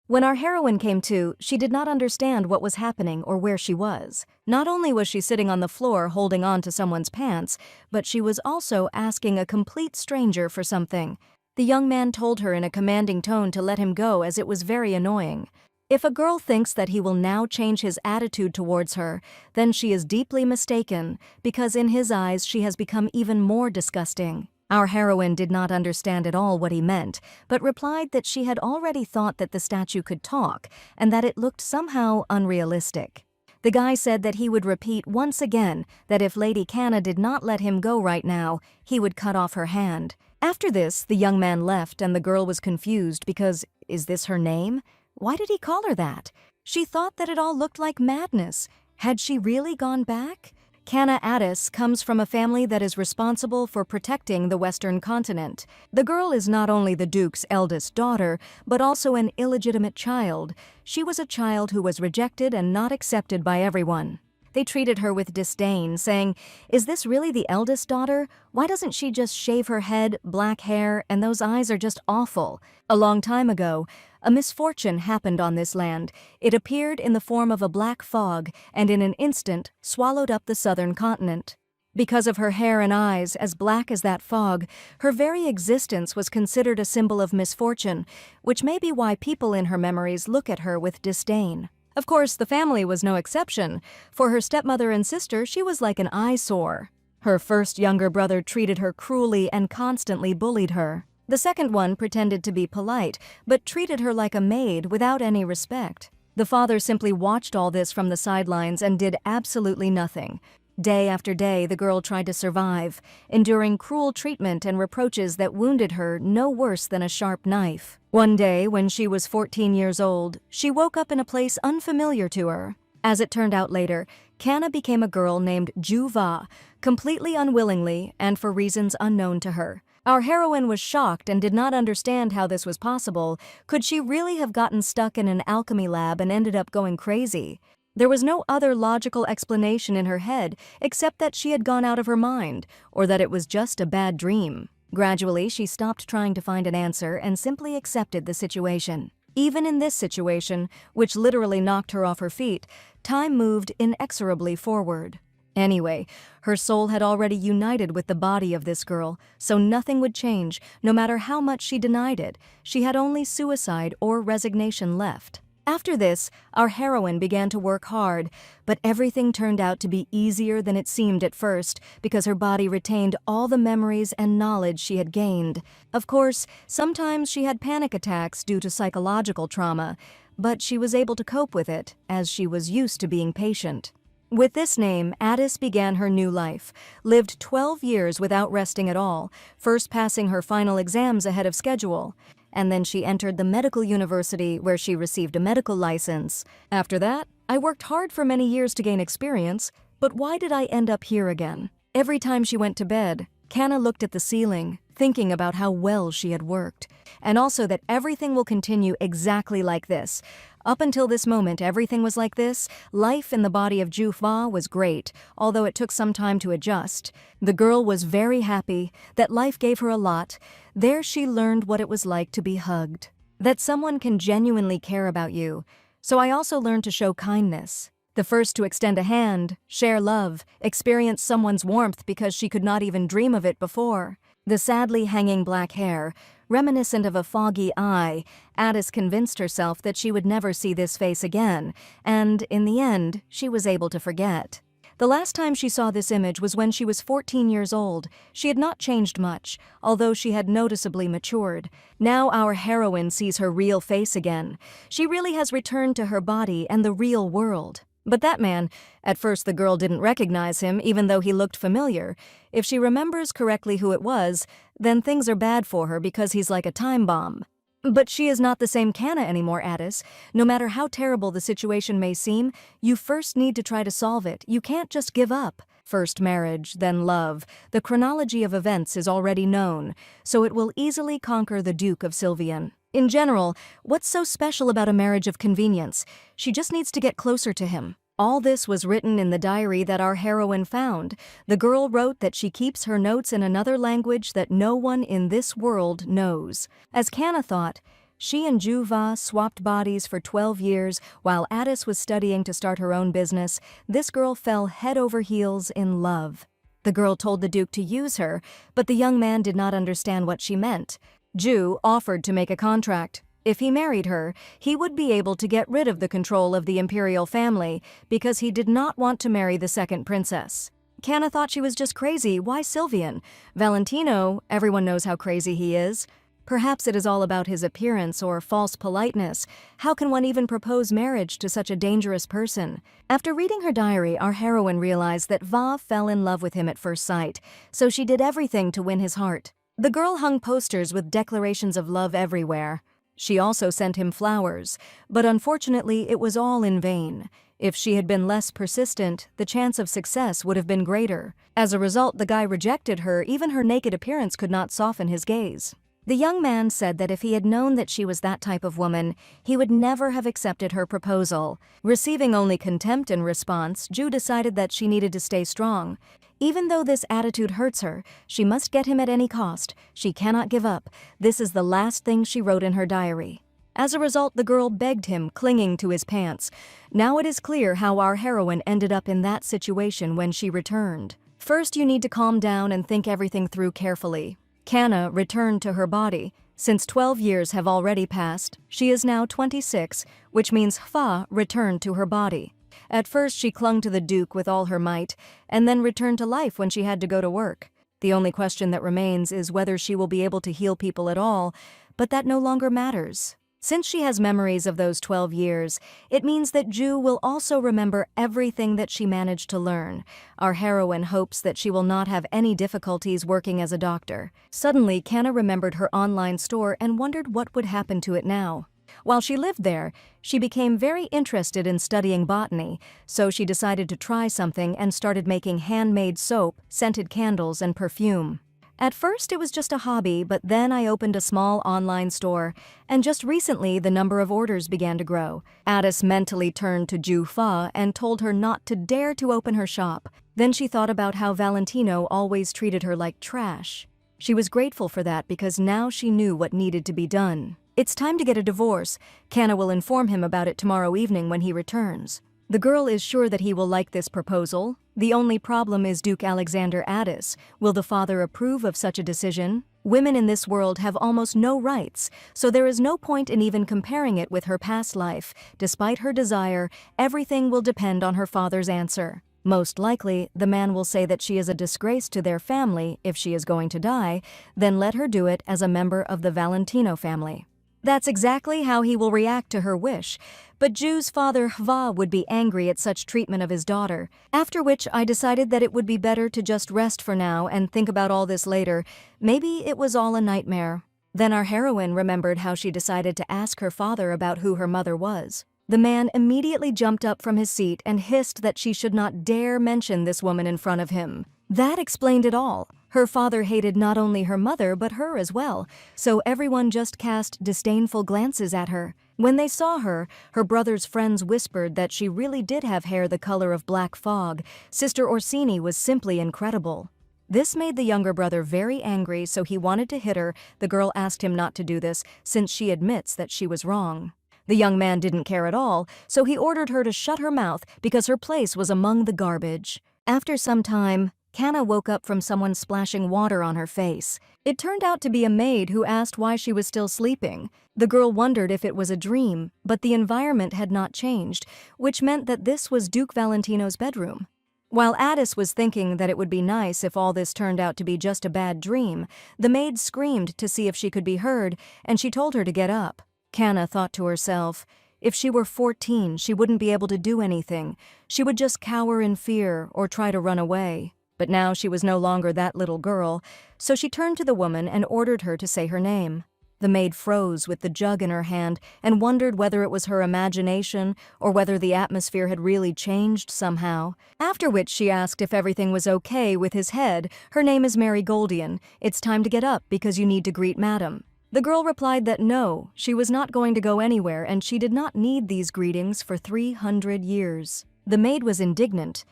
When our heroine came to, she did not understand what was happening or where she was. Not only was she sitting on the floor holding on to someone's pants, but she was also asking a complete stranger for something. The young man told her in a commanding tone to let him go as it was very annoying. If a girl thinks that he will now change his attitude towards her, then she is deeply mistaken, because in his eyes she has become even more disgusting. Our heroine did not understand at all what he meant, but replied that she had already thought that the statue could talk, and that it looked somehow unrealistic. The guy said that he would repeat once again that if Lady Canna did not let him go right now, he would cut off her hand. After this, the young man left and the girl was confused because, is this her name? Why did he call her that? She thought that it all looked like madness. Had she really gone back? Canna Addis comes from a family that is responsible for protecting the Western continent. The girl is not only the Duke's eldest daughter, but also an illegitimate child. She was a child who was rejected and not accepted by everyone. They treated her with disdain, saying, "Is this really the eldest daughter? Why doesn't she just shave her head, black hair, and those eyes are just awful?" A long time ago, a misfortune happened on this land. It appeared in the form of a black fog and in an instant swallowed up the southern continent. Because of her hair and eyes as black as that fog, her very existence was considered a symbol of misfortune, which may be why people in her memories look at her with disdain. Of course, the family was no exception. For her stepmother and sister, she was like an eyesore. Her first younger brother treated her cruelly and constantly bullied her. The second one pretended to be polite, but treated her like a maid without any respect. The father simply watched all this from the sidelines and did absolutely nothing. Day after day, the girl tried to survive, enduring cruel treatment and reproaches that wounded her no worse than a sharp knife. One day, when she was 14 years old, she woke up in a place unfamiliar to her. As it turned out later, Canna became a girl named Juva, completely unwillingly and for reasons unknown to her. Our heroine was shocked and did not understand how this was possible. Could she really have gotten stuck in an alchemy lab and ended up going crazy? There was no other logical explanation in her head except that she had gone out of her mind, or that it was just a bad dream. Gradually, she stopped trying to find an answer and simply accepted the situation. Even in this situation, which literally knocked her off her feet, time moved inexorably forward. Anyway, her soul had already united with the body of this girl, so nothing would change, no matter how much she denied it. She had only suicide or resignation left. After this, our heroine began to work hard, but everything turned out to be easier than it seemed at first because her body retained all the memories and knowledge she had gained. Of course, sometimes she had panic attacks due to psychological trauma, but she was able to cope with it as she was used to being patient. With this name, Addis began her new life, lived 12 years without resting at all, first passing her final exams ahead of schedule. And then she entered the medical university where she received a medical license. After that, I worked hard for many years to gain experience, but why did I end up here again? Every time she went to bed, Canna looked at the ceiling, thinking about how well she had worked, and also that everything will continue exactly like this. Up until this moment, everything was like this. Life in the body of Jufa was great, although it took some time to adjust. The girl was very happy that life gave her a lot. There she learned what it was like to be hugged, that someone can genuinely care about you. So I also learned to show kindness. The first to extend a hand, share love, experience someone's warmth because she could not even dream of it before. The sadly hanging black hair, reminiscent of a foggy eye, Addis convinced herself that she would never see this face again, and in the end, she was able to forget. The last time she saw this image was when she was 14 years old. She had not changed much, although she had noticeably matured. Now our heroine sees her real face again. She really has returned to her body and the real world. But that man, at first the girl didn't recognize him even though he looked familiar. If she remembers correctly who it was, then things are bad for her because he's like a time bomb. But she is not the same Canna anymore, Addis. No matter how terrible the situation may seem, you first need to try to solve it. You can't just give up. First marriage, then love. The chronology of events is already known, so it will easily conquer the Duke of Sylvian. In general, what's so special about a marriage of convenience? She just needs to get closer to him. All this was written in the diary that our heroine found. The girl wrote that she keeps her notes in another language that no one in this world knows. As Canna thought, She and Juva swapped bodies for 12 years while Addis was studying to start her own business. This girl fell head over heels in love. The girl told the Duke to use her, but the young man did not understand what she meant. Ju offered to make a contract. If he married her, he would be able to get rid of the control of the imperial family because he did not want to marry the second princess. Canna thought she was just crazy. Why Sylvian? Valentino, everyone knows how crazy he is. Perhaps it is all about his appearance or false politeness. How can one even propose marriage to such a dangerous person? After reading her diary, our heroine realized that Va fell in love with him at first sight, so she did everything to win his heart. The girl hung posters with declarations of love everywhere. She also sent him flowers, but unfortunately it was all in vain. If she had been less persistent, the chance of success would have been greater. As a result, the guy rejected her. Even her naked appearance could not soften his gaze. The young man said that if he had known that she was that type of woman, he would never have accepted her proposal. Receiving only contempt in response, Ju decided that she needed to stay strong. Even though this attitude hurts her, she must get him at any cost. She cannot give up. This is the last thing she wrote in her diary. As a result, the girl begged him, clinging to his pants. Now it is clear how our heroine ended up in that situation when she returned. First, you need to calm down and think everything through carefully. Canna returned to her body. Since 12 years have already passed, she is now 26, which means Fa returned to her body. At first, she clung to the Duke with all her might, and then returned to life when she had to go to work. The only question that remains is whether she will be able to heal people at all, but that no longer matters. Since she has memories of those 12 years, it means that Ju will also remember everything that she managed to learn. Our heroine hopes that she will not have any difficulties working as a doctor. Suddenly, Canna remembered her online store and wondered what would happen to it now. While she lived there, she became very interested in studying botany, so she decided to try something and started making handmade soap, scented candles, and perfume. At first, it was just a hobby, but then I opened a small online store, and just recently the number of orders began to grow. Addis mentally turned to Ju Fa and told her not to dare to open her shop. Then she thought about how Valentino always treated her like trash. She was grateful for that because now she knew what needed to be done. It's time to get a divorce. Canna will inform him about it tomorrow evening when he returns. The girl is sure that he will like this proposal. The only problem is Duke Alexander Addis. Will the father approve of such a decision? Women in this world have almost no rights, so there is no point in even comparing it with her past life. Despite her desire, everything will depend on her father's answer. Most likely, the man will say that she is a disgrace to their family if she is going to die, then let her do it as a member of the Valentino family. That's exactly how he will react to her wish, but Ju's father Hva would be angry at such treatment of his daughter, after which I decided that it would be better to just rest for now and think about all this later. Maybe it was all a nightmare. Then our heroine remembered how she decided to ask her father about who her mother was. The man immediately jumped up from his seat and hissed that she should not dare mention this woman in front of him. That explained it all. Her father hated not only her mother but her as well, so everyone just cast disdainful glances at her. When they saw her, her brother's friends whispered that she really did have hair the color of black fog. Sister Orsini was simply incredible. This made the younger brother very angry, so he wanted to hit her. The girl asked him not to do this, since she admits that she was wrong. The young man didn't care at all, so he ordered her to shut her mouth because her place was among the garbage. After some time, Canna woke up from someone splashing water on her face. It turned out to be a maid who asked why she was still sleeping. The girl wondered if it was a dream, but the environment had not changed, which meant that this was Duke Valentino's bedroom. While Addis was thinking that it would be nice if all this turned out to be just a bad dream, the maid screamed to see if she could be heard, and she told her to get up. Canna thought to herself, if she were 14, she wouldn't be able to do anything. She would just cower in fear or try to run away. But now she was no longer that little girl, so she turned to the woman and ordered her to say her name. The maid froze with the jug in her hand and wondered whether it was her imagination or whether the atmosphere had really changed somehow. After which she asked if everything was okay with his head. Her name is Mary Goldian. It's time to get up because you need to greet Madam. The girl replied that no, she was not going to go anywhere and she did not need these greetings for 300 years. The maid was indignant.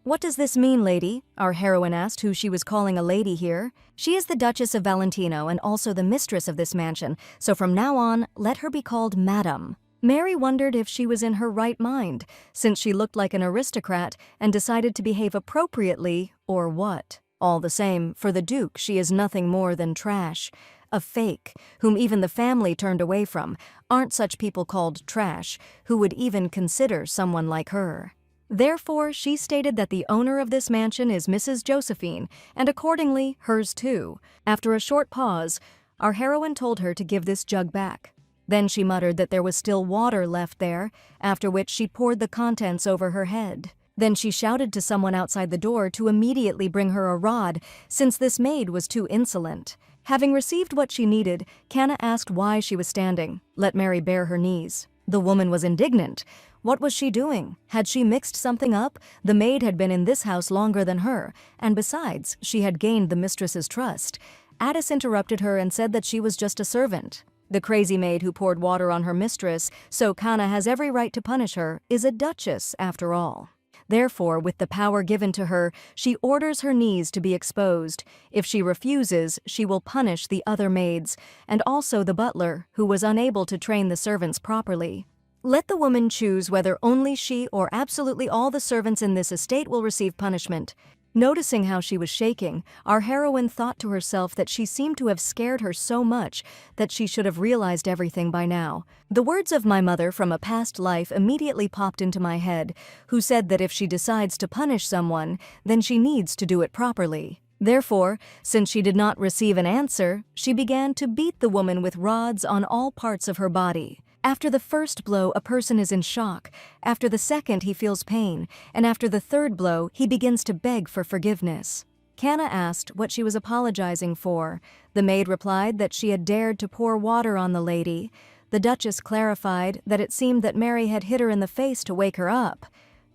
"What does this mean, lady?" Our heroine asked who she was calling a lady here. "She is the Duchess of Valentino and also the mistress of this mansion, so from now on, let her be called Madam." Mary wondered if she was in her right mind, since she looked like an aristocrat and decided to behave appropriately, or what. All the same, for the Duke, she is nothing more than trash. A fake, whom even the family turned away from. Aren't such people called trash, who would even consider someone like her? Therefore, she stated that the owner of this mansion is Mrs. Josephine, and accordingly, hers too. After a short pause, our heroine told her to give this jug back. Then she muttered that there was still water left there, after which she poured the contents over her head. Then she shouted to someone outside the door to immediately bring her a rod, since this maid was too insolent. Having received what she needed, Canna asked why she was standing. Let Mary bare her knees. The woman was indignant. What was she doing? Had she mixed something up? The maid had been in this house longer than her, and besides, she had gained the mistress's trust. Addis interrupted her and said that she was just a servant. The crazy maid who poured water on her mistress, so Canna has every right to punish her, is a duchess after all. Therefore, with the power given to her, she orders her knees to be exposed. If she refuses, she will punish the other maids, and also the butler, who was unable to train the servants properly. Let the woman choose whether only she or absolutely all the servants in this estate will receive punishment. Noticing how she was shaking, our heroine thought to herself that she seemed to have scared her so much that she should have realized everything by now. The words of my mother from a past life immediately popped into my head, who said that if she decides to punish someone, then she needs to do it properly. Therefore, since she did not receive an answer, she began to beat the woman with rods on all parts of her body. After the first blow, a person is in shock. After the second, he feels pain. And after the third blow, he begins to beg for forgiveness. Canna asked what she was apologizing for. The maid replied that she had dared to pour water on the lady. The Duchess clarified that it seemed that Mary had hit her in the face to wake her up.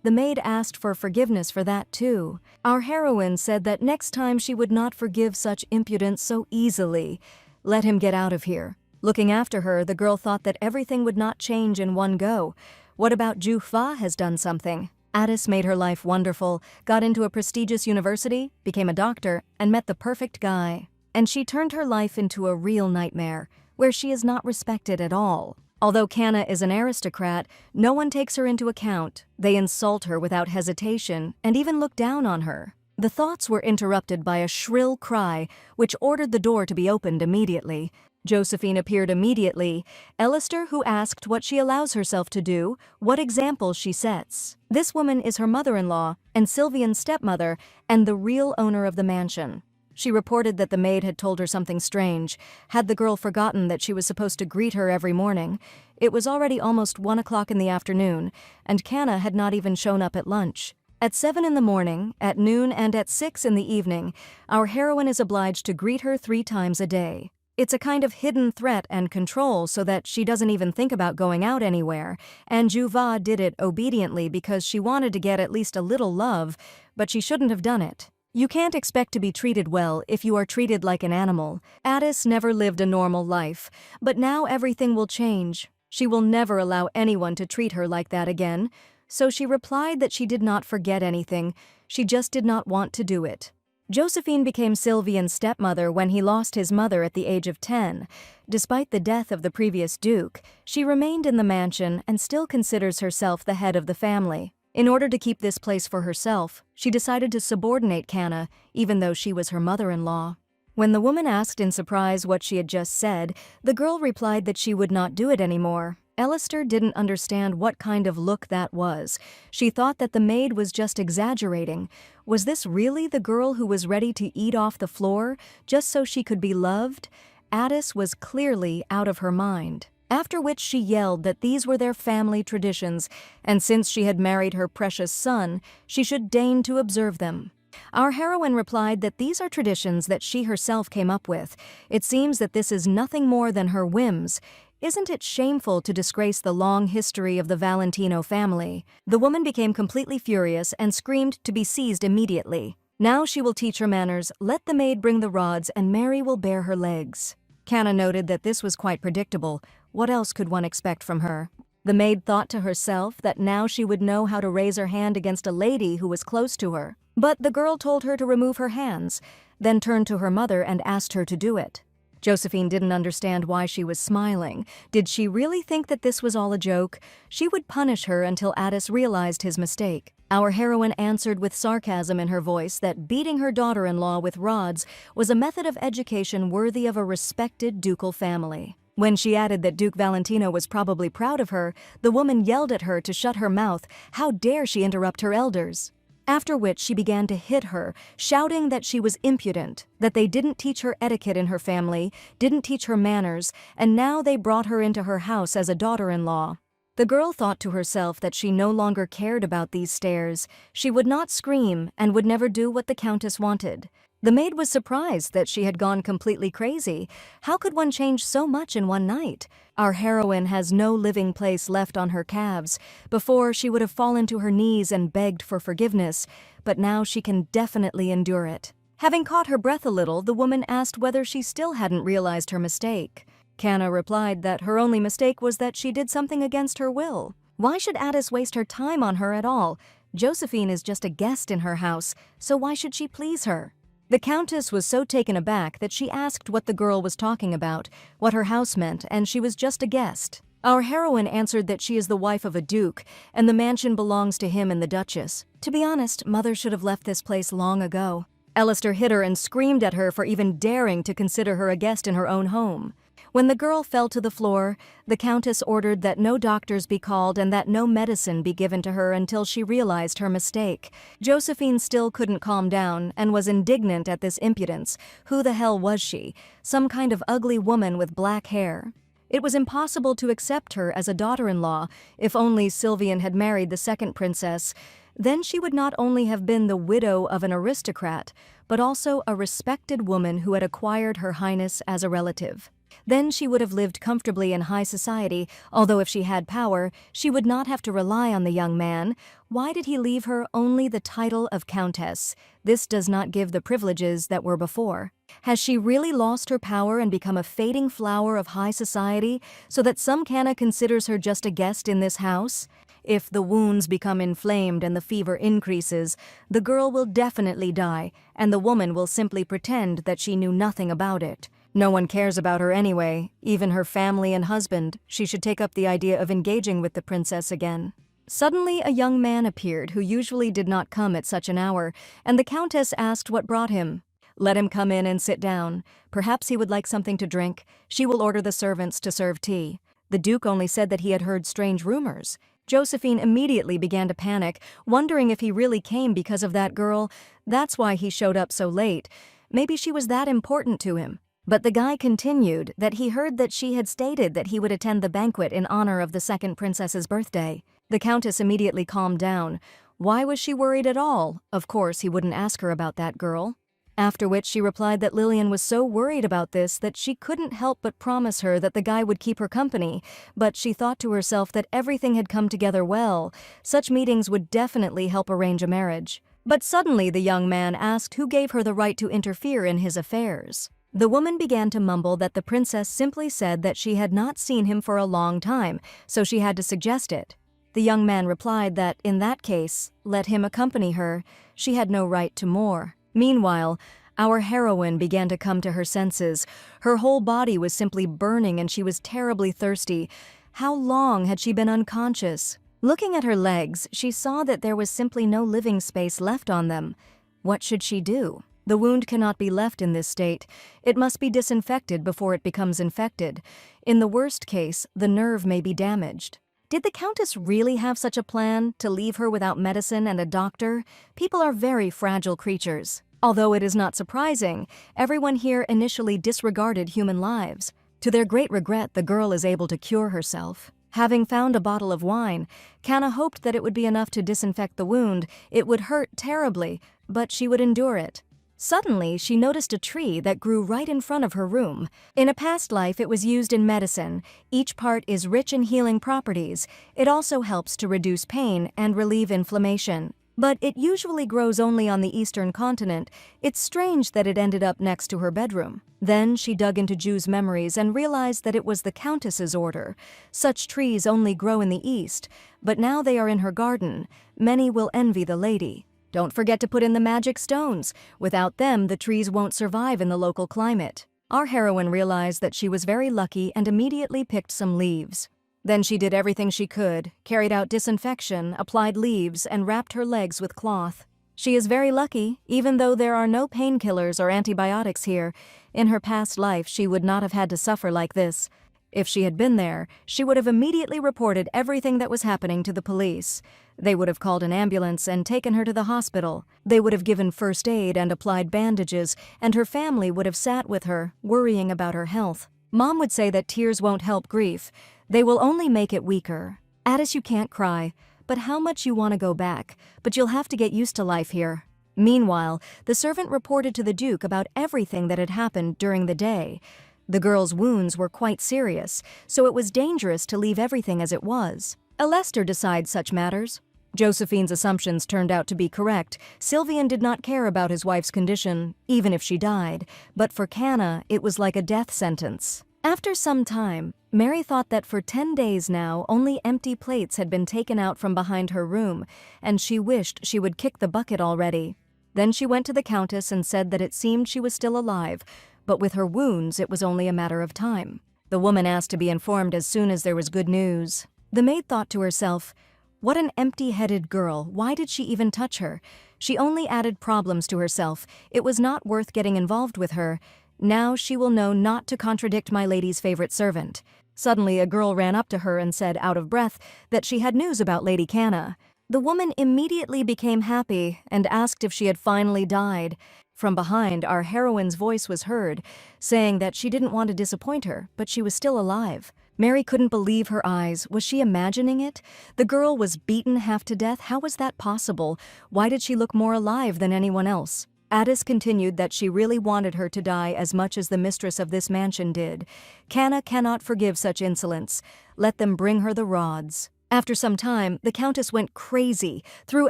The maid asked for forgiveness for that too. Our heroine said that next time she would not forgive such impudence so easily. Let him get out of here. Looking after her, the girl thought that everything would not change in one go. What about Ju Fa has done something? Addis made her life wonderful, got into a prestigious university, became a doctor, and met the perfect guy. And she turned her life into a real nightmare, where she is not respected at all. Although Canna is an aristocrat, no one takes her into account. They insult her without hesitation, and even look down on her. The thoughts were interrupted by a shrill cry, which ordered the door to be opened immediately. Josephine appeared immediately. Ellister, who asked what she allows herself to do, what example she sets. This woman is her mother-in-law, and Sylvian's stepmother, and the real owner of the mansion. She reported that the maid had told her something strange. Had the girl forgotten that she was supposed to greet her every morning? It was already almost 1 o'clock in the afternoon, and Canna had not even shown up at lunch. At 7 in the morning, at noon, and at 6 in the evening, our heroine is obliged to greet her 3 times a day. It's a kind of hidden threat and control so that she doesn't even think about going out anywhere, and Juva did it obediently because she wanted to get at least a little love, but she shouldn't have done it. You can't expect to be treated well if you are treated like an animal. Addis never lived a normal life, but now everything will change. She will never allow anyone to treat her like that again, so she replied that she did not forget anything, she just did not want to do it. Josephine became Sylvian's stepmother when he lost his mother at the age of 10. Despite the death of the previous duke, she remained in the mansion and still considers herself the head of the family. In order to keep this place for herself, she decided to subordinate Canna, even though she was her mother-in-law. When the woman asked in surprise what she had just said, the girl replied that she would not do it anymore. Ellister didn't understand what kind of look that was. She thought that the maid was just exaggerating. Was this really the girl who was ready to eat off the floor, just so she could be loved? Addis was clearly out of her mind. After which she yelled that these were their family traditions, and since she had married her precious son, she should deign to observe them. Our heroine replied that these are traditions that she herself came up with. It seems that this is nothing more than her whims. Isn't it shameful to disgrace the long history of the Valentino family? The woman became completely furious and screamed to be seized immediately. Now she will teach her manners, let the maid bring the rods, and Mary will bare her legs. Canna noted that this was quite predictable. What else could one expect from her? The maid thought to herself that now she would know how to raise her hand against a lady who was close to her. But the girl told her to remove her hands, then turned to her mother and asked her to do it. Josephine didn't understand why she was smiling. Did she really think that this was all a joke? She would punish her until Addis realized his mistake. Our heroine answered with sarcasm in her voice that beating her daughter-in-law with rods was a method of education worthy of a respected ducal family. When she added that Duke Valentino was probably proud of her, the woman yelled at her to shut her mouth. How dare she interrupt her elders? After which she began to hit her, shouting that she was impudent, that they didn't teach her etiquette in her family, didn't teach her manners, and now they brought her into her house as a daughter-in-law. The girl thought to herself that she no longer cared about these stares. She would not scream and would never do what the Countess wanted. The maid was surprised that she had gone completely crazy. How could one change so much in one night? Our heroine has no living place left on her calves. Before, she would have fallen to her knees and begged for forgiveness, but now she can definitely endure it. Having caught her breath a little, the woman asked whether she still hadn't realized her mistake. Canna replied that her only mistake was that she did something against her will. Why should Addis waste her time on her at all? Josephine is just a guest in her house, so why should she please her? The Countess was so taken aback that she asked what the girl was talking about, what her house meant, and she was just a guest. Our heroine answered that she is the wife of a duke, and the mansion belongs to him and the Duchess. To be honest, Mother should have left this place long ago. Alistair hit her and screamed at her for even daring to consider her a guest in her own home. When the girl fell to the floor, the Countess ordered that no doctors be called and that no medicine be given to her until she realized her mistake. Josephine still couldn't calm down and was indignant at this impudence. Who the hell was she? Some kind of ugly woman with black hair. It was impossible to accept her as a daughter-in-law. If only Sylvian had married the second princess. Then she would not only have been the widow of an aristocrat, but also a respected woman who had acquired her highness as a relative. Then she would have lived comfortably in high society, although if she had power, she would not have to rely on the young man. Why did he leave her only the title of countess? This does not give the privileges that were before. Has she really lost her power and become a fading flower of high society, so that some Canna considers her just a guest in this house? If the wounds become inflamed and the fever increases, the girl will definitely die, and the woman will simply pretend that she knew nothing about it. No one cares about her anyway, even her family and husband. She should take up the idea of engaging with the princess again. Suddenly, a young man appeared who usually did not come at such an hour, and the Countess asked what brought him. Let him come in and sit down. Perhaps he would like something to drink. She will order the servants to serve tea. The Duke only said that he had heard strange rumors. Josephine immediately began to panic, wondering if he really came because of that girl. That's why he showed up so late. Maybe she was that important to him. But the guy continued that he heard that she had stated that he would attend the banquet in honor of the second princess's birthday. The Countess immediately calmed down. Why was she worried at all? Of course, he wouldn't ask her about that girl. After which she replied that Lillian was so worried about this that she couldn't help but promise her that the guy would keep her company, but she thought to herself that everything had come together well. Such meetings would definitely help arrange a marriage. But suddenly the young man asked who gave her the right to interfere in his affairs. The woman began to mumble that the princess simply said that she had not seen him for a long time, so she had to suggest it. The young man replied that, in that case, let him accompany her. She had no right to more. Meanwhile, our heroine began to come to her senses. Her whole body was simply burning and she was terribly thirsty. How long had she been unconscious? Looking at her legs, she saw that there was simply no living space left on them. What should she do? The wound cannot be left in this state. It must be disinfected before it becomes infected. In the worst case, the nerve may be damaged. Did the Countess really have such a plan, to leave her without medicine and a doctor? People are very fragile creatures. Although it is not surprising, everyone here initially disregarded human lives. To their great regret, the girl is able to cure herself. Having found a bottle of wine, Canna hoped that it would be enough to disinfect the wound. It would hurt terribly, but she would endure it. Suddenly, she noticed a tree that grew right in front of her room. In a past life, it was used in medicine. Each part is rich in healing properties. It also helps to reduce pain and relieve inflammation. But it usually grows only on the eastern continent. It's strange that it ended up next to her bedroom. Then she dug into Ju's memories and realized that it was the Countess's order. Such trees only grow in the east, but now they are in her garden. Many will envy the lady. Don't forget to put in the magic stones. Without them, the trees won't survive in the local climate. Our heroine realized that she was very lucky and immediately picked some leaves. Then she did everything she could, carried out disinfection, applied leaves, and wrapped her legs with cloth. She is very lucky, even though there are no painkillers or antibiotics here. In her past life, she would not have had to suffer like this. If she had been there, she would have immediately reported everything that was happening to the police. They would have called an ambulance and taken her to the hospital. They would have given first aid and applied bandages, and her family would have sat with her, worrying about her health. Mom would say that tears won't help grief. They will only make it weaker. Addis, you can't cry, but how much you want to go back, but you'll have to get used to life here. Meanwhile, the servant reported to the Duke about everything that had happened during the day. The girl's wounds were quite serious, so it was dangerous to leave everything as it was. Alester decides such matters. Josephine's assumptions turned out to be correct. Sylvian did not care about his wife's condition, even if she died, but for Canna, it was like a death sentence. After some time, Mary thought that for 10 days now, only empty plates had been taken out from behind her room, and she wished she would kick the bucket already. Then she went to the Countess and said that it seemed she was still alive, but with her wounds it was only a matter of time. The woman asked to be informed as soon as there was good news. The maid thought to herself, "What an empty-headed girl, why did she even touch her? She only added problems to herself, it was not worth getting involved with her. Now she will know not to contradict my lady's favorite servant." Suddenly a girl ran up to her and said, out of breath, that she had news about Lady Canna. The woman immediately became happy and asked if she had finally died. From behind, our heroine's voice was heard, saying that she didn't want to disappoint her, but she was still alive. Mary couldn't believe her eyes. Was she imagining it? The girl was beaten half to death. How was that possible? Why did she look more alive than anyone else? Addis continued that she really wanted her to die as much as the mistress of this mansion did. Canna cannot forgive such insolence. Let them bring her the rods. After some time, the Countess went crazy, threw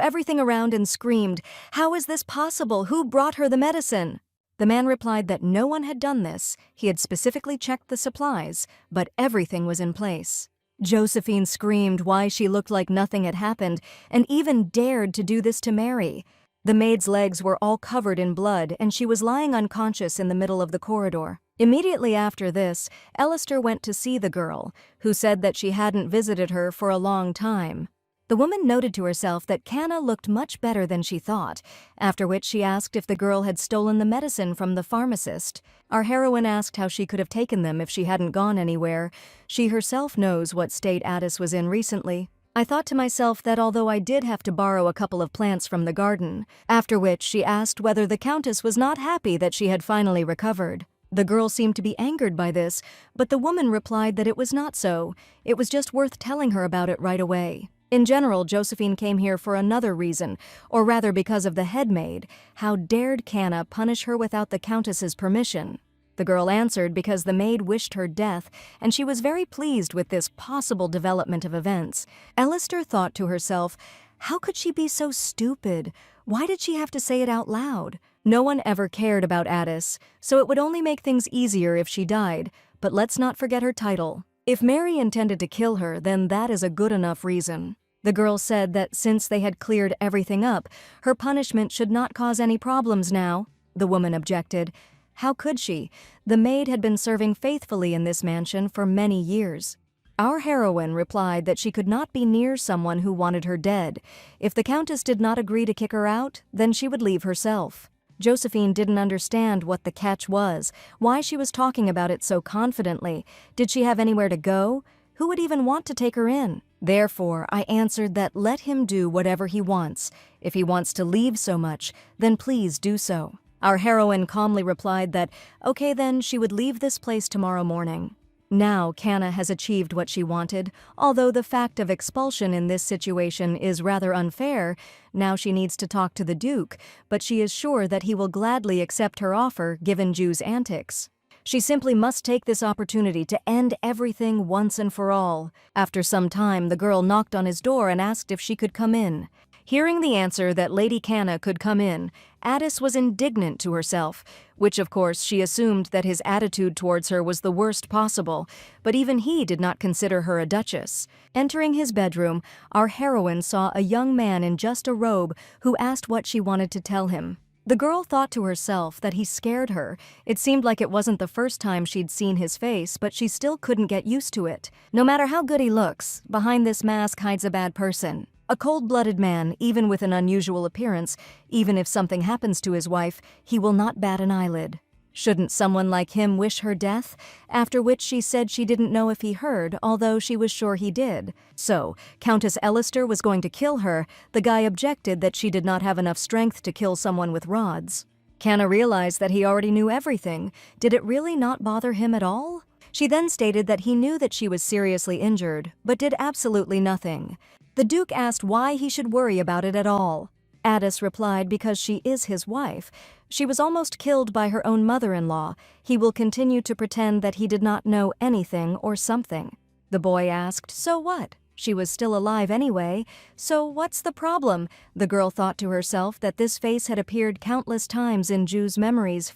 everything around and screamed, "How is this possible? Who brought her the medicine?" The man replied that no one had done this. He had specifically checked the supplies, but everything was in place. Josephine screamed why she looked like nothing had happened, and even dared to do this to Mary. The maid's legs were all covered in blood, and she was lying unconscious in the middle of the corridor. Immediately after this, Alester went to see the girl, who said that she hadn't visited her for a long time. The woman noted to herself that Canna looked much better than she thought, after which she asked if the girl had stolen the medicine from the pharmacist. Our heroine asked how she could have taken them if she hadn't gone anywhere. She herself knows what state Addis was in recently. I thought to myself that although I did have to borrow a couple of plants from the garden, after which she asked whether the Countess was not happy that she had finally recovered. The girl seemed to be angered by this, but the woman replied that it was not so. It was just worth telling her about it right away. In general, Josephine came here for another reason, or rather because of the head maid. How dared Canna punish her without the Countess's permission? The girl answered because the maid wished her death, and she was very pleased with this possible development of events. Alester thought to herself, how could she be so stupid? Why did she have to say it out loud? No one ever cared about Addis, so it would only make things easier if she died, but let's not forget her title. If Mary intended to kill her, then that is a good enough reason. The girl said that since they had cleared everything up, her punishment should not cause any problems now. The woman objected. How could she? The maid had been serving faithfully in this mansion for many years. Our heroine replied that she could not be near someone who wanted her dead. If the Countess did not agree to kick her out, then she would leave herself. Josephine didn't understand what the catch was, why she was talking about it so confidently. Did she have anywhere to go? Who would even want to take her in? Therefore, I answered that let him do whatever he wants. If he wants to leave so much, then please do so. Our heroine calmly replied that, okay then, she would leave this place tomorrow morning. Now Canna has achieved what she wanted. Although the fact of expulsion in this situation is rather unfair, now she needs to talk to the Duke, but she is sure that he will gladly accept her offer given Ju's antics. She simply must take this opportunity to end everything once and for all. After some time, the girl knocked on his door and asked if she could come in. Hearing the answer that Lady Canna could come in, Addis was indignant to herself, which of course she assumed that his attitude towards her was the worst possible, but even he did not consider her a duchess. Entering his bedroom, our heroine saw a young man in just a robe who asked what she wanted to tell him. The girl thought to herself that he scared her. It seemed like it wasn't the first time she'd seen his face, but she still couldn't get used to it. No matter how good he looks, behind this mask hides a bad person. A cold-blooded man, even with an unusual appearance, even if something happens to his wife, he will not bat an eyelid. Shouldn't someone like him wish her death? After which she said she didn't know if he heard, although she was sure he did. So, Countess Ellister was going to kill her. The guy objected that she did not have enough strength to kill someone with rods. Canna realized that he already knew everything. Did it really not bother him at all? She then stated that he knew that she was seriously injured, but did absolutely nothing. The Duke asked why he should worry about it at all. Addis replied because she is his wife. She was almost killed by her own mother-in-law. He will continue to pretend that he did not know anything or something. The boy asked, so what? She was still alive anyway, so what's the problem? The girl thought to herself that this face had appeared countless times in Ju's memories.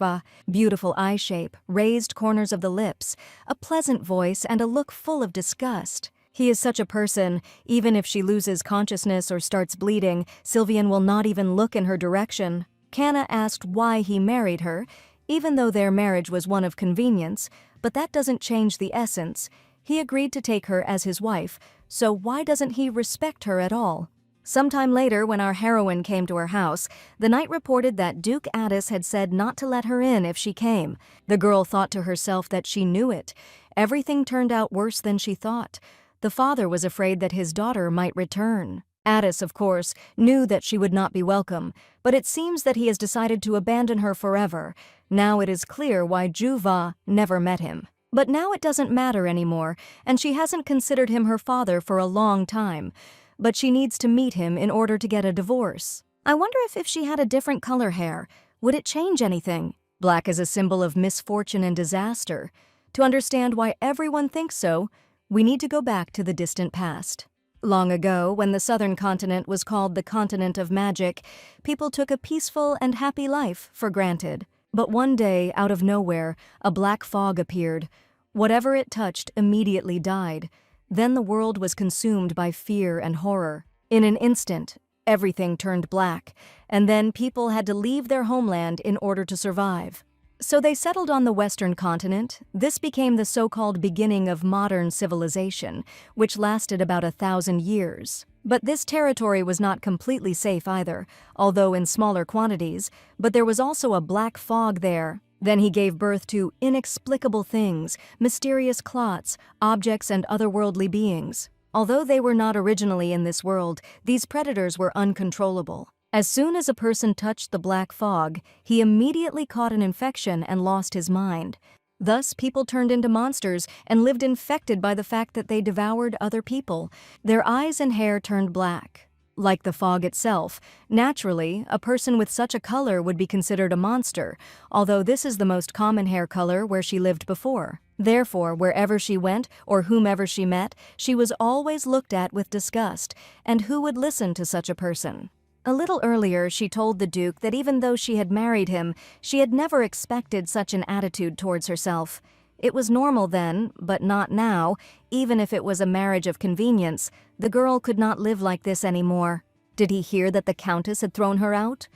Beautiful eye shape, raised corners of the lips, a pleasant voice, and a look full of disgust. He is such a person, even if she loses consciousness or starts bleeding, Sylvian will not even look in her direction. Canna asked why he married her, even though their marriage was one of convenience, but that doesn't change the essence. He agreed to take her as his wife, so why doesn't he respect her at all? Sometime later, when our heroine came to her house, the knight reported that Duke Addis had said not to let her in if she came. The girl thought to herself that she knew it. Everything turned out worse than she thought. The father was afraid that his daughter might return. Addis, of course, knew that she would not be welcome, but it seems that he has decided to abandon her forever. Now it is clear why Juva never met him. But now it doesn't matter anymore, and she hasn't considered him her father for a long time. But she needs to meet him in order to get a divorce. I wonder if she had a different color hair, would it change anything? Black is a symbol of misfortune and disaster. To understand why everyone thinks so, we need to go back to the distant past. Long ago, when the southern continent was called the continent of magic, people took a peaceful and happy life for granted. But one day, out of nowhere, a black fog appeared. Whatever it touched immediately died. Then the world was consumed by fear and horror. In an instant, everything turned black, and then people had to leave their homeland in order to survive. So they settled on the western continent. This became the so-called beginning of modern civilization, which lasted about 1,000 years. But this territory was not completely safe either, although in smaller quantities, but there was also a black fog there. Then he gave birth to inexplicable things, mysterious clots, objects, and otherworldly beings. Although they were not originally in this world, these predators were uncontrollable. As soon as a person touched the black fog, he immediately caught an infection and lost his mind. Thus, people turned into monsters and lived infected by the fact that they devoured other people. Their eyes and hair turned black. Like the fog itself, naturally, a person with such a color would be considered a monster, although this is the most common hair color where she lived before. Therefore, wherever she went or whomever she met, she was always looked at with disgust, and who would listen to such a person? A little earlier, she told the Duke that even though she had married him, she had never expected such an attitude towards herself. It was normal then, but not now. Even if it was a marriage of convenience, the girl could not live like this anymore. Did he hear that the Countess had thrown her out?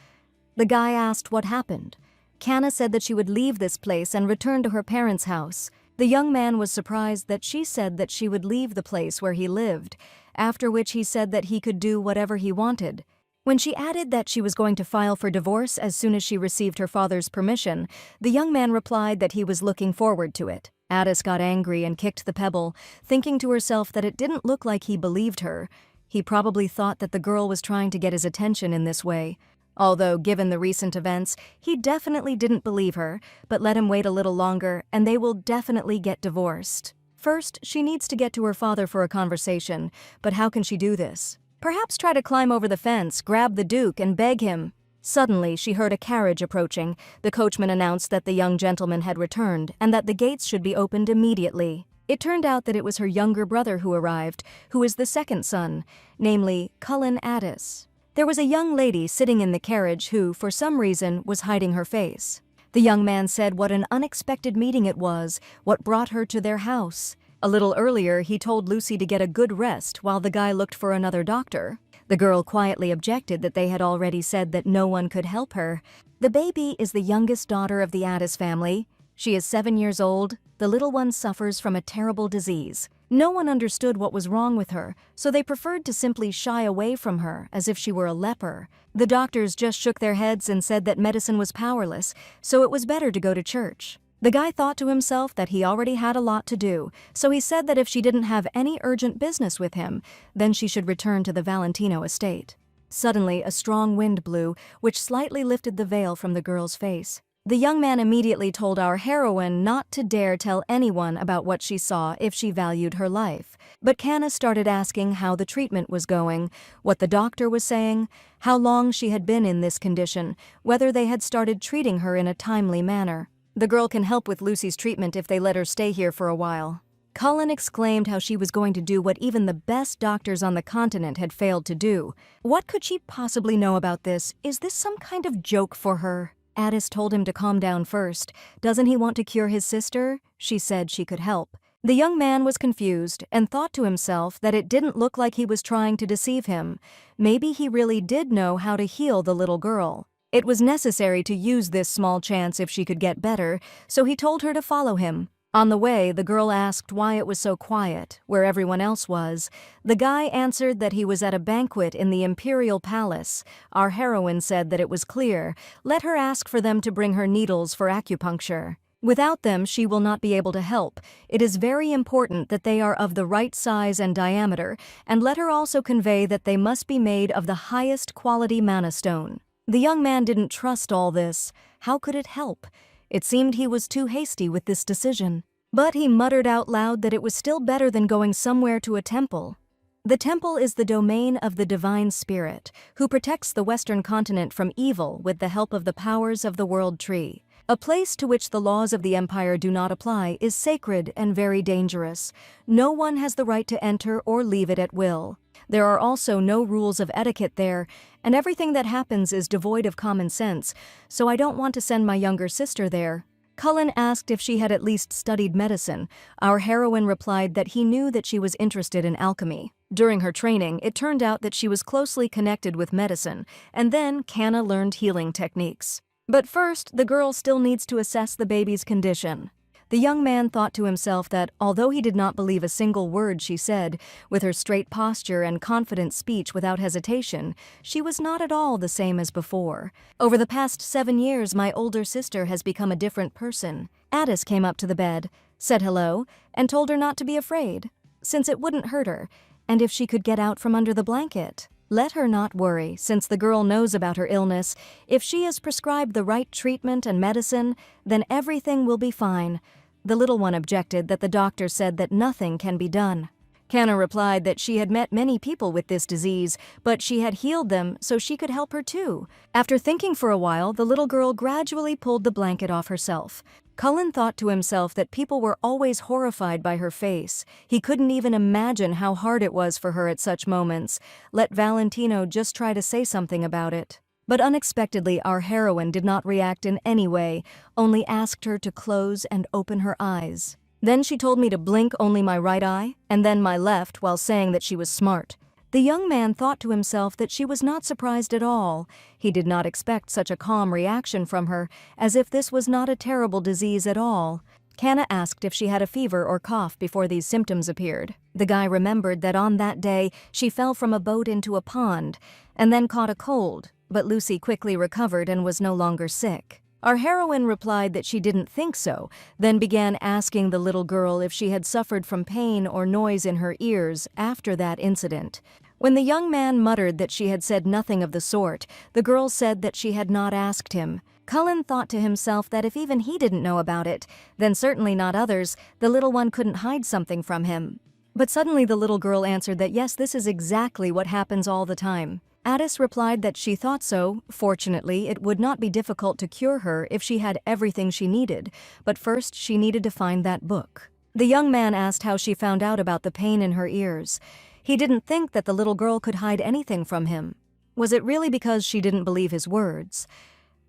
The guy asked what happened. Canna said that she would leave this place and return to her parents' house. The young man was surprised that she said that she would leave the place where he lived, after which he said that he could do whatever he wanted. When she added that she was going to file for divorce as soon as she received her father's permission, the young man replied that he was looking forward to it. Addis got angry and kicked the pebble, thinking to herself that it didn't look like he believed her. He probably thought that the girl was trying to get his attention in this way. Although, given the recent events, he definitely didn't believe her, but let him wait a little longer, and they will definitely get divorced. First, she needs to get to her father for a conversation, but how can she do this? Perhaps try to climb over the fence, grab the Duke, and beg him. Suddenly, she heard a carriage approaching. The coachman announced that the young gentleman had returned and that the gates should be opened immediately. It turned out that it was her younger brother who arrived, who is the second son, namely Cullen Addis. There was a young lady sitting in the carriage who, for some reason, was hiding her face. The young man said what an unexpected meeting it was, what brought her to their house. A little earlier, he told Lucy to get a good rest while the guy looked for another doctor. The girl quietly objected that they had already said that no one could help her. The baby is the youngest daughter of the Addis family. She is 7 years old. The little one suffers from a terrible disease. No one understood what was wrong with her, so they preferred to simply shy away from her as if she were a leper. The doctors just shook their heads and said that medicine was powerless, so it was better to go to church. The guy thought to himself that he already had a lot to do, so he said that if she didn't have any urgent business with him, then she should return to the Valentino estate. Suddenly, a strong wind blew, which slightly lifted the veil from the girl's face. The young man immediately told our heroine not to dare tell anyone about what she saw if she valued her life. But Kana started asking how the treatment was going, what the doctor was saying, how long she had been in this condition, whether they had started treating her in a timely manner. The girl can help with Lucy's treatment if they let her stay here for a while. Cullen exclaimed how she was going to do what even the best doctors on the continent had failed to do. What could she possibly know about this? Is this some kind of joke for her? Addis told him to calm down first. Doesn't he want to cure his sister? She said she could help. The young man was confused and thought to himself that it didn't look like he was trying to deceive him. Maybe he really did know how to heal the little girl. It was necessary to use this small chance if she could get better, so he told her to follow him. On the way, the girl asked why it was so quiet, where everyone else was. The guy answered that he was at a banquet in the Imperial Palace. Our heroine said that it was clear. Let her ask for them to bring her needles for acupuncture. Without them, she will not be able to help. It is very important that they are of the right size and diameter, and let her also convey that they must be made of the highest quality mana stone. The young man didn't trust all this. How could it help? It seemed he was too hasty with this decision. But he muttered out loud that it was still better than going somewhere to a temple. The temple is the domain of the divine spirit, who protects the Western continent from evil with the help of the powers of the World Tree. A place to which the laws of the empire do not apply is sacred and very dangerous. No one has the right to enter or leave it at will. There are also no rules of etiquette there, and everything that happens is devoid of common sense, so I don't want to send my younger sister there. Cullen asked if she had at least studied medicine. Our heroine replied that he knew that she was interested in alchemy. During her training, it turned out that she was closely connected with medicine, and then Kana learned healing techniques. But first, the girl still needs to assess the baby's condition. The young man thought to himself that, although he did not believe a single word she said, with her straight posture and confident speech without hesitation, she was not at all the same as before. Over the past 7 years, my older sister has become a different person. Addis came up to the bed, said hello, and told her not to be afraid, since it wouldn't hurt her, and if she could get out from under the blanket. Let her not worry, since the girl knows about her illness. If she is prescribed the right treatment and medicine, then everything will be fine. The little one objected that the doctor said that nothing can be done. Kana replied that she had met many people with this disease, but she had healed them so she could help her too. After thinking for a while, the little girl gradually pulled the blanket off herself. Cullen thought to himself that people were always horrified by her face. He couldn't even imagine how hard it was for her at such moments. Let Valentino just try to say something about it. But unexpectedly, our heroine did not react in any way, only asked her to close and open her eyes. Then she told me to blink only my right eye, and then my left, while saying that she was smart. The young man thought to himself that she was not surprised at all. He did not expect such a calm reaction from her, as if this was not a terrible disease at all. Kana asked if she had a fever or cough before these symptoms appeared. The guy remembered that on that day she fell from a boat into a pond, and then caught a cold. But Lucy quickly recovered and was no longer sick. Our heroine replied that she didn't think so, then began asking the little girl if she had suffered from pain or noise in her ears after that incident. When the young man muttered that she had said nothing of the sort, the girl said that she had not asked him. Cullen thought to himself that if even he didn't know about it, then certainly not others. The little one couldn't hide something from him. But suddenly the little girl answered that yes, this is exactly what happens all the time. Addis replied that she thought so. Fortunately, it would not be difficult to cure her if she had everything she needed, but first she needed to find that book. The young man asked how she found out about the pain in her ears. He didn't think that the little girl could hide anything from him. Was it really because she didn't believe his words?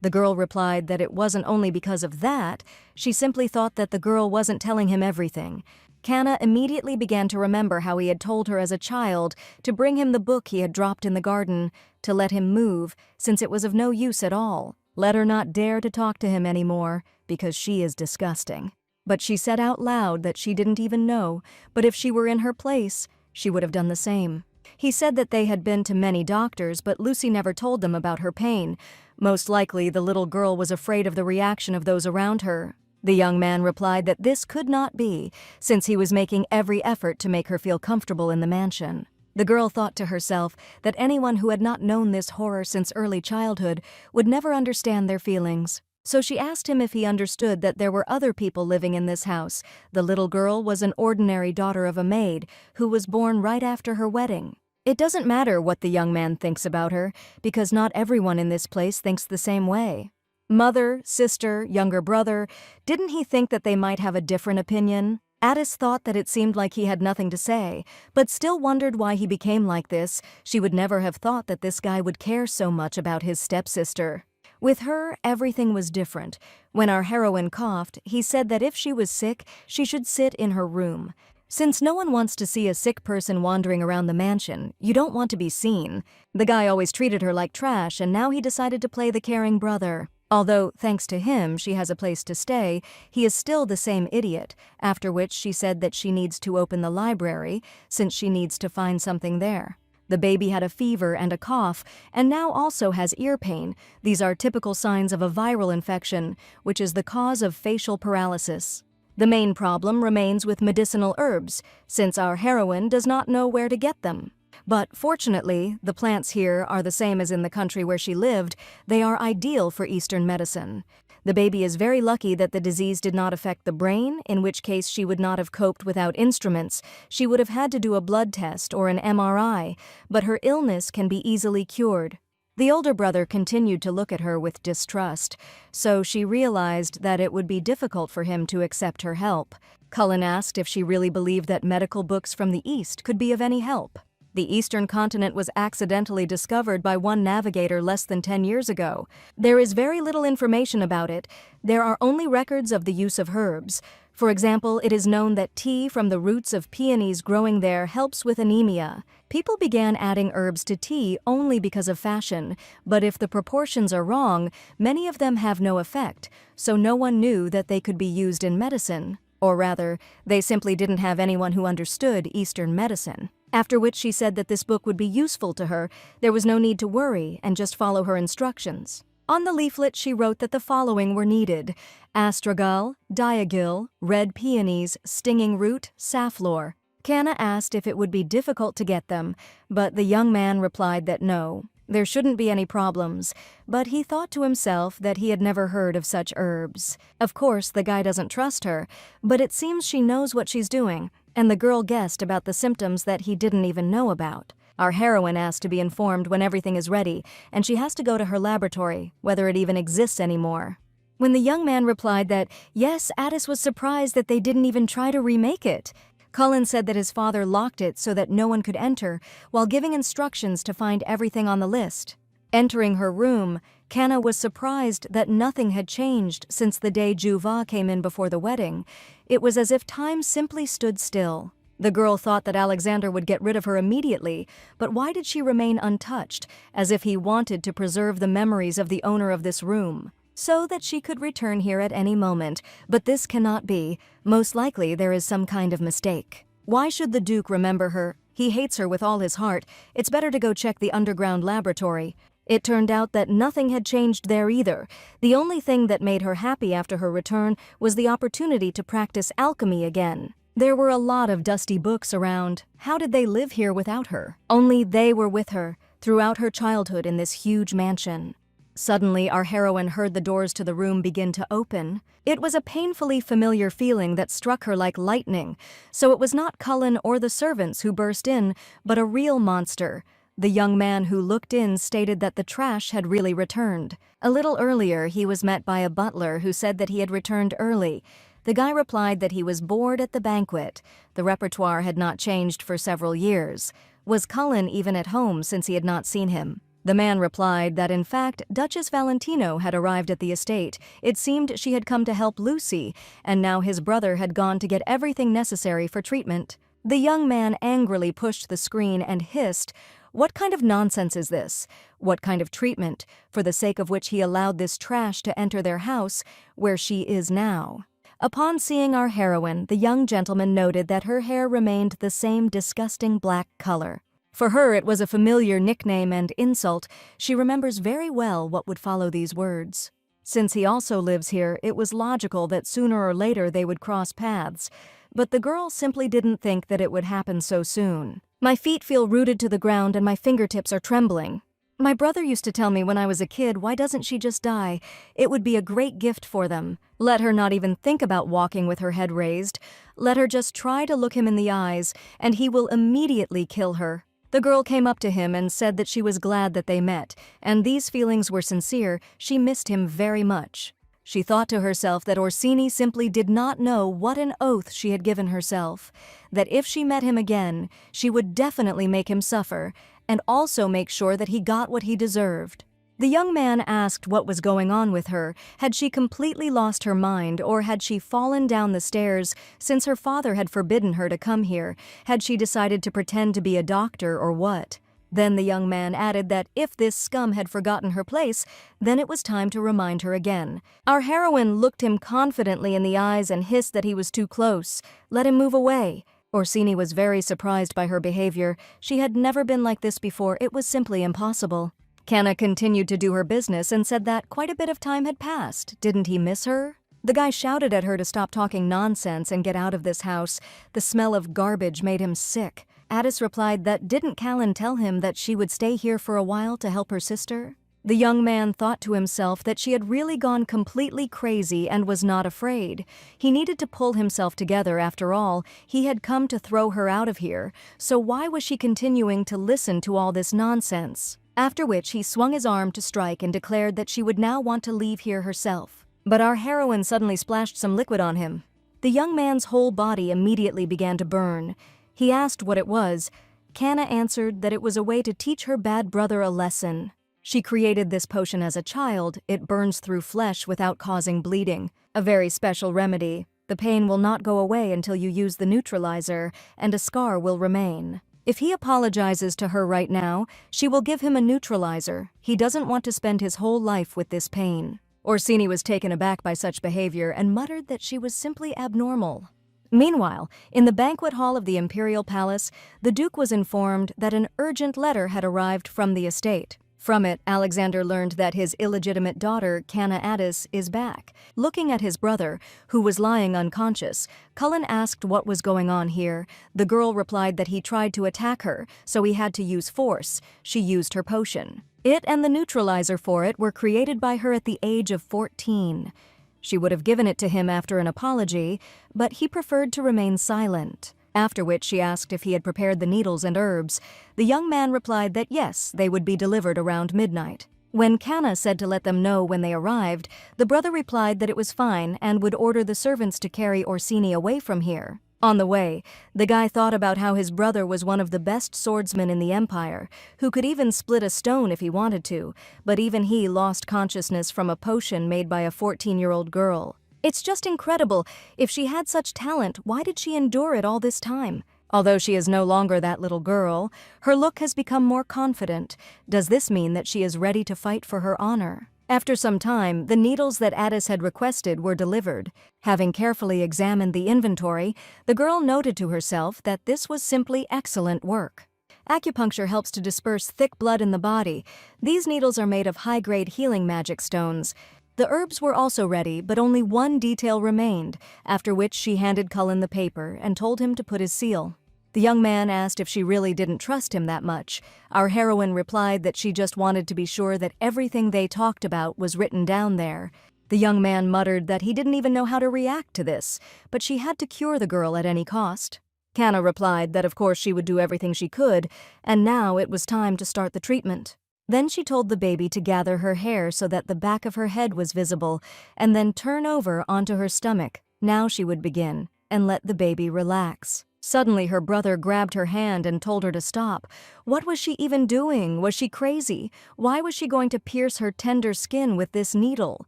The girl replied that it wasn't only because of that, she simply thought that the girl wasn't telling him everything. Kana immediately began to remember how he had told her as a child to bring him the book he had dropped in the garden, to let him move, since it was of no use at all. Let her not dare to talk to him anymore, because she is disgusting. But she said out loud that she didn't even know, but if she were in her place, she would have done the same. He said that they had been to many doctors, but Lucy never told them about her pain. Most likely, the little girl was afraid of the reaction of those around her. The young man replied that this could not be, since he was making every effort to make her feel comfortable in the mansion. The girl thought to herself that anyone who had not known this horror since early childhood would never understand their feelings. So she asked him if he understood that there were other people living in this house. The little girl was an ordinary daughter of a maid who was born right after her wedding. It doesn't matter what the young man thinks about her, because not everyone in this place thinks the same way. Mother, sister, younger brother, didn't he think that they might have a different opinion? Addis thought that it seemed like he had nothing to say, but still wondered why he became like this. She would never have thought that this guy would care so much about his stepsister. With her, everything was different. When our heroine coughed, he said that if she was sick, she should sit in her room. Since no one wants to see a sick person wandering around the mansion, you don't want to be seen. The guy always treated her like trash, and now he decided to play the caring brother. Although, thanks to him, she has a place to stay, he is still the same idiot, after which she said that she needs to open the library, since she needs to find something there. The baby had a fever and a cough, and now also has ear pain. These are typical signs of a viral infection, which is the cause of facial paralysis. The main problem remains with medicinal herbs, since our heroine does not know where to get them. But fortunately, the plants here are the same as in the country where she lived. They are ideal for Eastern medicine. The baby is very lucky that the disease did not affect the brain, in which case she would not have coped without instruments. She would have had to do a blood test or an MRI, but her illness can be easily cured. The older brother continued to look at her with distrust, so she realized that it would be difficult for him to accept her help. Cullen asked if she really believed that medical books from the East could be of any help. The Eastern continent was accidentally discovered by one navigator less than 10 years ago. There is very little information about it. There are only records of the use of herbs. For example, it is known that tea from the roots of peonies growing there helps with anemia. People began adding herbs to tea only because of fashion, but if the proportions are wrong, many of them have no effect, so no one knew that they could be used in medicine. Or rather, they simply didn't have anyone who understood Eastern medicine. After which she said that this book would be useful to her. There was no need to worry and just follow her instructions. On the leaflet, she wrote that the following were needed: astragal, diagil, red peonies, stinging root, safflower. Kana asked if it would be difficult to get them, but the young man replied that no, there shouldn't be any problems, but he thought to himself that he had never heard of such herbs. Of course, the guy doesn't trust her, but it seems she knows what she's doing, and the girl guessed about the symptoms that he didn't even know about. Our heroine asked to be informed when everything is ready, and she has to go to her laboratory, whether it even exists anymore. When the young man replied that, yes, Addis was surprised that they didn't even try to remake it. Cullen said that his father locked it so that no one could enter, while giving instructions to find everything on the list. Entering her room, Kana was surprised that nothing had changed since the day Juva came in before the wedding. It was as if time simply stood still. The girl thought that Alexander would get rid of her immediately, but why did she remain untouched, as if he wanted to preserve the memories of the owner of this room, so that she could return here at any moment? But this cannot be. Most likely there is some kind of mistake. Why should the Duke remember her? He hates her with all his heart. It's better to go check the underground laboratory. It turned out that nothing had changed there either. The only thing that made her happy after her return was the opportunity to practice alchemy again. There were a lot of dusty books around. How did they live here without her? Only they were with her throughout her childhood in this huge mansion. Suddenly, our heroine heard the doors to the room begin to open. It was a painfully familiar feeling that struck her like lightning. So it was not Cullen or the servants who burst in, but a real monster. The young man who looked in stated that the trash had really returned. A little earlier, he was met by a butler who said that he had returned early. The guy replied that he was bored at the banquet. The repertoire had not changed for several years. Was Cullen even at home since he had not seen him? The man replied that in fact Duchess Valentino had arrived at the estate. It seemed she had come to help Lucy, and now his brother had gone to get everything necessary for treatment. The young man angrily pushed the screen and hissed, "What kind of nonsense is this? What kind of treatment, for the sake of which he allowed this trash to enter their house, where she is now?" Upon seeing our heroine, the young gentleman noted that her hair remained the same disgusting black color. For her, it was a familiar nickname and insult. She remembers very well what would follow these words. Since he also lives here, it was logical that sooner or later they would cross paths. But the girl simply didn't think that it would happen so soon. "My feet feel rooted to the ground and my fingertips are trembling. My brother used to tell me when I was a kid, why doesn't she just die? It would be a great gift for them. Let her not even think about walking with her head raised. Let her just try to look him in the eyes, and he will immediately kill her." The girl came up to him and said that she was glad that they met, and these feelings were sincere. She missed him very much. She thought to herself that Orsini simply did not know what an oath she had given herself, that if she met him again, she would definitely make him suffer, and also make sure that he got what he deserved. The young man asked what was going on with her. Had she completely lost her mind, or had she fallen down the stairs since her father had forbidden her to come here? Had she decided to pretend to be a doctor, or what? Then the young man added that if this scum had forgotten her place, then it was time to remind her again. Our heroine looked him confidently in the eyes and hissed that he was too close. Let him move away. Orsini was very surprised by her behavior. She had never been like this before. It was simply impossible. Kanna continued to do her business and said that quite a bit of time had passed. Didn't he miss her? The guy shouted at her to stop talking nonsense and get out of this house. The smell of garbage made him sick. Addis replied that didn't Callan tell him that she would stay here for a while to help her sister? The young man thought to himself that she had really gone completely crazy and was not afraid. He needed to pull himself together. After all, he had come to throw her out of here, so why was she continuing to listen to all this nonsense? After which he swung his arm to strike and declared that she would now want to leave here herself. But our heroine suddenly splashed some liquid on him. The young man's whole body immediately began to burn. He asked what it was. Kanna answered that it was a way to teach her bad brother a lesson. She created this potion as a child. It burns through flesh without causing bleeding. A very special remedy. The pain will not go away until you use the neutralizer, and a scar will remain. If he apologizes to her right now, she will give him a neutralizer. He doesn't want to spend his whole life with this pain. Orsini was taken aback by such behavior and muttered that she was simply abnormal. Meanwhile, in the banquet hall of the Imperial Palace, the Duke was informed that an urgent letter had arrived from the estate. From it, Alexander learned that his illegitimate daughter, Kanna Addis, is back. Looking at his brother, who was lying unconscious, Cullen asked what was going on here. The girl replied that he tried to attack her, so he had to use force. She used her potion. It and the neutralizer for it were created by her at the age of 14. She would have given it to him after an apology, but he preferred to remain silent. After which she asked if he had prepared the needles and herbs. The young man replied that yes, they would be delivered around midnight. When Kanna said to let them know when they arrived, the brother replied that it was fine and would order the servants to carry Orsini away from here. On the way, the guy thought about how his brother was one of the best swordsmen in the Empire, who could even split a stone if he wanted to, but even he lost consciousness from a potion made by a 14-year-old girl. It's just incredible. If she had such talent, why did she endure it all this time? Although she is no longer that little girl, her look has become more confident. Does this mean that she is ready to fight for her honor? After some time, the needles that Addis had requested were delivered. Having carefully examined the inventory, the girl noted to herself that this was simply excellent work. Acupuncture helps to disperse thick blood in the body. These needles are made of high-grade healing magic stones. The herbs were also ready, but only one detail remained, after which she handed Cullen the paper and told him to put his seal. The young man asked if she really didn't trust him that much. Our heroine replied that she just wanted to be sure that everything they talked about was written down there. The young man muttered that he didn't even know how to react to this, but she had to cure the girl at any cost. Kanna replied that of course she would do everything she could, and now it was time to start the treatment. Then she told the baby to gather her hair so that the back of her head was visible, and then turn over onto her stomach. Now she would begin, and let the baby relax. Suddenly her brother grabbed her hand and told her to stop. What was she even doing? Was she crazy? Why was she going to pierce her tender skin with this needle?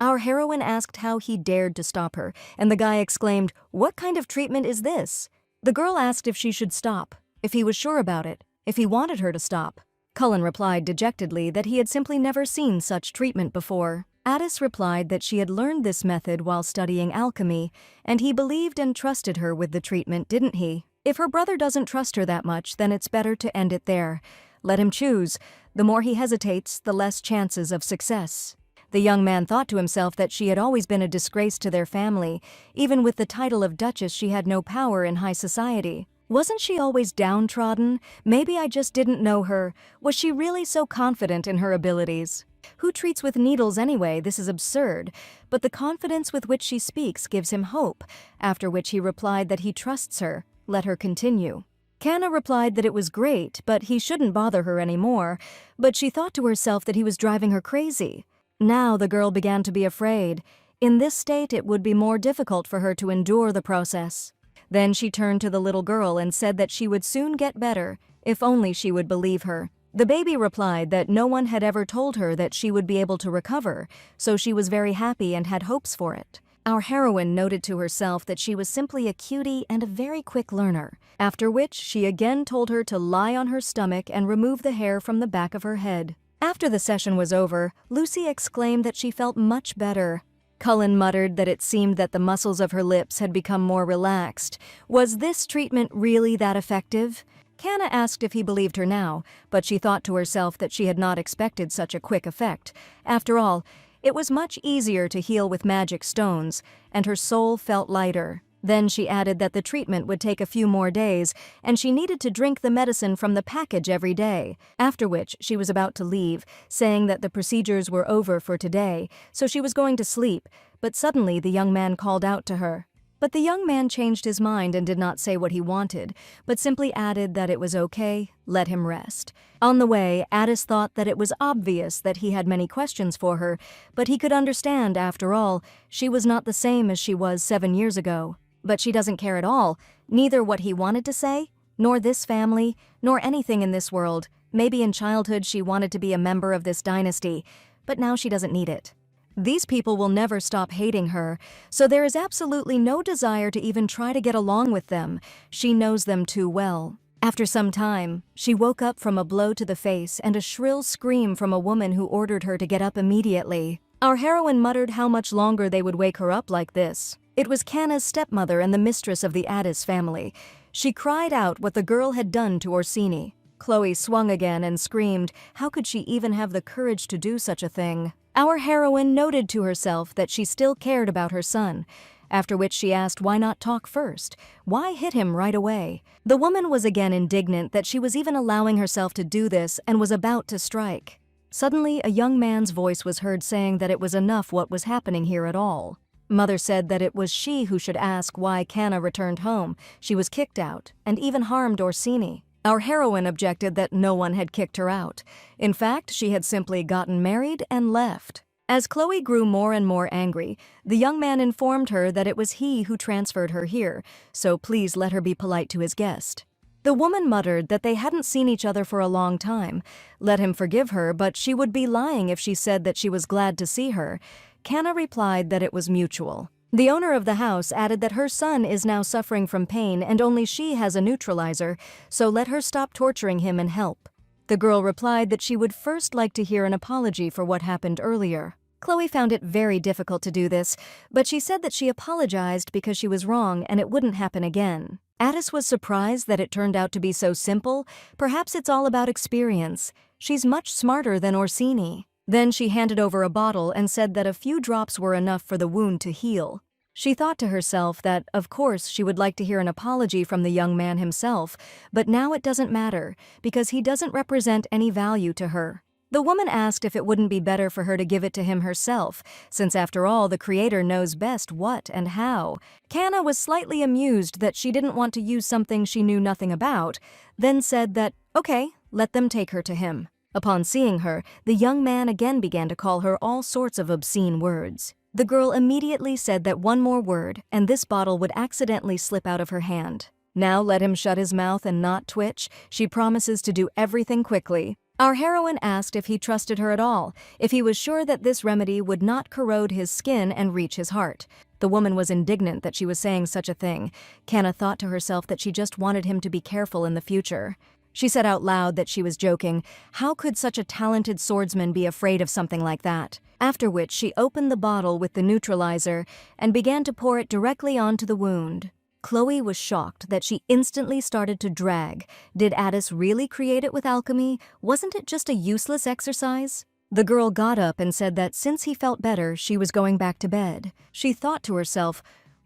Our heroine asked how he dared to stop her, and the guy exclaimed, "What kind of treatment is this?" The girl asked if she should stop, if he was sure about it, if he wanted her to stop. Cullen replied dejectedly that he had simply never seen such treatment before. Addis replied that she had learned this method while studying alchemy, and he believed and trusted her with the treatment, didn't he? If her brother doesn't trust her that much, then it's better to end it there. Let him choose. The more he hesitates, the less chances of success. The young man thought to himself that she had always been a disgrace to their family. Even with the title of Duchess, she had no power in high society. Wasn't she always downtrodden? Maybe I just didn't know her. Was she really so confident in her abilities? Who treats with needles anyway? This is absurd. But the confidence with which she speaks gives him hope, after which he replied that he trusts her. Let her continue. Kanna replied that it was great, but he shouldn't bother her anymore, but she thought to herself that he was driving her crazy. Now the girl began to be afraid. In this state, it would be more difficult for her to endure the process. Then she turned to the little girl and said that she would soon get better, if only she would believe her. The baby replied that no one had ever told her that she would be able to recover, so she was very happy and had hopes for it. Our heroine noted to herself that she was simply a cutie and a very quick learner, after which she again told her to lie on her stomach and remove the hair from the back of her head. After the session was over, Lucy exclaimed that she felt much better. Cullen muttered that it seemed that the muscles of her lips had become more relaxed. Was this treatment really that effective? Kanna asked if he believed her now, but she thought to herself that she had not expected such a quick effect. After all, it was much easier to heal with magic stones, and her soul felt lighter. Then she added that the treatment would take a few more days, and she needed to drink the medicine from the package every day, after which she was about to leave, saying that the procedures were over for today, so she was going to sleep, but suddenly the young man called out to her. But the young man changed his mind and did not say what he wanted, but simply added that it was okay, let him rest. On the way, Addis thought that it was obvious that he had many questions for her, but he could understand, after all, she was not the same as she was 7 years ago. But she doesn't care at all, neither what he wanted to say, nor this family, nor anything in this world. Maybe in childhood she wanted to be a member of this dynasty, but now she doesn't need it. These people will never stop hating her, so there is absolutely no desire to even try to get along with them. She knows them too well. After some time, she woke up from a blow to the face and a shrill scream from a woman who ordered her to get up immediately. Our heroine muttered how much longer they would wake her up like this. It was Kanna's stepmother and the mistress of the Addis family. She cried out what the girl had done to Orsini. Chloe swung again and screamed, how could she even have the courage to do such a thing? Our heroine noted to herself that she still cared about her son, after which she asked why not talk first? Why hit him right away? The woman was again indignant that she was even allowing herself to do this and was about to strike. Suddenly, a young man's voice was heard saying that it was enough what was happening here at all. Mother said that it was she who should ask why Kanna returned home. She was kicked out, and even harmed Orsini. Our heroine objected that no one had kicked her out. In fact, she had simply gotten married and left. As Chloe grew more and more angry, the young man informed her that it was he who transferred her here, so please let her be polite to his guest. The woman muttered that they hadn't seen each other for a long time. Let him forgive her, but she would be lying if she said that she was glad to see her. Kanna replied that it was mutual. The owner of the house added that her son is now suffering from pain and only she has a neutralizer, so let her stop torturing him and help. The girl replied that she would first like to hear an apology for what happened earlier. Chloe found it very difficult to do this, but she said that she apologized because she was wrong and it wouldn't happen again. Addis was surprised that it turned out to be so simple. Perhaps it's all about experience. She's much smarter than Orsini. Then she handed over a bottle and said that a few drops were enough for the wound to heal. She thought to herself that, of course, she would like to hear an apology from the young man himself, but now it doesn't matter, because he doesn't represent any value to her. The woman asked if it wouldn't be better for her to give it to him herself, since after all the creator knows best what and how. Kanna was slightly amused that she didn't want to use something she knew nothing about, then said that, okay, let them take her to him. Upon seeing her, the young man again began to call her all sorts of obscene words. The girl immediately said that one more word, and this bottle would accidentally slip out of her hand. Now let him shut his mouth and not twitch. She promises to do everything quickly. Our heroine asked if he trusted her at all, if he was sure that this remedy would not corrode his skin and reach his heart. The woman was indignant that she was saying such a thing. Kana thought to herself that she just wanted him to be careful in the future. She said out loud that she was joking. How could such a talented swordsman be afraid of something like that? After which she opened the bottle with the neutralizer and began to pour it directly onto the wound. Chloe was shocked that she instantly started to drag. Did Addis really create it with alchemy? Wasn't it just a useless exercise? The girl got up and said that since he felt better, she was going back to bed. She thought to herself,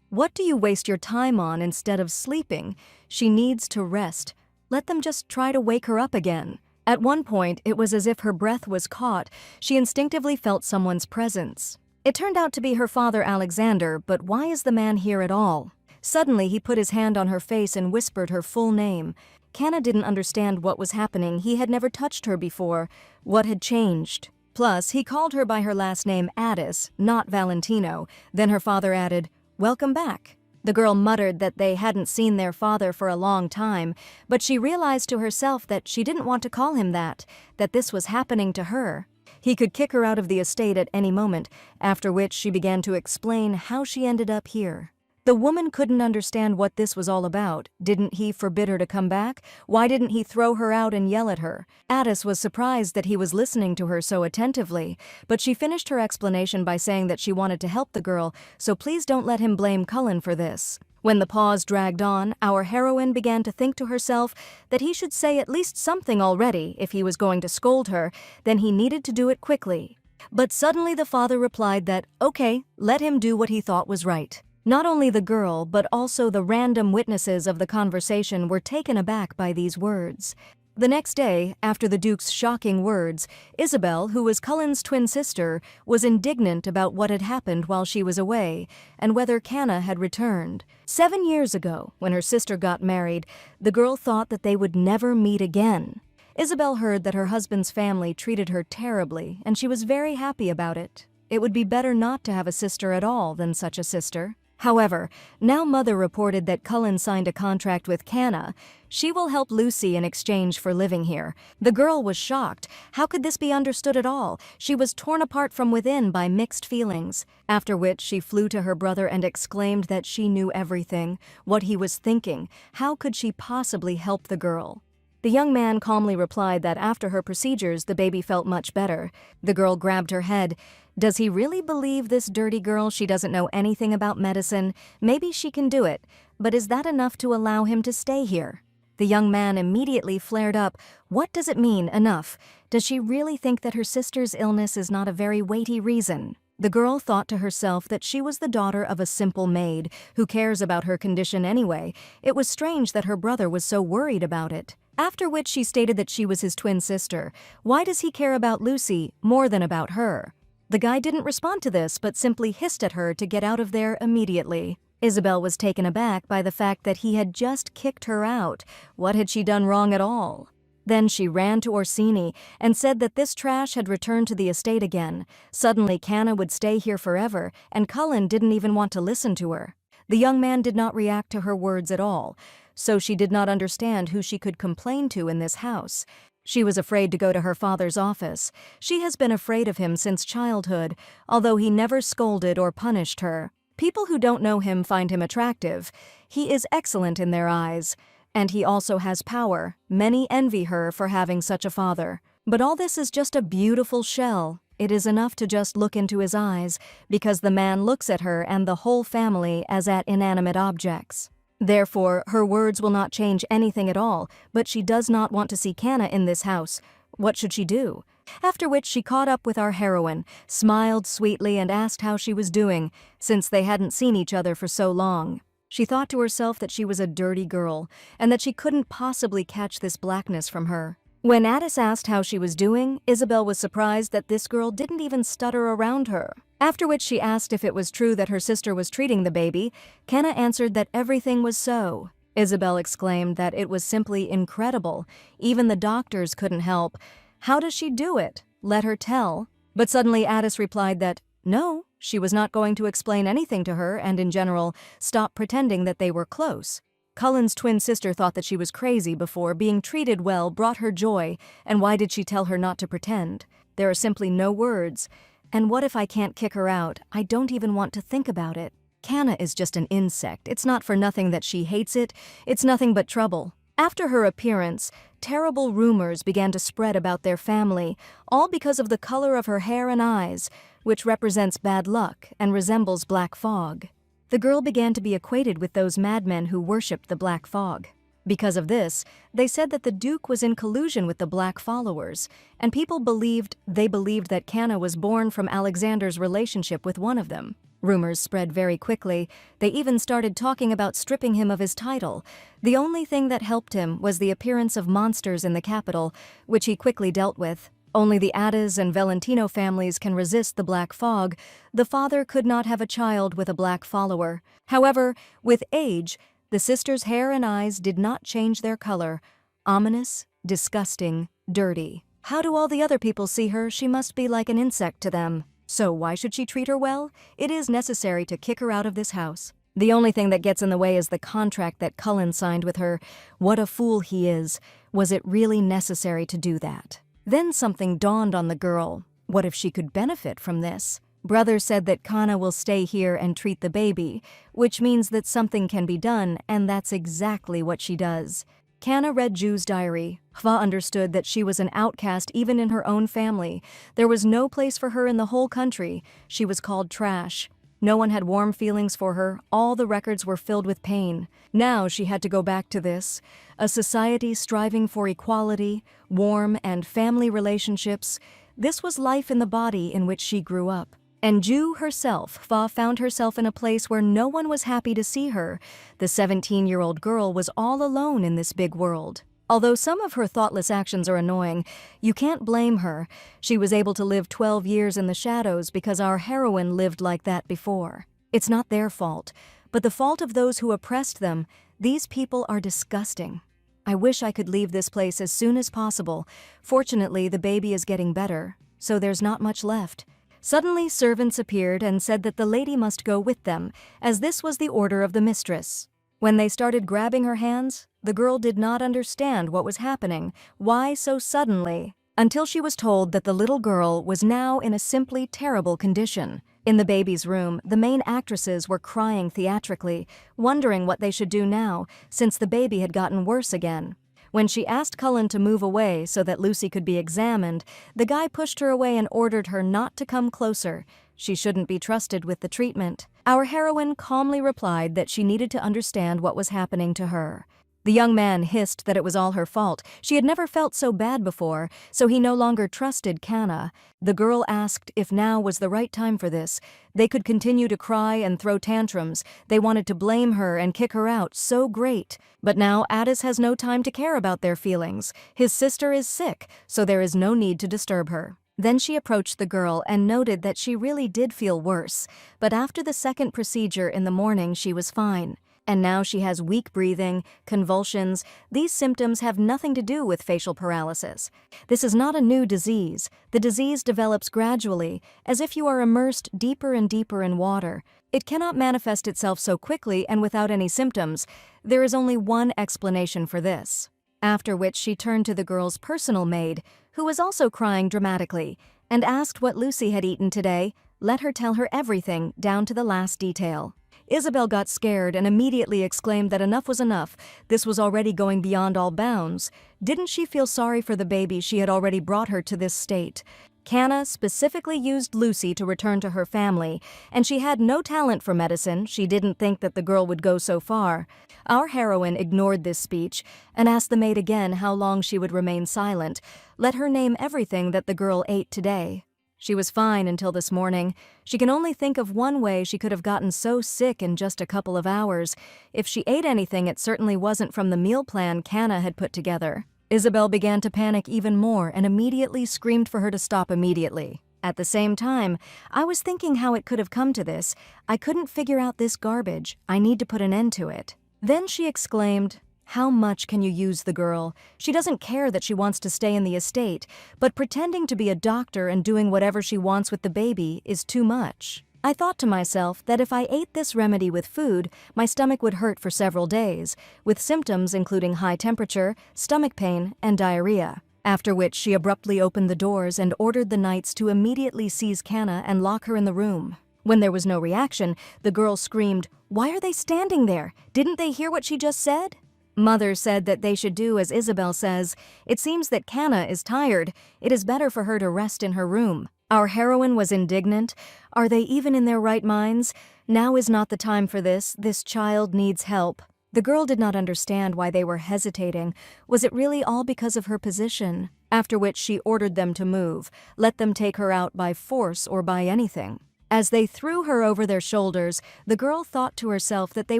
"What do you waste your time on instead of sleeping? She needs to rest. Let them just try to wake her up again." At one point, it was as if her breath was caught. She instinctively felt someone's presence. It turned out to be her father Alexander, but why is the man here at all? Suddenly, he put his hand on her face and whispered her full name. Kana didn't understand what was happening. He had never touched her before. What had changed? Plus, he called her by her last name Addis, not Valentino. Then her father added, "Welcome back." The girl muttered that they hadn't seen their father for a long time, but she realized to herself that she didn't want to call him that this was happening to her. He could kick her out of the estate at any moment, after which she began to explain how she ended up here. The woman couldn't understand what this was all about. Didn't he forbid her to come back? Why didn't he throw her out and yell at her? Addis was surprised that he was listening to her so attentively, but she finished her explanation by saying that she wanted to help the girl, so please don't let him blame Cullen for this. When the pause dragged on, our heroine began to think to herself that he should say at least something already. If he was going to scold her, then he needed to do it quickly. But suddenly the father replied that, okay, let him do what he thought was right. Not only the girl, but also the random witnesses of the conversation were taken aback by these words. The next day, after the Duke's shocking words, Isabel, who was Cullen's twin sister, was indignant about what had happened while she was away, and whether Kana had returned. 7 years ago, when her sister got married, the girl thought that they would never meet again. Isabel heard that her husband's family treated her terribly, and she was very happy about it. It would be better not to have a sister at all than such a sister. However, now Mother reported that Cullen signed a contract with Kana. She will help Lucy in exchange for living here. The girl was shocked. How could this be understood at all? She was torn apart from within by mixed feelings. After which she flew to her brother and exclaimed that she knew everything, what he was thinking. How could she possibly help the girl? The young man calmly replied that after her procedures, the baby felt much better. The girl grabbed her head. Does he really believe this dirty girl? She doesn't know anything about medicine. Maybe she can do it, but is that enough to allow him to stay here? The young man immediately flared up. What does it mean, enough? Does she really think that her sister's illness is not a very weighty reason? The girl thought to herself that she was the daughter of a simple maid. Who cares about her condition anyway? It was strange that her brother was so worried about it. After which she stated that she was his twin sister. Why does he care about Lucy more than about her? The guy didn't respond to this, but simply hissed at her to get out of there immediately. Isabel was taken aback by the fact that he had just kicked her out. What had she done wrong at all? Then she ran to Orsini and said that this trash had returned to the estate again. Suddenly Kana would stay here forever, and Cullen didn't even want to listen to her. The young man did not react to her words at all, so she did not understand who she could complain to in this house. She was afraid to go to her father's office. She has been afraid of him since childhood, although he never scolded or punished her. People who don't know him find him attractive. He is excellent in their eyes. And he also has power. Many envy her for having such a father. But all this is just a beautiful shell. It is enough to just look into his eyes, because the man looks at her and the whole family as at inanimate objects. Therefore, her words will not change anything at all, but she does not want to see Kana in this house. What should she do? After which she caught up with our heroine, smiled sweetly and asked how she was doing, since they hadn't seen each other for so long. She thought to herself that she was a dirty girl, and that she couldn't possibly catch this blackness from her. When Addis asked how she was doing, Isabel was surprised that this girl didn't even stutter around her. After which she asked if it was true that her sister was treating the baby. Kana answered that everything was so. Isabel exclaimed that it was simply incredible. Even the doctors couldn't help. How does she do it? Let her tell. But suddenly Addis replied that, no, she was not going to explain anything to her and in general, stop pretending that they were close. Cullen's twin sister thought that she was crazy before. Being treated well brought her joy, and why did she tell her not to pretend? There are simply no words. And what if I can't kick her out? I don't even want to think about it. Kana is just an insect. It's not for nothing that she hates it. It's nothing but trouble. After her appearance, terrible rumors began to spread about their family, all because of the color of her hair and eyes, which represents bad luck and resembles black fog. The girl began to be acquainted with those madmen who worshipped the black fog. Because of this, they said that the Duke was in collusion with the black followers, and people believed that Kana was born from Alexander's relationship with one of them. Rumors spread very quickly. They even started talking about stripping him of his title. The only thing that helped him was the appearance of monsters in the capital, which he quickly dealt with. Only the Adas and Valentino families can resist the black fog. The father could not have a child with a black follower. However, with age, the sister's hair and eyes did not change their color. Ominous, disgusting, dirty. How do all the other people see her? She must be like an insect to them. So why should she treat her well? It is necessary to kick her out of this house. The only thing that gets in the way is the contract that Cullen signed with her. What a fool he is. Was it really necessary to do that? Then something dawned on the girl. What if she could benefit from this? Brother said that Kana will stay here and treat the baby, which means that something can be done, and that's exactly what she does. Kana read Ju's diary. Hva understood that she was an outcast even in her own family. There was no place for her in the whole country. She was called trash. No one had warm feelings for her. All the records were filled with pain. Now she had to go back to this. A society striving for equality, warm and family relationships. This was life in the body in which she grew up. And Ju herself, Fa, found herself in a place where no one was happy to see her. The 17-year-old girl was all alone in this big world. Although some of her thoughtless actions are annoying, you can't blame her. She was able to live 12 years in the shadows because our heroine lived like that before. It's not their fault, but the fault of those who oppressed them. These people are disgusting. I wish I could leave this place as soon as possible. Fortunately, the baby is getting better, so there's not much left. Suddenly, servants appeared and said that the lady must go with them, as this was the order of the mistress. When they started grabbing her hands, the girl did not understand what was happening. Why so suddenly? Until she was told that the little girl was now in a simply terrible condition. In the baby's room, the main actresses were crying theatrically, wondering what they should do now, since the baby had gotten worse again. When she asked Cullen to move away so that Lucy could be examined, the guy pushed her away and ordered her not to come closer. She shouldn't be trusted with the treatment. Our heroine calmly replied that she needed to understand what was happening to her. The young man hissed that it was all her fault. She had never felt so bad before, so he no longer trusted Kana. The girl asked if now was the right time for this. They could continue to cry and throw tantrums. They wanted to blame her and kick her out. So great. But now Addis has no time to care about their feelings. His sister is sick, so there is no need to disturb her. Then she approached the girl and noted that she really did feel worse. But after the second procedure in the morning, she was fine. And now she has weak breathing, convulsions. These symptoms have nothing to do with facial paralysis. This is not a new disease. The disease develops gradually, as if you are immersed deeper and deeper in water. It cannot manifest itself so quickly and without any symptoms. There is only one explanation for this. After which she turned to the girl's personal maid, who was also crying dramatically, and asked what Lucy had eaten today. Let her tell her everything, down to the last detail. Isabel got scared and immediately exclaimed that enough was enough. This was already going beyond all bounds. Didn't she feel sorry for the baby? She had already brought her to this state. Kana specifically used Lucy to return to her family, and she had no talent for medicine. She didn't think that the girl would go so far. Our heroine ignored this speech and asked the maid again how long she would remain silent. Let her name everything that the girl ate today. She was fine until this morning. She can only think of one way she could have gotten so sick in just a couple of hours. If she ate anything, it certainly wasn't from the meal plan Kana had put together. Isabel began to panic even more and immediately screamed for her to stop immediately. At the same time, I was thinking how it could have come to this. I couldn't figure out this garbage. I need to put an end to it. Then she exclaimed, "How much can you use the girl? She doesn't care that she wants to stay in the estate, but pretending to be a doctor and doing whatever she wants with the baby is too much." I thought to myself that if I ate this remedy with food, my stomach would hurt for several days, with symptoms including high temperature, stomach pain, and diarrhea. After which she abruptly opened the doors and ordered the knights to immediately seize Kana and lock her in the room. When there was no reaction, the girl screamed, "Why are they standing there? Didn't they hear what she just said?" Mother said that they should do as Isabel says. It seems that Kana is tired. It is better for her to rest in her room. Our heroine was indignant. Are they even in their right minds? Now is not the time for this. This child needs help. The girl did not understand why they were hesitating. Was it really all because of her position? After which she ordered them to move, let them take her out by force or by anything. As they threw her over their shoulders, the girl thought to herself that they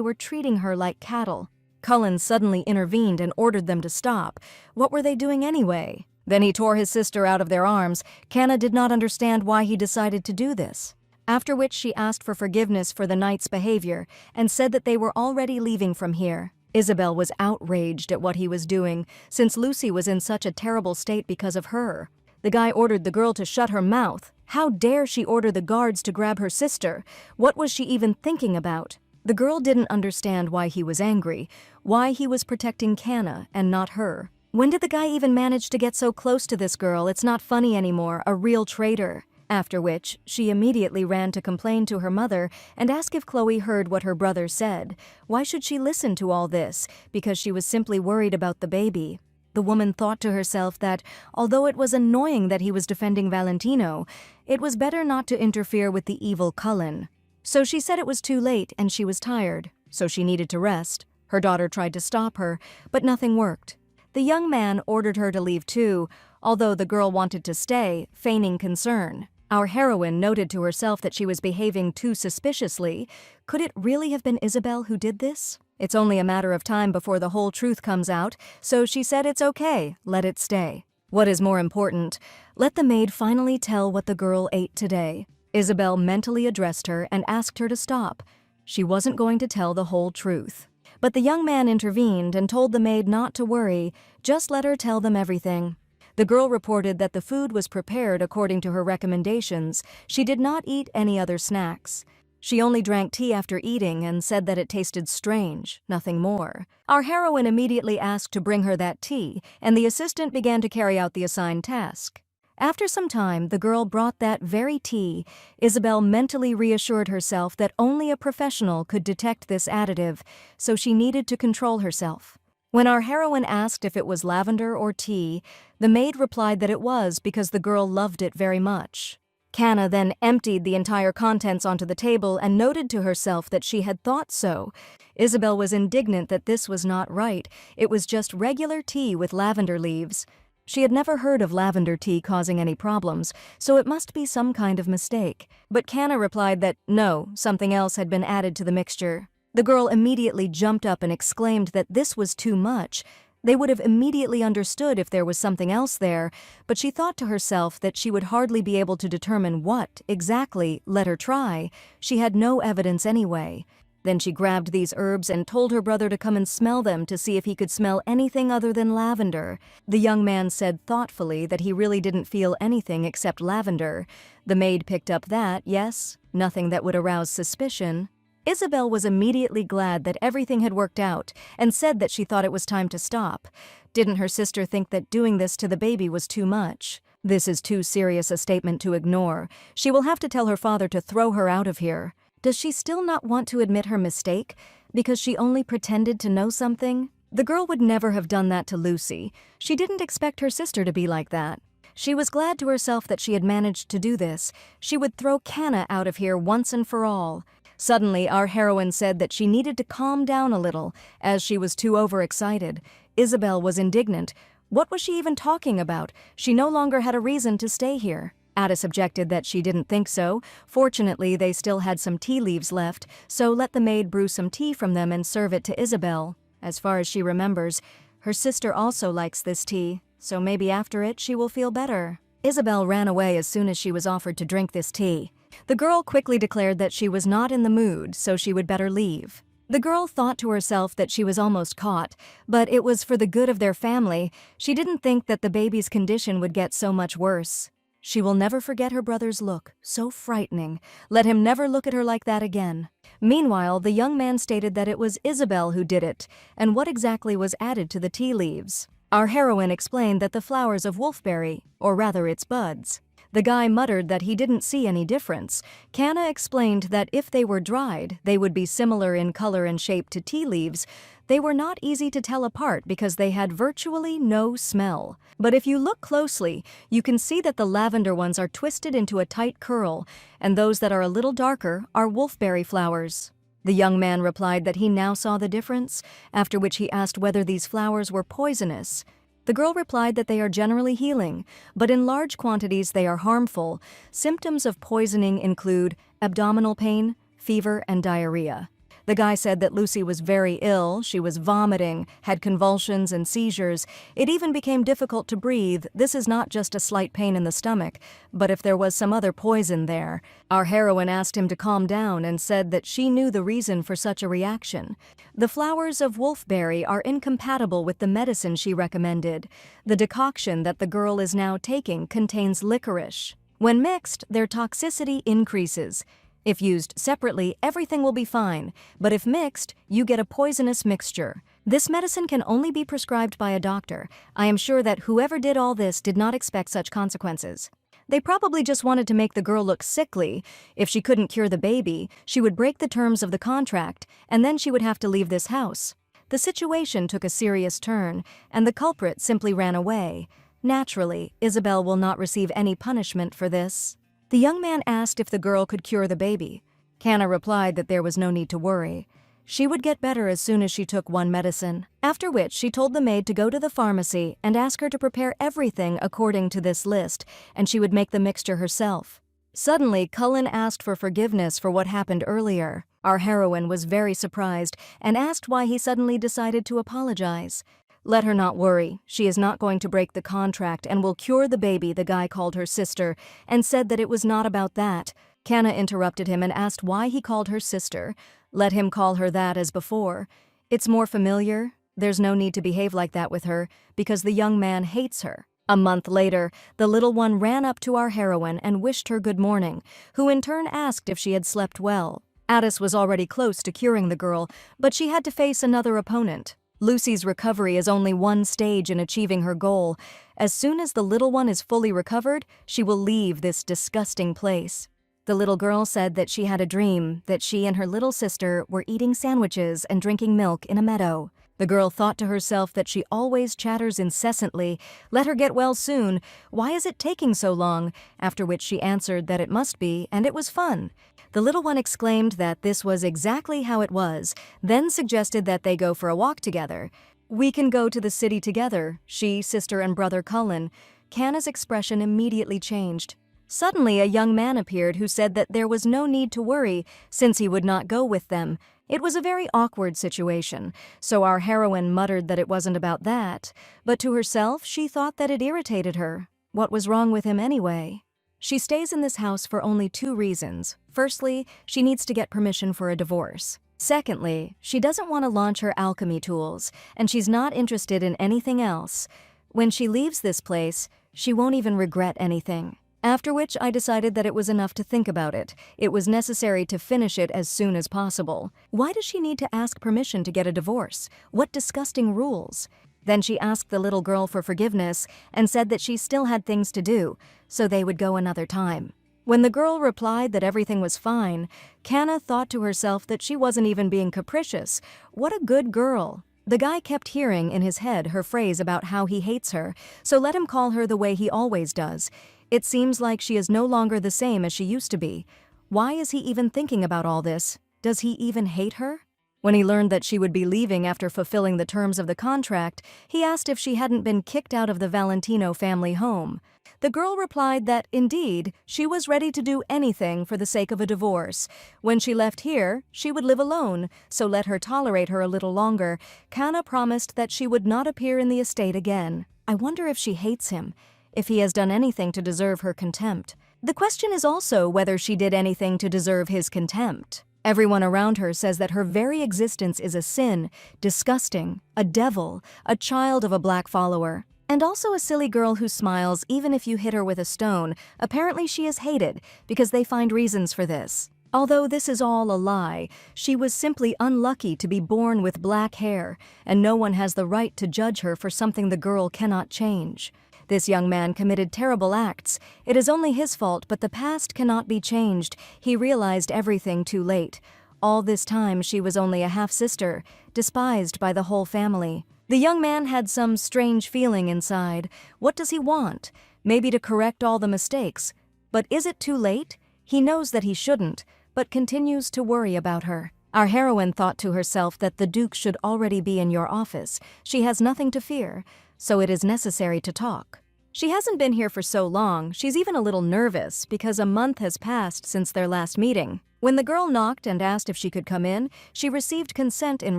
were treating her like cattle. Cullen suddenly intervened and ordered them to stop. What were they doing anyway? Then he tore his sister out of their arms. Kana did not understand why he decided to do this. After which she asked for forgiveness for the knight's behavior and said that they were already leaving from here. Isabel was outraged at what he was doing, since Lucy was in such a terrible state because of her. The guy ordered the girl to shut her mouth. How dare she order the guards to grab her sister? What was she even thinking about? The girl didn't understand why he was angry, why he was protecting Kana and not her. When did the guy even manage to get so close to this girl? It's not funny anymore, a real traitor. After which, she immediately ran to complain to her mother and ask if Chloe heard what her brother said. Why should she listen to all this? Because she was simply worried about the baby. The woman thought to herself that, although it was annoying that he was defending Valentino, it was better not to interfere with the evil Cullen. So she said it was too late and she was tired, so she needed to rest. Her daughter tried to stop her, but nothing worked. The young man ordered her to leave too, although the girl wanted to stay, feigning concern. Our heroine noted to herself that she was behaving too suspiciously. Could it really have been Isabel who did this? It's only a matter of time before the whole truth comes out, so she said it's okay, let it stay. What is more important, let the maid finally tell what the girl ate today. Isabel mentally addressed her and asked her to stop. She wasn't going to tell the whole truth. But the young man intervened and told the maid not to worry, just let her tell them everything. The girl reported that the food was prepared according to her recommendations. She did not eat any other snacks. She only drank tea after eating and said that it tasted strange, nothing more. Our heroine immediately asked to bring her that tea, and the assistant began to carry out the assigned task. After some time, the girl brought that very tea. Isabel mentally reassured herself that only a professional could detect this additive, so she needed to control herself. When our heroine asked if it was lavender or tea, the maid replied that it was because the girl loved it very much. Kana then emptied the entire contents onto the table and noted to herself that she had thought so. Isabel was indignant that this was not right. It was just regular tea with lavender leaves. She had never heard of lavender tea causing any problems, so it must be some kind of mistake. But Kana replied that no, something else had been added to the mixture. The girl immediately jumped up and exclaimed that this was too much. They would have immediately understood if there was something else there, but she thought to herself that she would hardly be able to determine what, exactly, let her try. She had no evidence anyway. Then she grabbed these herbs and told her brother to come and smell them to see if he could smell anything other than lavender. The young man said thoughtfully that he really didn't feel anything except lavender. The maid picked up that, yes, nothing that would arouse suspicion. Isabel was immediately glad that everything had worked out and said that she thought it was time to stop. Didn't her sister think that doing this to the baby was too much? This is too serious a statement to ignore. She will have to tell her father to throw her out of here. Does she still not want to admit her mistake because she only pretended to know something? The girl would never have done that to Lucy. She didn't expect her sister to be like that. She was glad to herself that she had managed to do this. She would throw Kana out of here once and for all. Suddenly, our heroine said that she needed to calm down a little, as she was too overexcited. Isabel was indignant. What was she even talking about? She no longer had a reason to stay here. Addis objected that she didn't think so. Fortunately, they still had some tea leaves left, so let the maid brew some tea from them and serve it to Isabel. As far as she remembers, her sister also likes this tea, so maybe after it she will feel better. Isabel ran away as soon as she was offered to drink this tea. The girl quickly declared that she was not in the mood, so she would better leave. The girl thought to herself that she was almost caught, but it was for the good of their family. She didn't think that the baby's condition would get so much worse. She will never forget her brother's look, so frightening. Let him never look at her like that again. Meanwhile, the young man stated that it was Isabel who did it, and what exactly was added to the tea leaves. Our heroine explained that the flowers of wolfberry, or rather its buds. The guy muttered that he didn't see any difference. Kana explained that if they were dried, they would be similar in color and shape to tea leaves. They were not easy to tell apart because they had virtually no smell. But if you look closely, you can see that the lavender ones are twisted into a tight curl, and those that are a little darker are wolfberry flowers. The young man replied that he now saw the difference, after which he asked whether these flowers were poisonous. The girl replied that they are generally healing, but in large quantities they are harmful. Symptoms of poisoning include abdominal pain, fever, and diarrhea. The guy said that Lucy was very ill, she was vomiting, had convulsions and seizures. It even became difficult to breathe. This is not just a slight pain in the stomach, but if there was some other poison there. Our heroine asked him to calm down and said that she knew the reason for such a reaction. The flowers of wolfberry are incompatible with the medicine she recommended. The decoction that the girl is now taking contains licorice. When mixed, their toxicity increases. If used separately, everything will be fine, but if mixed, you get a poisonous mixture. This medicine can only be prescribed by a doctor. I am sure that whoever did all this did not expect such consequences. They probably just wanted to make the girl look sickly. If she couldn't cure the baby, she would break the terms of the contract, and then she would have to leave this house. The situation took a serious turn, and the culprit simply ran away. Naturally, Isabel will not receive any punishment for this. The young man asked if the girl could cure the baby. Kana replied that there was no need to worry. She would get better as soon as she took one medicine, after which she told the maid to go to the pharmacy and ask her to prepare everything according to this list, and she would make the mixture herself. Suddenly, Cullen asked for forgiveness for what happened earlier. Our heroine was very surprised and asked why he suddenly decided to apologize. Let her not worry. She is not going to break the contract and will cure the baby, the guy called her sister, and said that it was not about that. Kana interrupted him and asked why he called her sister. Let him call her that as before. It's more familiar. There's no need to behave like that with her, because the young man hates her. A month later, the little one ran up to our heroine and wished her good morning, who in turn asked if she had slept well. Addis was already close to curing the girl, but she had to face another opponent. Lucy's recovery is only one stage in achieving her goal. As soon as the little one is fully recovered, she will leave this disgusting place. The little girl said that she had a dream that she and her little sister were eating sandwiches and drinking milk in a meadow. The girl thought to herself that she always chatters incessantly. Let her get well soon. Why is it taking so long? After which she answered that it must be, and it was fun. The little one exclaimed that this was exactly how it was, then suggested that they go for a walk together. We can go to the city together, she, sister, and brother Cullen. Kana's expression immediately changed. Suddenly, a young man appeared who said that there was no need to worry, since he would not go with them. It was a very awkward situation, so our heroine muttered that it wasn't about that, but to herself she thought that it irritated her. What was wrong with him anyway? She stays in this house for only 2 reasons. Firstly, she needs to get permission for a divorce. Secondly, she doesn't want to launch her alchemy tools, and she's not interested in anything else. When she leaves this place, she won't even regret anything. After which I decided that it was enough to think about it. It was necessary to finish it as soon as possible. Why does she need to ask permission to get a divorce? What disgusting rules? Then she asked the little girl for forgiveness and said that she still had things to do, so they would go another time. When the girl replied that everything was fine, Kana thought to herself that she wasn't even being capricious. What a good girl. The guy kept hearing in his head her phrase about how he hates her, so let him call her the way he always does. It seems like she is no longer the same as she used to be. Why is he even thinking about all this? Does he even hate her? When he learned that she would be leaving after fulfilling the terms of the contract, he asked if she hadn't been kicked out of the Valentino family home. The girl replied that, indeed, she was ready to do anything for the sake of a divorce. When she left here, she would live alone, so let her tolerate her a little longer. Kana promised that she would not appear in the estate again. I wonder if she hates him, if he has done anything to deserve her contempt. The question is also whether she did anything to deserve his contempt. Everyone around her says that her very existence is a sin, disgusting, a devil, a child of a black follower. And also a silly girl who smiles even if you hit her with a stone. Apparently she is hated because they find reasons for this. Although this is all a lie, she was simply unlucky to be born with black hair, and no one has the right to judge her for something the girl cannot change. This young man committed terrible acts. It is only his fault, but the past cannot be changed. He realized everything too late. All this time she was only a half-sister, despised by the whole family. The young man had some strange feeling inside. What does he want? Maybe to correct all the mistakes. But is it too late? He knows that he shouldn't, but continues to worry about her. Our heroine thought to herself that the Duke should already be in your office. She has nothing to fear, so it is necessary to talk. She hasn't been here for so long, she's even a little nervous because a month has passed since their last meeting. When the girl knocked and asked if she could come in, she received consent in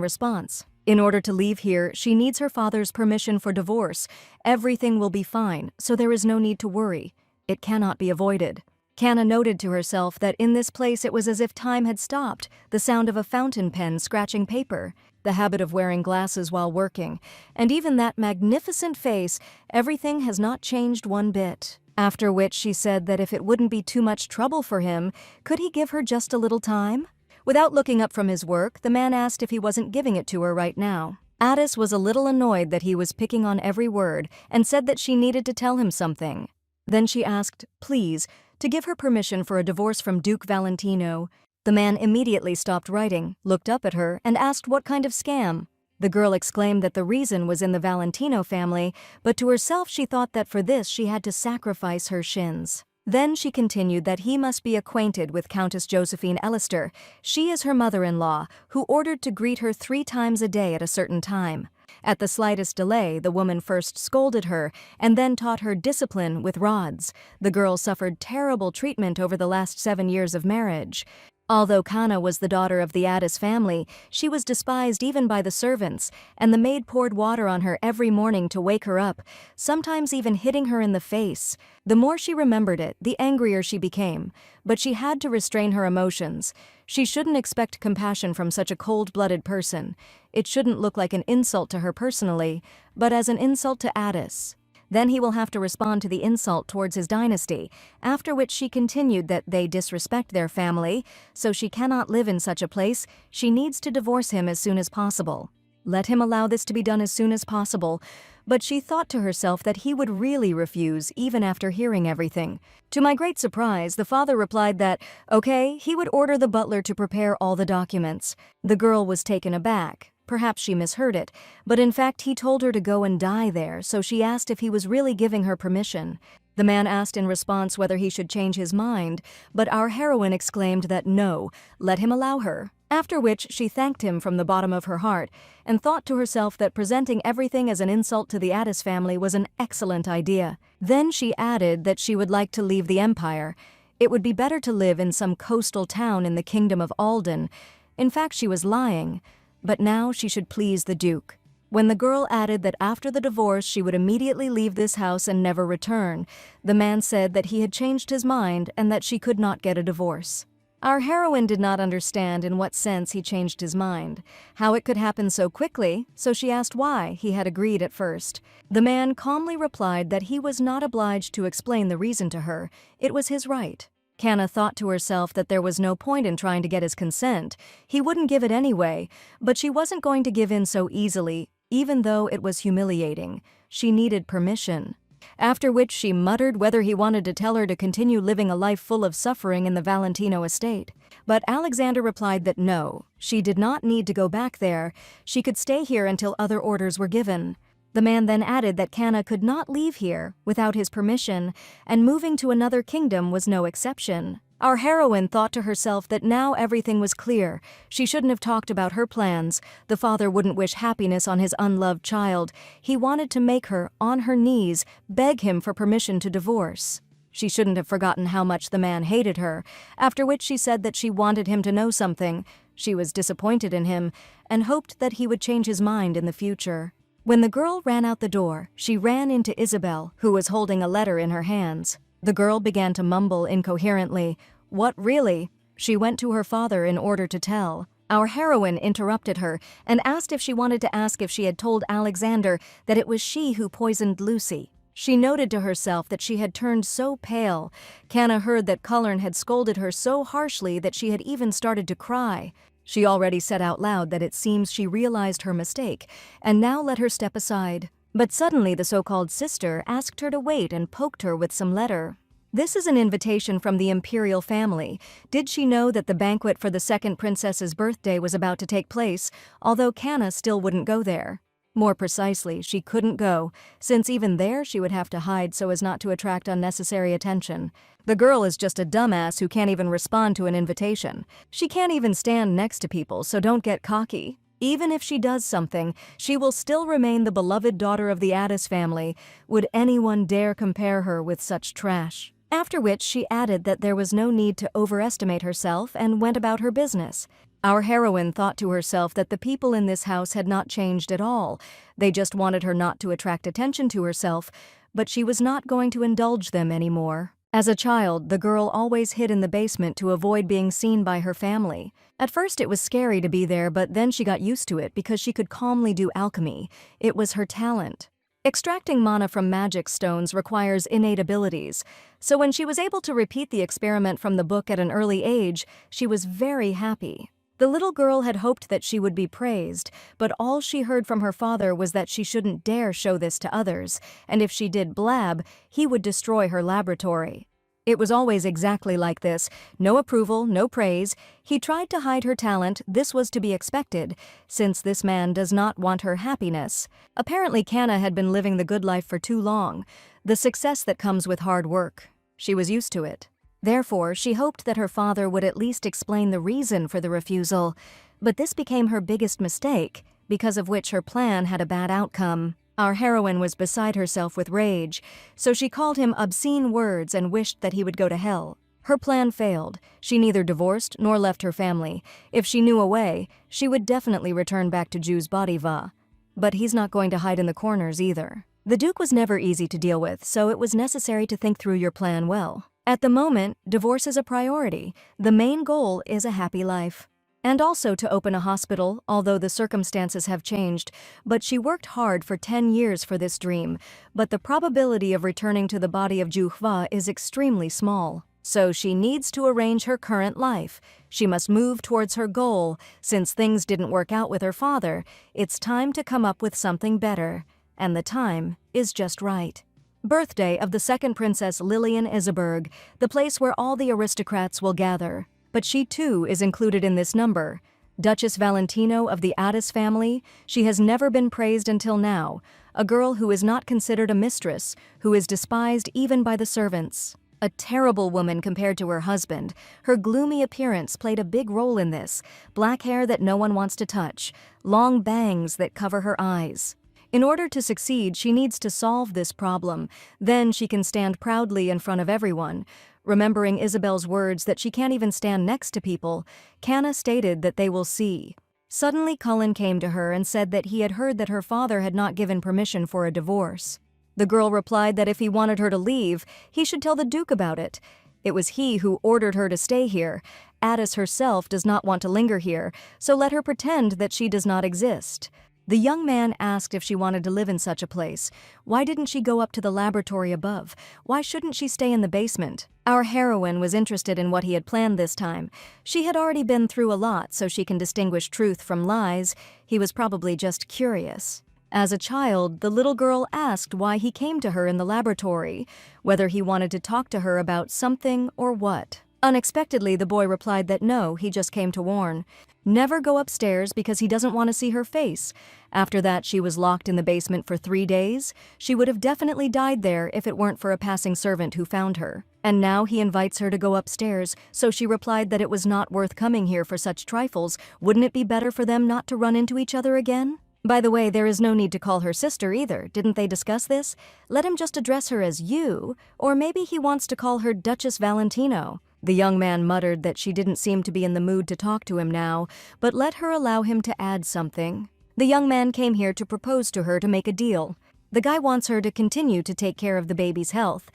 response. In order to leave here, she needs her father's permission for divorce. Everything will be fine, so there is no need to worry. It cannot be avoided. Kana noted to herself that in this place it was as if time had stopped, the sound of a fountain pen scratching paper, the habit of wearing glasses while working, and even that magnificent face, everything has not changed one bit. After which she said that if it wouldn't be too much trouble for him, could he give her just a little time? Without looking up from his work, the man asked if he wasn't giving it to her right now. Addis was a little annoyed that he was picking on every word and said that she needed to tell him something. Then she asked, please, to give her permission for a divorce from Duke Valentino. The man immediately stopped writing, looked up at her, and asked what kind of scam. The girl exclaimed that the reason was in the Valentino family, but to herself she thought that for this she had to sacrifice her shins. Then she continued that he must be acquainted with Countess Josephine Ellister. She is her mother-in-law, who ordered to greet her 3 times a day at a certain time. At the slightest delay, the woman first scolded her and then taught her discipline with rods. The girl suffered terrible treatment over the last 7 years of marriage. Although Kana was the daughter of the Addis family, she was despised even by the servants, and the maid poured water on her every morning to wake her up, sometimes even hitting her in the face. The more she remembered it, the angrier she became, but she had to restrain her emotions. She shouldn't expect compassion from such a cold-blooded person. It shouldn't look like an insult to her personally, but as an insult to Addis. Then he will have to respond to the insult towards his dynasty, after which she continued that they disrespect their family, so she cannot live in such a place. She needs to divorce him as soon as possible. Let him allow this to be done as soon as possible, but she thought to herself that he would really refuse even after hearing everything. To my great surprise, the father replied that, okay, he would order the butler to prepare all the documents. The girl was taken aback. Perhaps she misheard it, but in fact he told her to go and die there, so she asked if he was really giving her permission. The man asked in response whether he should change his mind, but our heroine exclaimed that no, let him allow her. After which she thanked him from the bottom of her heart, and thought to herself that presenting everything as an insult to the Addis family was an excellent idea. Then she added that she would like to leave the empire. It would be better to live in some coastal town in the kingdom of Alden. In fact, she was lying. But now she should please the Duke. When the girl added that after the divorce she would immediately leave this house and never return, the man said that he had changed his mind and that she could not get a divorce. Our heroine did not understand in what sense he changed his mind, how it could happen so quickly, so she asked why he had agreed at first. The man calmly replied that he was not obliged to explain the reason to her. It was his right. Kana thought to herself that there was no point in trying to get his consent. He wouldn't give it anyway, but she wasn't going to give in so easily, even though it was humiliating. She needed permission. After which she muttered whether he wanted to tell her to continue living a life full of suffering in the Valentino estate. But Alexander replied that no, she did not need to go back there. She could stay here until other orders were given. The man then added that Kana could not leave here without his permission, and moving to another kingdom was no exception. Our heroine thought to herself that now everything was clear. She shouldn't have talked about her plans. The father wouldn't wish happiness on his unloved child. He wanted to make her, on her knees, beg him for permission to divorce. She shouldn't have forgotten how much the man hated her, after which she said that she wanted him to know something. She was disappointed in him, and hoped that he would change his mind in the future. When the girl ran out the door, she ran into Isabel, who was holding a letter in her hands. The girl began to mumble incoherently. What really? She went to her father in order to tell. Our heroine interrupted her and asked if she wanted to ask if she had told Alexander that it was she who poisoned Lucy. She noted to herself that she had turned so pale. Kanna heard that Cullen had scolded her so harshly that she had even started to cry. She already said out loud that it seems she realized her mistake, and now let her step aside. But suddenly the so-called sister asked her to wait and poked her with some letter. This is an invitation from the imperial family. Did she know that the banquet for the second princess's birthday was about to take place, although Kanna still wouldn't go there? More precisely, she couldn't go, since even there she would have to hide so as not to attract unnecessary attention. The girl is just a dumbass who can't even respond to an invitation. She can't even stand next to people, so don't get cocky. Even if she does something, she will still remain the beloved daughter of the Addis family. Would anyone dare compare her with such trash? After which she added that there was no need to overestimate herself and went about her business. Our heroine thought to herself that the people in this house had not changed at all. They just wanted her not to attract attention to herself, but she was not going to indulge them anymore. As a child, the girl always hid in the basement to avoid being seen by her family. At first it was scary to be there, but then she got used to it because she could calmly do alchemy. It was her talent. Extracting mana from magic stones requires innate abilities, so when she was able to repeat the experiment from the book at an early age, she was very happy. The little girl had hoped that she would be praised, but all she heard from her father was that she shouldn't dare show this to others, and if she did blab, he would destroy her laboratory. It was always exactly like this. No approval, no praise. He tried to hide her talent. This was to be expected, since this man does not want her happiness. Apparently Kanna had been living the good life for too long, the success that comes with hard work. She was used to it. Therefore, she hoped that her father would at least explain the reason for the refusal, but this became her biggest mistake, because of which her plan had a bad outcome. Our heroine was beside herself with rage, so she called him obscene words and wished that he would go to hell. Her plan failed. She neither divorced nor left her family. If she knew a way, she would definitely return back to Jew's Bodiva. But he's not going to hide in the corners either. The Duke was never easy to deal with, so it was necessary to think through your plan well. At the moment, divorce is a priority. The main goal is a happy life. And also to open a hospital, although the circumstances have changed, but she worked hard for 10 years for this dream, but the probability of returning to the body of Juhva is extremely small. So she needs to arrange her current life. She must move towards her goal. Since things didn't work out with her father, it's time to come up with something better. And the time is just right. Birthday of the second Princess Lillian Iseberg, the place where all the aristocrats will gather. But she too is included in this number. Duchess Valentino of the Addis family, she has never been praised until now. A girl who is not considered a mistress, who is despised even by the servants. A terrible woman compared to her husband. Her gloomy appearance played a big role in this. Black hair that no one wants to touch. Long bangs that cover her eyes. In order to succeed, she needs to solve this problem. Then she can stand proudly in front of everyone. Remembering Isabel's words that she can't even stand next to people, Kanna stated that they will see. Suddenly Cullen came to her and said that he had heard that her father had not given permission for a divorce. The girl replied that if he wanted her to leave, he should tell the Duke about it. It was he who ordered her to stay here. Addis herself does not want to linger here, so let her pretend that she does not exist. The young man asked if she wanted to live in such a place. Why didn't she go up to the laboratory above? Why shouldn't she stay in the basement? Our heroine was interested in what he had planned this time. She had already been through a lot, so she can distinguish truth from lies. He was probably just curious. As a child, the little girl asked why he came to her in the laboratory, whether he wanted to talk to her about something or what. Unexpectedly, the boy replied that no, he just came to warn. Never go upstairs because he doesn't want to see her face. After that, she was locked in the basement for 3 days. She would have definitely died there if it weren't for a passing servant who found her. And now he invites her to go upstairs, so she replied that it was not worth coming here for such trifles. Wouldn't it be better for them not to run into each other again? By the way, there is no need to call her sister either. Didn't they discuss this? Let him just address her as you, or maybe he wants to call her Duchess Valentino. The young man muttered that she didn't seem to be in the mood to talk to him now, but let her allow him to add something. The young man came here to propose to her to make a deal. The guy wants her to continue to take care of the baby's health,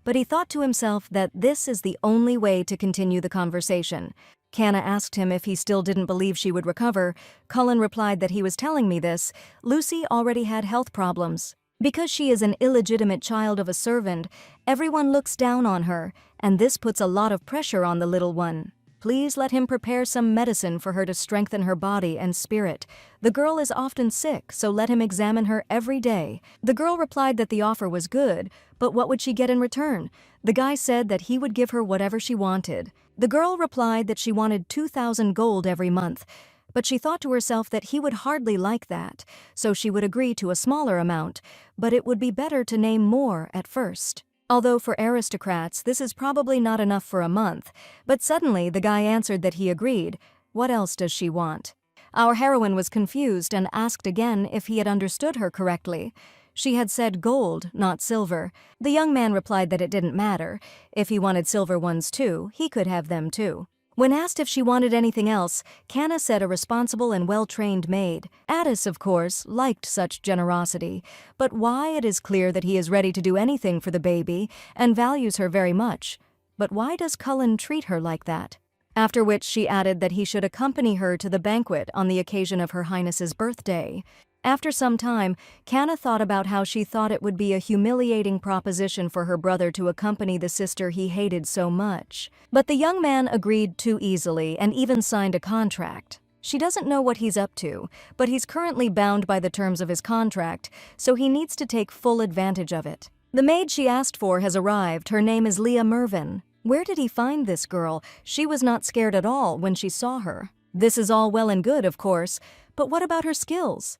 but he thought to himself that this is the only way to continue the conversation. Kana asked him if he still didn't believe she would recover. Cullen replied that he was telling me this. Lucy already had health problems. Because she is an illegitimate child of a servant, everyone looks down on her, and this puts a lot of pressure on the little one. Please let him prepare some medicine for her to strengthen her body and spirit. The girl is often sick, so let him examine her every day. The girl replied that the offer was good, but what would she get in return? The guy said that he would give her whatever she wanted. The girl replied that she wanted 2,000 gold every month, but she thought to herself that he would hardly like that, so she would agree to a smaller amount, but it would be better to name more at first. Although for aristocrats, this is probably not enough for a month, but suddenly the guy answered that he agreed. What else does she want? Our heroine was confused and asked again if he had understood her correctly. She had said gold, not silver. The young man replied that it didn't matter. If he wanted silver ones too, he could have them too. When asked if she wanted anything else, Kana said a responsible and well-trained maid. Addis, of course, liked such generosity, but why it is clear that he is ready to do anything for the baby and values her very much. But why does Cullen treat her like that? After which she added that he should accompany her to the banquet on the occasion of Her Highness's birthday. After some time, Kana thought about how she thought it would be a humiliating proposition for her brother to accompany the sister he hated so much. But the young man agreed too easily and even signed a contract. She doesn't know what he's up to, but he's currently bound by the terms of his contract, so he needs to take full advantage of it. The maid she asked for has arrived. Her name is Leah Mervyn. Where did he find this girl? She was not scared at all when she saw her. This is all well and good, of course, but what about her skills?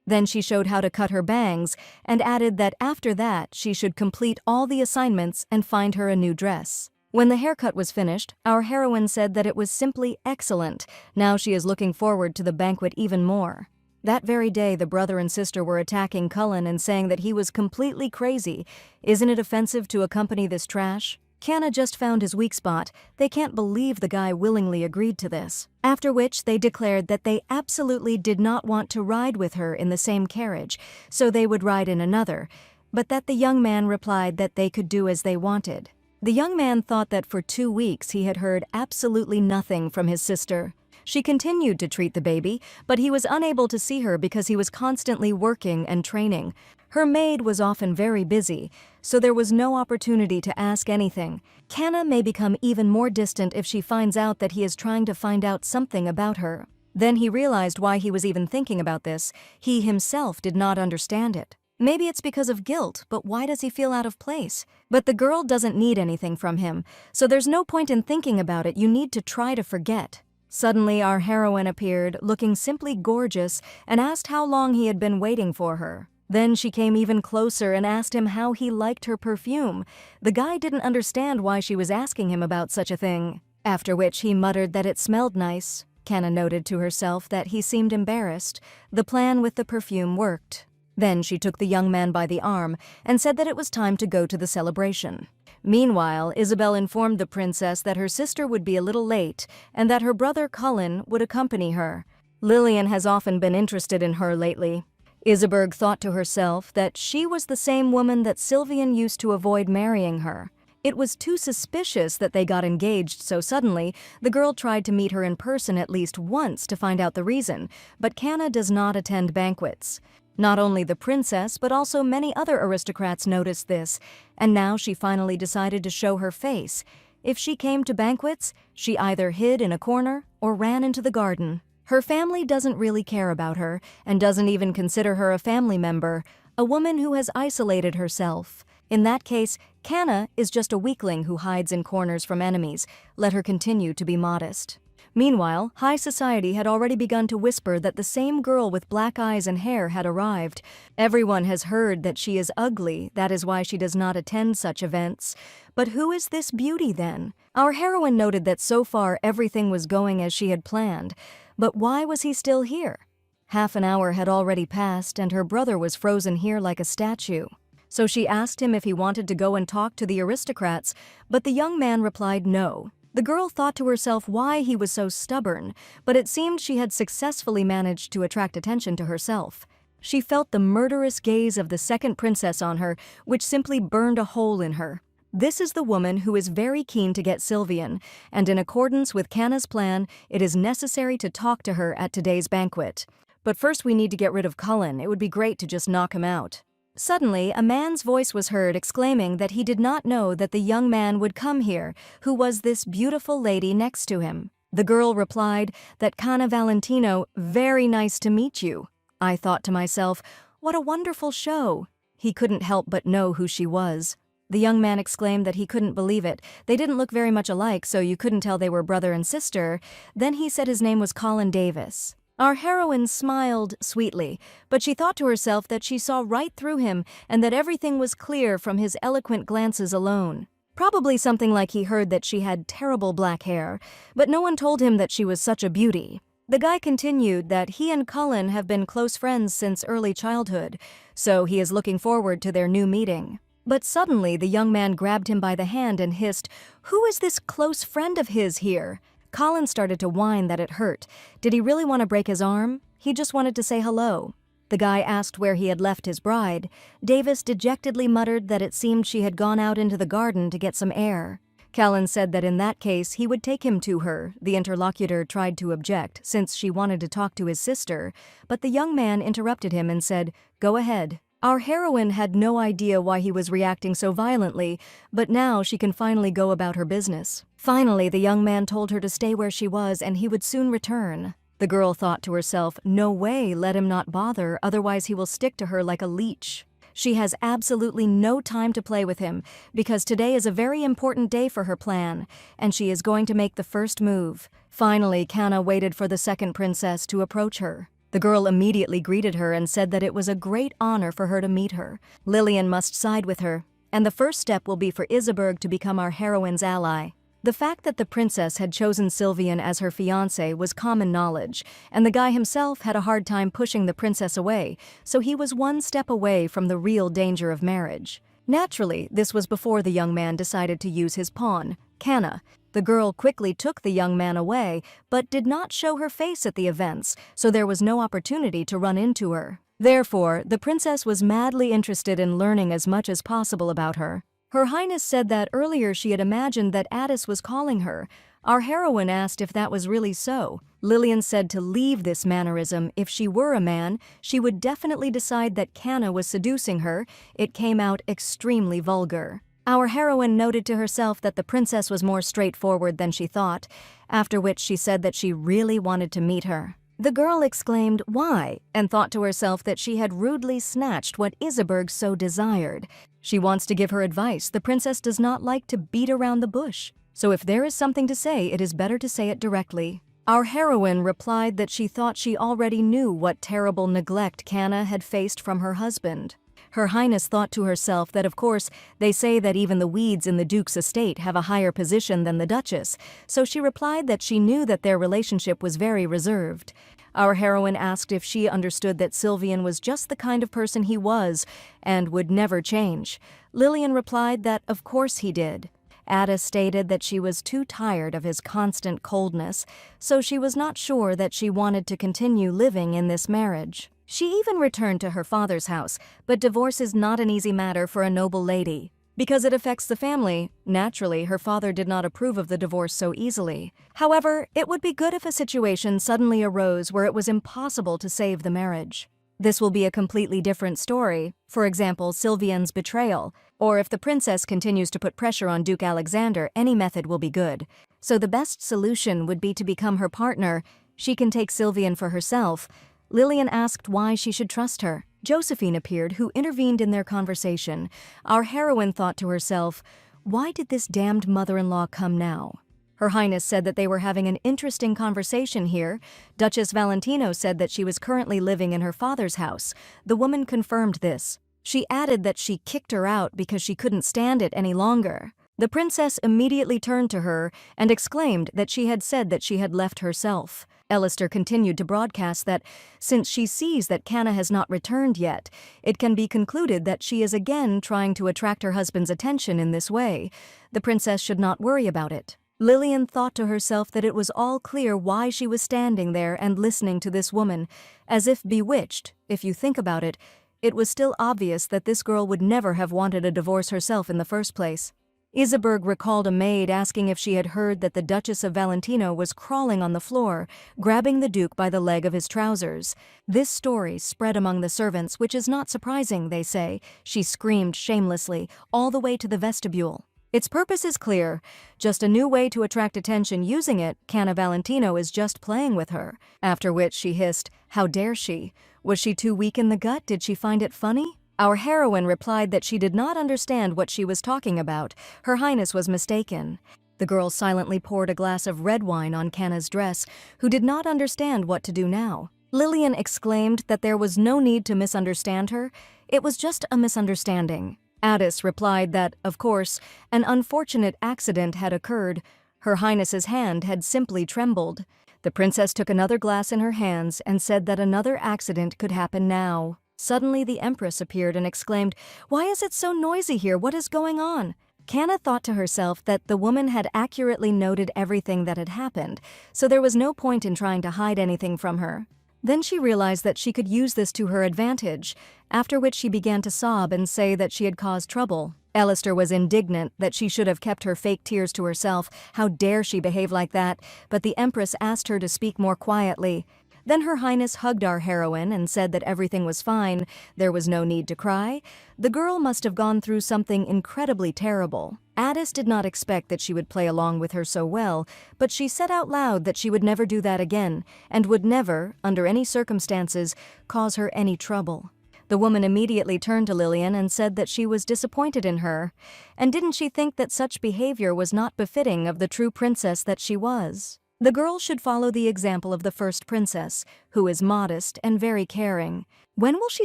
Then she showed how to cut her bangs and added that after that she should complete all the assignments and find her a new dress. When the haircut was finished, our heroine said that it was simply excellent. Now she is looking forward to the banquet even more. That very day, the brother and sister were attacking Cullen and saying that he was completely crazy. Isn't it offensive to accompany this trash? Kana just found his weak spot. They can't believe the guy willingly agreed to this. After which they declared that they absolutely did not want to ride with her in the same carriage, so they would ride in another, but that the young man replied that they could do as they wanted. The young man thought that for 2 weeks he had heard absolutely nothing from his sister. She continued to treat the baby, but he was unable to see her because he was constantly working and training. Her maid was often very busy, so there was no opportunity to ask anything. Kana may become even more distant if she finds out that he is trying to find out something about her. Then he realized why he was even thinking about this. He himself did not understand it. Maybe it's because of guilt, but why does he feel out of place? But the girl doesn't need anything from him, so there's no point in thinking about it. You need to try to forget. Suddenly our heroine appeared, looking simply gorgeous, and asked how long he had been waiting for her. Then she came even closer and asked him how he liked her perfume. The guy didn't understand why she was asking him about such a thing. After which he muttered that it smelled nice. Kana noted to herself that he seemed embarrassed. The plan with the perfume worked. Then she took the young man by the arm and said that it was time to go to the celebration. Meanwhile, Isabel informed the princess that her sister would be a little late and that her brother Cullen would accompany her. Lillian has often been interested in her lately. Isabel thought to herself that she was the same woman that Sylvian used to avoid marrying her. It was too suspicious that they got engaged so suddenly. The girl tried to meet her in person at least once to find out the reason, but Kana does not attend banquets. Not only the princess, but also many other aristocrats noticed this, and now she finally decided to show her face. If she came to banquets, she either hid in a corner or ran into the garden. Her family doesn't really care about her, and doesn't even consider her a family member, a woman who has isolated herself. In that case, Kana is just a weakling who hides in corners from enemies. Let her continue to be modest. Meanwhile, high society had already begun to whisper that the same girl with black eyes and hair had arrived. Everyone has heard that she is ugly, that is why she does not attend such events. But who is this beauty then? Our heroine noted that so far everything was going as she had planned. But why was he still here? Half an hour had already passed and her brother was frozen here like a statue. So she asked him if he wanted to go and talk to the aristocrats, but the young man replied no. The girl thought to herself why he was so stubborn, but it seemed she had successfully managed to attract attention to herself. She felt the murderous gaze of the second princess on her, which simply burned a hole in her. This is the woman who is very keen to get Sylvian, and in accordance with Kanna's plan, it is necessary to talk to her at today's banquet. But first we need to get rid of Cullen. It would be great to just knock him out. Suddenly, a man's voice was heard exclaiming that he did not know that the young man would come here, who was this beautiful lady next to him. The girl replied that Kanna Valentino, very nice to meet you. I thought to myself, what a wonderful show. He couldn't help but know who she was. The young man exclaimed that he couldn't believe it. They didn't look very much alike, so you couldn't tell they were brother and sister. Then he said his name was Colin Davis. Our heroine smiled sweetly, but she thought to herself that she saw right through him and that everything was clear from his eloquent glances alone. Probably something like he heard that she had terrible black hair, but no one told him that she was such a beauty. The guy continued that he and Cullen have been close friends since early childhood, so he is looking forward to their new meeting. But suddenly the young man grabbed him by the hand and hissed, "Who is this close friend of his here?" Colin started to whine that it hurt. Did he really want to break his arm? He just wanted to say hello. The guy asked where he had left his bride. Davis dejectedly muttered that it seemed she had gone out into the garden to get some air. Callan said that in that case he would take him to her. The interlocutor tried to object, since she wanted to talk to his sister, but the young man interrupted him and said, "Go ahead." Our heroine had no idea why he was reacting so violently, but now she can finally go about her business. Finally, the young man told her to stay where she was and he would soon return. The girl thought to herself, no way, let him not bother, otherwise he will stick to her like a leech. She has absolutely no time to play with him, because today is a very important day for her plan, and she is going to make the first move. Finally, Kanna waited for the second princess to approach her. The girl immediately greeted her and said that it was a great honor for her to meet her. Lillian must side with her, and the first step will be for Iseberg to become our heroine's ally. The fact that the princess had chosen Sylvian as her fiancé was common knowledge, and the guy himself had a hard time pushing the princess away, so he was one step away from the real danger of marriage. Naturally, this was before the young man decided to use his pawn, Kanna. The girl quickly took the young man away, but did not show her face at the events, so there was no opportunity to run into her. Therefore, the princess was madly interested in learning as much as possible about her. Her Highness said that earlier she had imagined that Addis was calling her. Our heroine asked if that was really so. Lillian said to leave this mannerism. If she were a man, she would definitely decide that Kanna was seducing her. It came out extremely vulgar. Our heroine noted to herself that the princess was more straightforward than she thought, after which she said that she really wanted to meet her. The girl exclaimed, "Why?" and thought to herself that she had rudely snatched what Iseberg so desired. She wants to give her advice. The princess does not like to beat around the bush. So if there is something to say, it is better to say it directly. Our heroine replied that she thought she already knew what terrible neglect Kanna had faced from her husband. Her Highness thought to herself that, of course, they say that even the weeds in the Duke's estate have a higher position than the Duchess, so she replied that she knew that their relationship was very reserved. Our heroine asked if she understood that Sylvian was just the kind of person he was and would never change. Lillian replied that, of course he did. Ada stated that she was too tired of his constant coldness, so she was not sure that she wanted to continue living in this marriage. She even returned to her father's house, but divorce is not an easy matter for a noble lady. Because it affects the family, naturally, her father did not approve of the divorce so easily. However, it would be good if a situation suddenly arose where it was impossible to save the marriage. This will be a completely different story, for example, Sylvian's betrayal, or if the princess continues to put pressure on Duke Alexander, any method will be good. So the best solution would be to become her partner. She can take Sylvian for herself. Lillian asked why she should trust her. Josephine appeared, who intervened in their conversation. Our heroine thought to herself, why did this damned mother-in-law come now? Her Highness said that they were having an interesting conversation here. Duchess Valentino said that she was currently living in her father's house. The woman confirmed this. She added that she kicked her out because she couldn't stand it any longer. The princess immediately turned to her and exclaimed that she had said that she had left herself. Ellister continued to broadcast that, since she sees that Kanna has not returned yet, it can be concluded that she is again trying to attract her husband's attention in this way. The princess should not worry about it. Lillian thought to herself that it was all clear why she was standing there and listening to this woman, as if bewitched. If you think about it, it was still obvious that this girl would never have wanted a divorce herself in the first place. Isabel recalled a maid asking if she had heard that the Duchess of Valentino was crawling on the floor, grabbing the Duke by the leg of his trousers. This story spread among the servants, which is not surprising, they say. She screamed shamelessly, all the way to the vestibule. Its purpose is clear, just a new way to attract attention using it. Canna Valentino is just playing with her. After which she hissed, "How dare she? Was she too weak in the gut? Did she find it funny?" Our heroine replied that she did not understand what she was talking about. Her Highness was mistaken. The girl silently poured a glass of red wine on Canna's dress, who did not understand what to do now. Lillian exclaimed that there was no need to misunderstand her. It was just a misunderstanding. Addis replied that, of course, an unfortunate accident had occurred. Her Highness's hand had simply trembled. The princess took another glass in her hands and said that another accident could happen now. Suddenly the Empress appeared and exclaimed, "Why is it so noisy here? What is going on?" Canna thought to herself that the woman had accurately noted everything that had happened, so there was no point in trying to hide anything from her. Then she realized that she could use this to her advantage, after which she began to sob and say that she had caused trouble. Alistair was indignant that she should have kept her fake tears to herself. How dare she behave like that? But the Empress asked her to speak more quietly. Then Her Highness hugged our heroine and said that everything was fine, there was no need to cry. The girl must have gone through something incredibly terrible. Addis did not expect that she would play along with her so well, but she said out loud that she would never do that again, and would never, under any circumstances, cause her any trouble. The woman immediately turned to Lillian and said that she was disappointed in her, and didn't she think that such behavior was not befitting of the true princess that she was? The girl should follow the example of the first princess, who is modest and very caring. When will she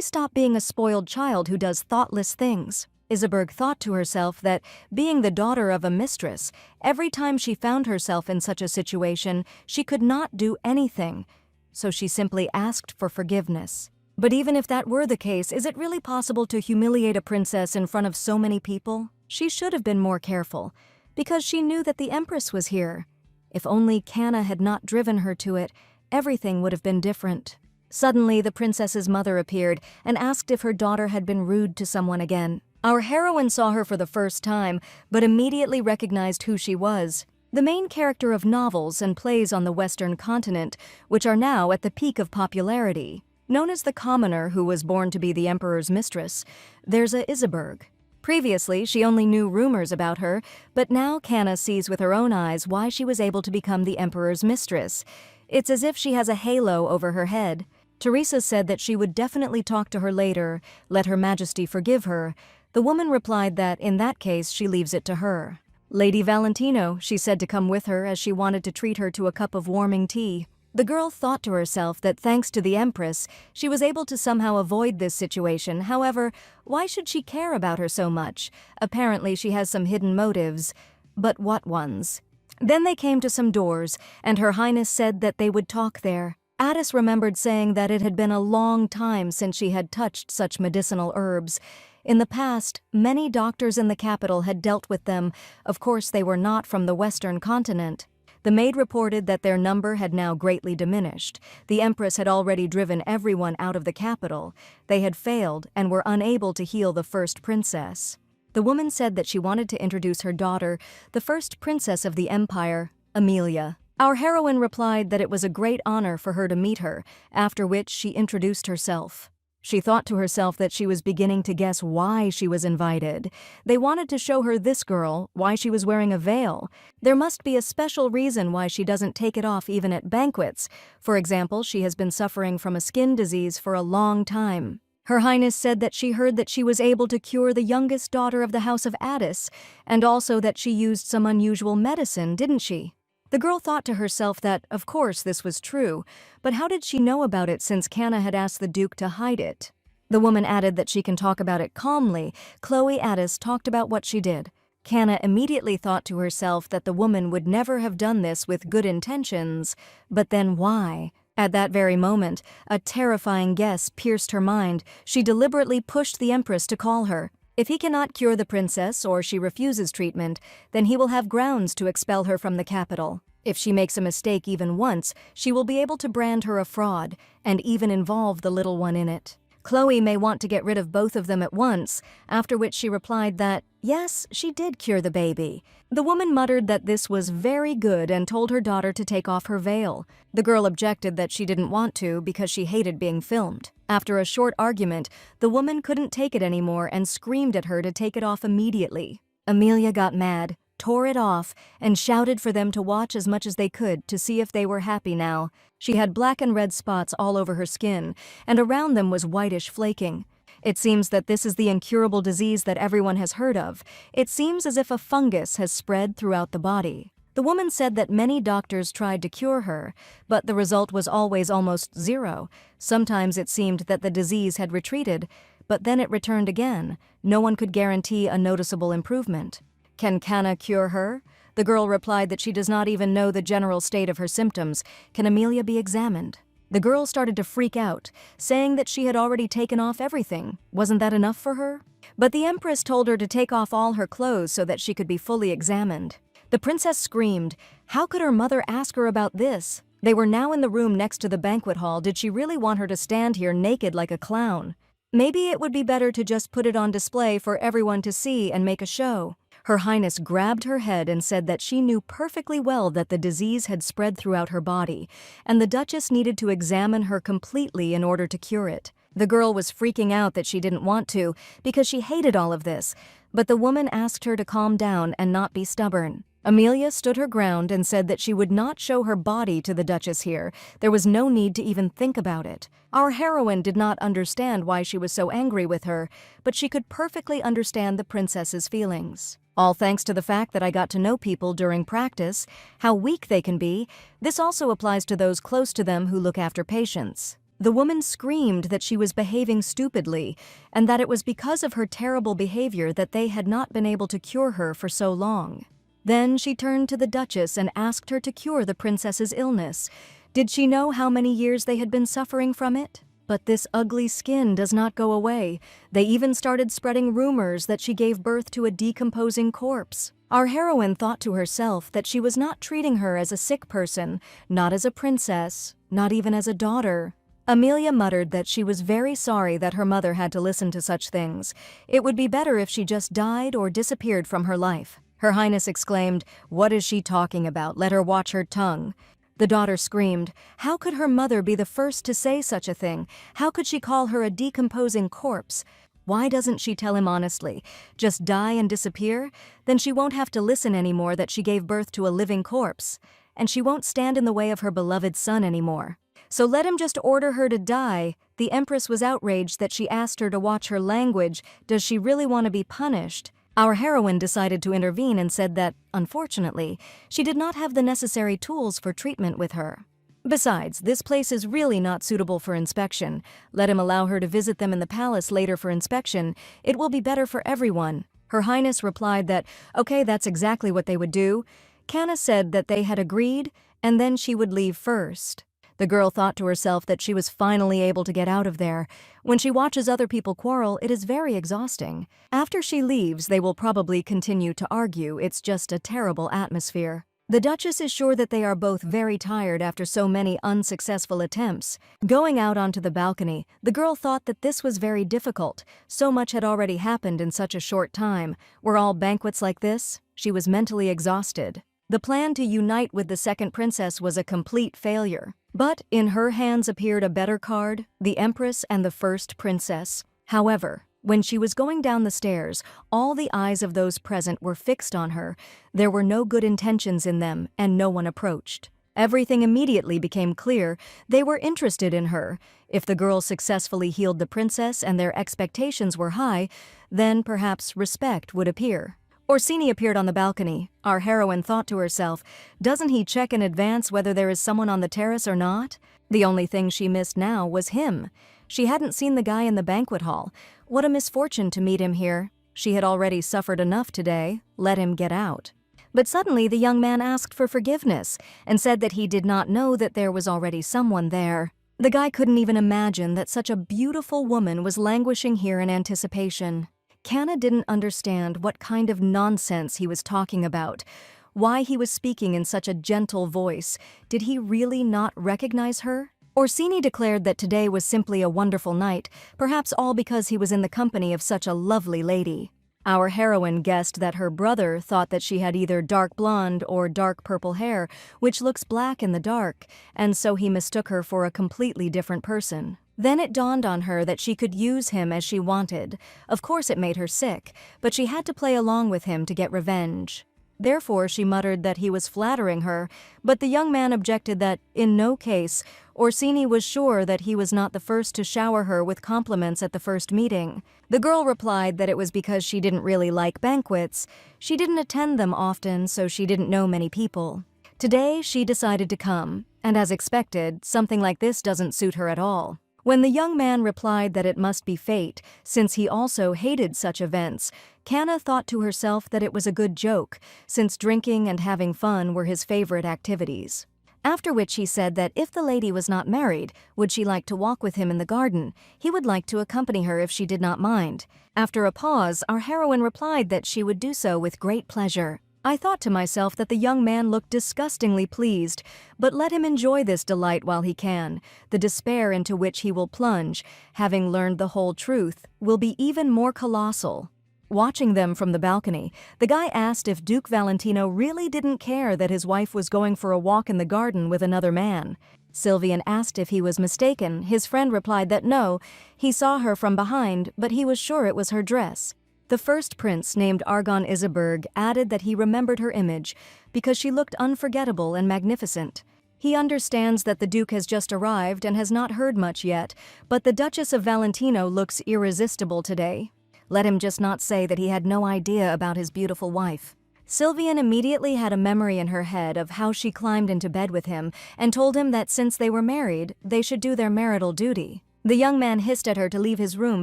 stop being a spoiled child who does thoughtless things? Isabel thought to herself that, being the daughter of a mistress, every time she found herself in such a situation, she could not do anything, so she simply asked for forgiveness. But even if that were the case, is it really possible to humiliate a princess in front of so many people? She should have been more careful, because she knew that the Empress was here. If only Canna had not driven her to it, everything would have been different. Suddenly, the princess's mother appeared and asked if her daughter had been rude to someone again. Our heroine saw her for the first time, but immediately recognized who she was. The main character of novels and plays on the Western continent, which are now at the peak of popularity. Known as the commoner who was born to be the emperor's mistress, there's a Isabel. Previously, she only knew rumors about her, but now Canna sees with her own eyes why she was able to become the emperor's mistress. It's as if she has a halo over her head. Teresa said that she would definitely talk to her later, let Her Majesty forgive her. The woman replied that, in that case, she leaves it to her. Lady Valentino, she said to come with her as she wanted to treat her to a cup of warming tea. The girl thought to herself that thanks to the Empress, she was able to somehow avoid this situation. However, why should she care about her so much? Apparently she has some hidden motives. But what ones? Then they came to some doors, and Her Highness said that they would talk there. Addis remembered saying that it had been a long time since she had touched such medicinal herbs. In the past, many doctors in the capital had dealt with them. Of course, they were not from the Western continent. The maid reported that their number had now greatly diminished. The Empress had already driven everyone out of the capital. They had failed and were unable to heal the first princess. The woman said that she wanted to introduce her daughter, the first princess of the empire, Amelia. Our heroine replied that it was a great honor for her to meet her, after which she introduced herself. She thought to herself that she was beginning to guess why she was invited. They wanted to show her this girl, why she was wearing a veil. There must be a special reason why she doesn't take it off even at banquets. For example, she has been suffering from a skin disease for a long time. Her Highness said that she heard that she was able to cure the youngest daughter of the House of Addis, and also that she used some unusual medicine, didn't she? The girl thought to herself that, of course, this was true, but how did she know about it since Canna had asked the Duke to hide it? The woman added that she can talk about it calmly. Chloe Addis talked about what she did. Canna immediately thought to herself that the woman would never have done this with good intentions, but then why? At that very moment, a terrifying guess pierced her mind. She deliberately pushed the Empress to call her. If he cannot cure the princess or she refuses treatment, then he will have grounds to expel her from the capital. If she makes a mistake even once, she will be able to brand her a fraud and even involve the little one in it. Chloe may want to get rid of both of them at once, after which she replied that, yes, she did cure the baby. The woman muttered that this was very good and told her daughter to take off her veil. The girl objected that she didn't want to because she hated being filmed. After a short argument, the woman couldn't take it anymore and screamed at her to take it off immediately. Amelia got mad, tore it off, and shouted for them to watch as much as they could to see if they were happy now. She had black and red spots all over her skin, and around them was whitish flaking. It seems that this is the incurable disease that everyone has heard of. It seems as if a fungus has spread throughout the body. The woman said that many doctors tried to cure her, but the result was always almost zero. Sometimes it seemed that the disease had retreated, but then it returned again. No one could guarantee a noticeable improvement. Can Canna cure her? The girl replied that she does not even know the general state of her symptoms. Can Amelia be examined? The girl started to freak out, saying that she had already taken off everything. Wasn't that enough for her? But the Empress told her to take off all her clothes so that she could be fully examined. The princess screamed. How could her mother ask her about this? They were now in the room next to the banquet hall. Did she really want her to stand here naked like a clown? Maybe it would be better to just put it on display for everyone to see and make a show. Her Highness grabbed her head and said that she knew perfectly well that the disease had spread throughout her body, and the Duchess needed to examine her completely in order to cure it. The girl was freaking out that she didn't want to, because she hated all of this, but the woman asked her to calm down and not be stubborn. Amelia stood her ground and said that she would not show her body to the Duchess here. There was no need to even think about it. Our heroine did not understand why she was so angry with her, but she could perfectly understand the princess's feelings. All thanks to the fact that I got to know people during practice, how weak they can be. This also applies to those close to them who look after patients. The woman screamed that she was behaving stupidly, and that it was because of her terrible behavior that they had not been able to cure her for so long. Then she turned to the Duchess and asked her to cure the princess's illness. Did she know how many years they had been suffering from it? But this ugly skin does not go away. They even started spreading rumors that she gave birth to a decomposing corpse. Our heroine thought to herself that she was not treating her as a sick person, not as a princess, not even as a daughter. Amelia muttered that she was very sorry that her mother had to listen to such things. It would be better if she just died or disappeared from her life. Her Highness exclaimed, "What is she talking about? Let her watch her tongue." The daughter screamed. How could her mother be the first to say such a thing? How could she call her a decomposing corpse? Why doesn't she tell him honestly? Just die and disappear? Then she won't have to listen anymore that she gave birth to a living corpse. And she won't stand in the way of her beloved son anymore. So let him just order her to die. The Empress was outraged that she asked her to watch her language. Does she really want to be punished? Our heroine decided to intervene and said that, unfortunately, she did not have the necessary tools for treatment with her. Besides, this place is really not suitable for inspection. Let him allow her to visit them in the palace later for inspection. It will be better for everyone. Her Highness replied that, okay, that's exactly what they would do. Canna said that they had agreed, and then she would leave first. The girl thought to herself that she was finally able to get out of there. When she watches other people quarrel, it is very exhausting. After she leaves, they will probably continue to argue. It's just a terrible atmosphere. The Duchess is sure that they are both very tired after so many unsuccessful attempts. Going out onto the balcony, the girl thought that this was very difficult. So much had already happened in such a short time. Were all banquets like this? She was mentally exhausted. The plan to unite with the second princess was a complete failure. But in her hands appeared a better card, the Empress and the first princess. However, when she was going down the stairs, all the eyes of those present were fixed on her. There were no good intentions in them, and no one approached. Everything immediately became clear. They were interested in her. If the girl successfully healed the princess and their expectations were high, then perhaps respect would appear. Orsini appeared on the balcony. Our heroine thought to herself, doesn't he check in advance whether there is someone on the terrace or not? The only thing she missed now was him. She hadn't seen the guy in the banquet hall. What a misfortune to meet him here. She had already suffered enough today. Let him get out. But suddenly the young man asked for forgiveness and said that he did not know that there was already someone there. The guy couldn't even imagine that such a beautiful woman was languishing here in anticipation. Canna didn't understand what kind of nonsense he was talking about, why he was speaking in such a gentle voice. Did he really not recognize her? Orsini declared that today was simply a wonderful night, perhaps all because he was in the company of such a lovely lady. Our heroine guessed that her brother thought that she had either dark blonde or dark purple hair, which looks black in the dark, and so he mistook her for a completely different person. Then it dawned on her that she could use him as she wanted. Of course it made her sick, but she had to play along with him to get revenge. Therefore she muttered that he was flattering her, but the young man objected that, in no case, Orsini was sure that he was not the first to shower her with compliments at the first meeting. The girl replied that it was because she didn't really like banquets. She didn't attend them often, so she didn't know many people. Today she decided to come, and as expected, something like this doesn't suit her at all. When the young man replied that it must be fate, since he also hated such events, Kanna thought to herself that it was a good joke, since drinking and having fun were his favorite activities. After which he said that if the lady was not married, would she like to walk with him in the garden? He would like to accompany her if she did not mind. After a pause, our heroine replied that she would do so with great pleasure. I thought to myself that the young man looked disgustingly pleased, but let him enjoy this delight while he can. The despair into which he will plunge, having learned the whole truth, will be even more colossal. Watching them from the balcony, the guy asked if Duke Valentino really didn't care that his wife was going for a walk in the garden with another man. Sylvian asked if he was mistaken. His friend replied that no, he saw her from behind, but he was sure it was her dress. The first prince, named Argon Iseberg, added that he remembered her image because she looked unforgettable and magnificent. He understands that the Duke has just arrived and has not heard much yet, but the Duchess of Valentino looks irresistible today. Let him just not say that he had no idea about his beautiful wife. Sylvian immediately had a memory in her head of how she climbed into bed with him and told him that since they were married, they should do their marital duty. The young man hissed at her to leave his room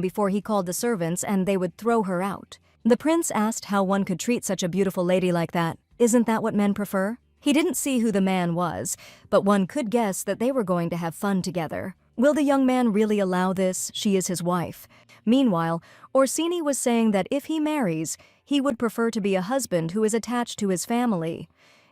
before he called the servants and they would throw her out. The prince asked how one could treat such a beautiful lady like that. Isn't that what men prefer? He didn't see who the man was, but one could guess that they were going to have fun together. Will the young man really allow this? She is his wife. Meanwhile, Orsini was saying that if he marries, he would prefer to be a husband who is attached to his family.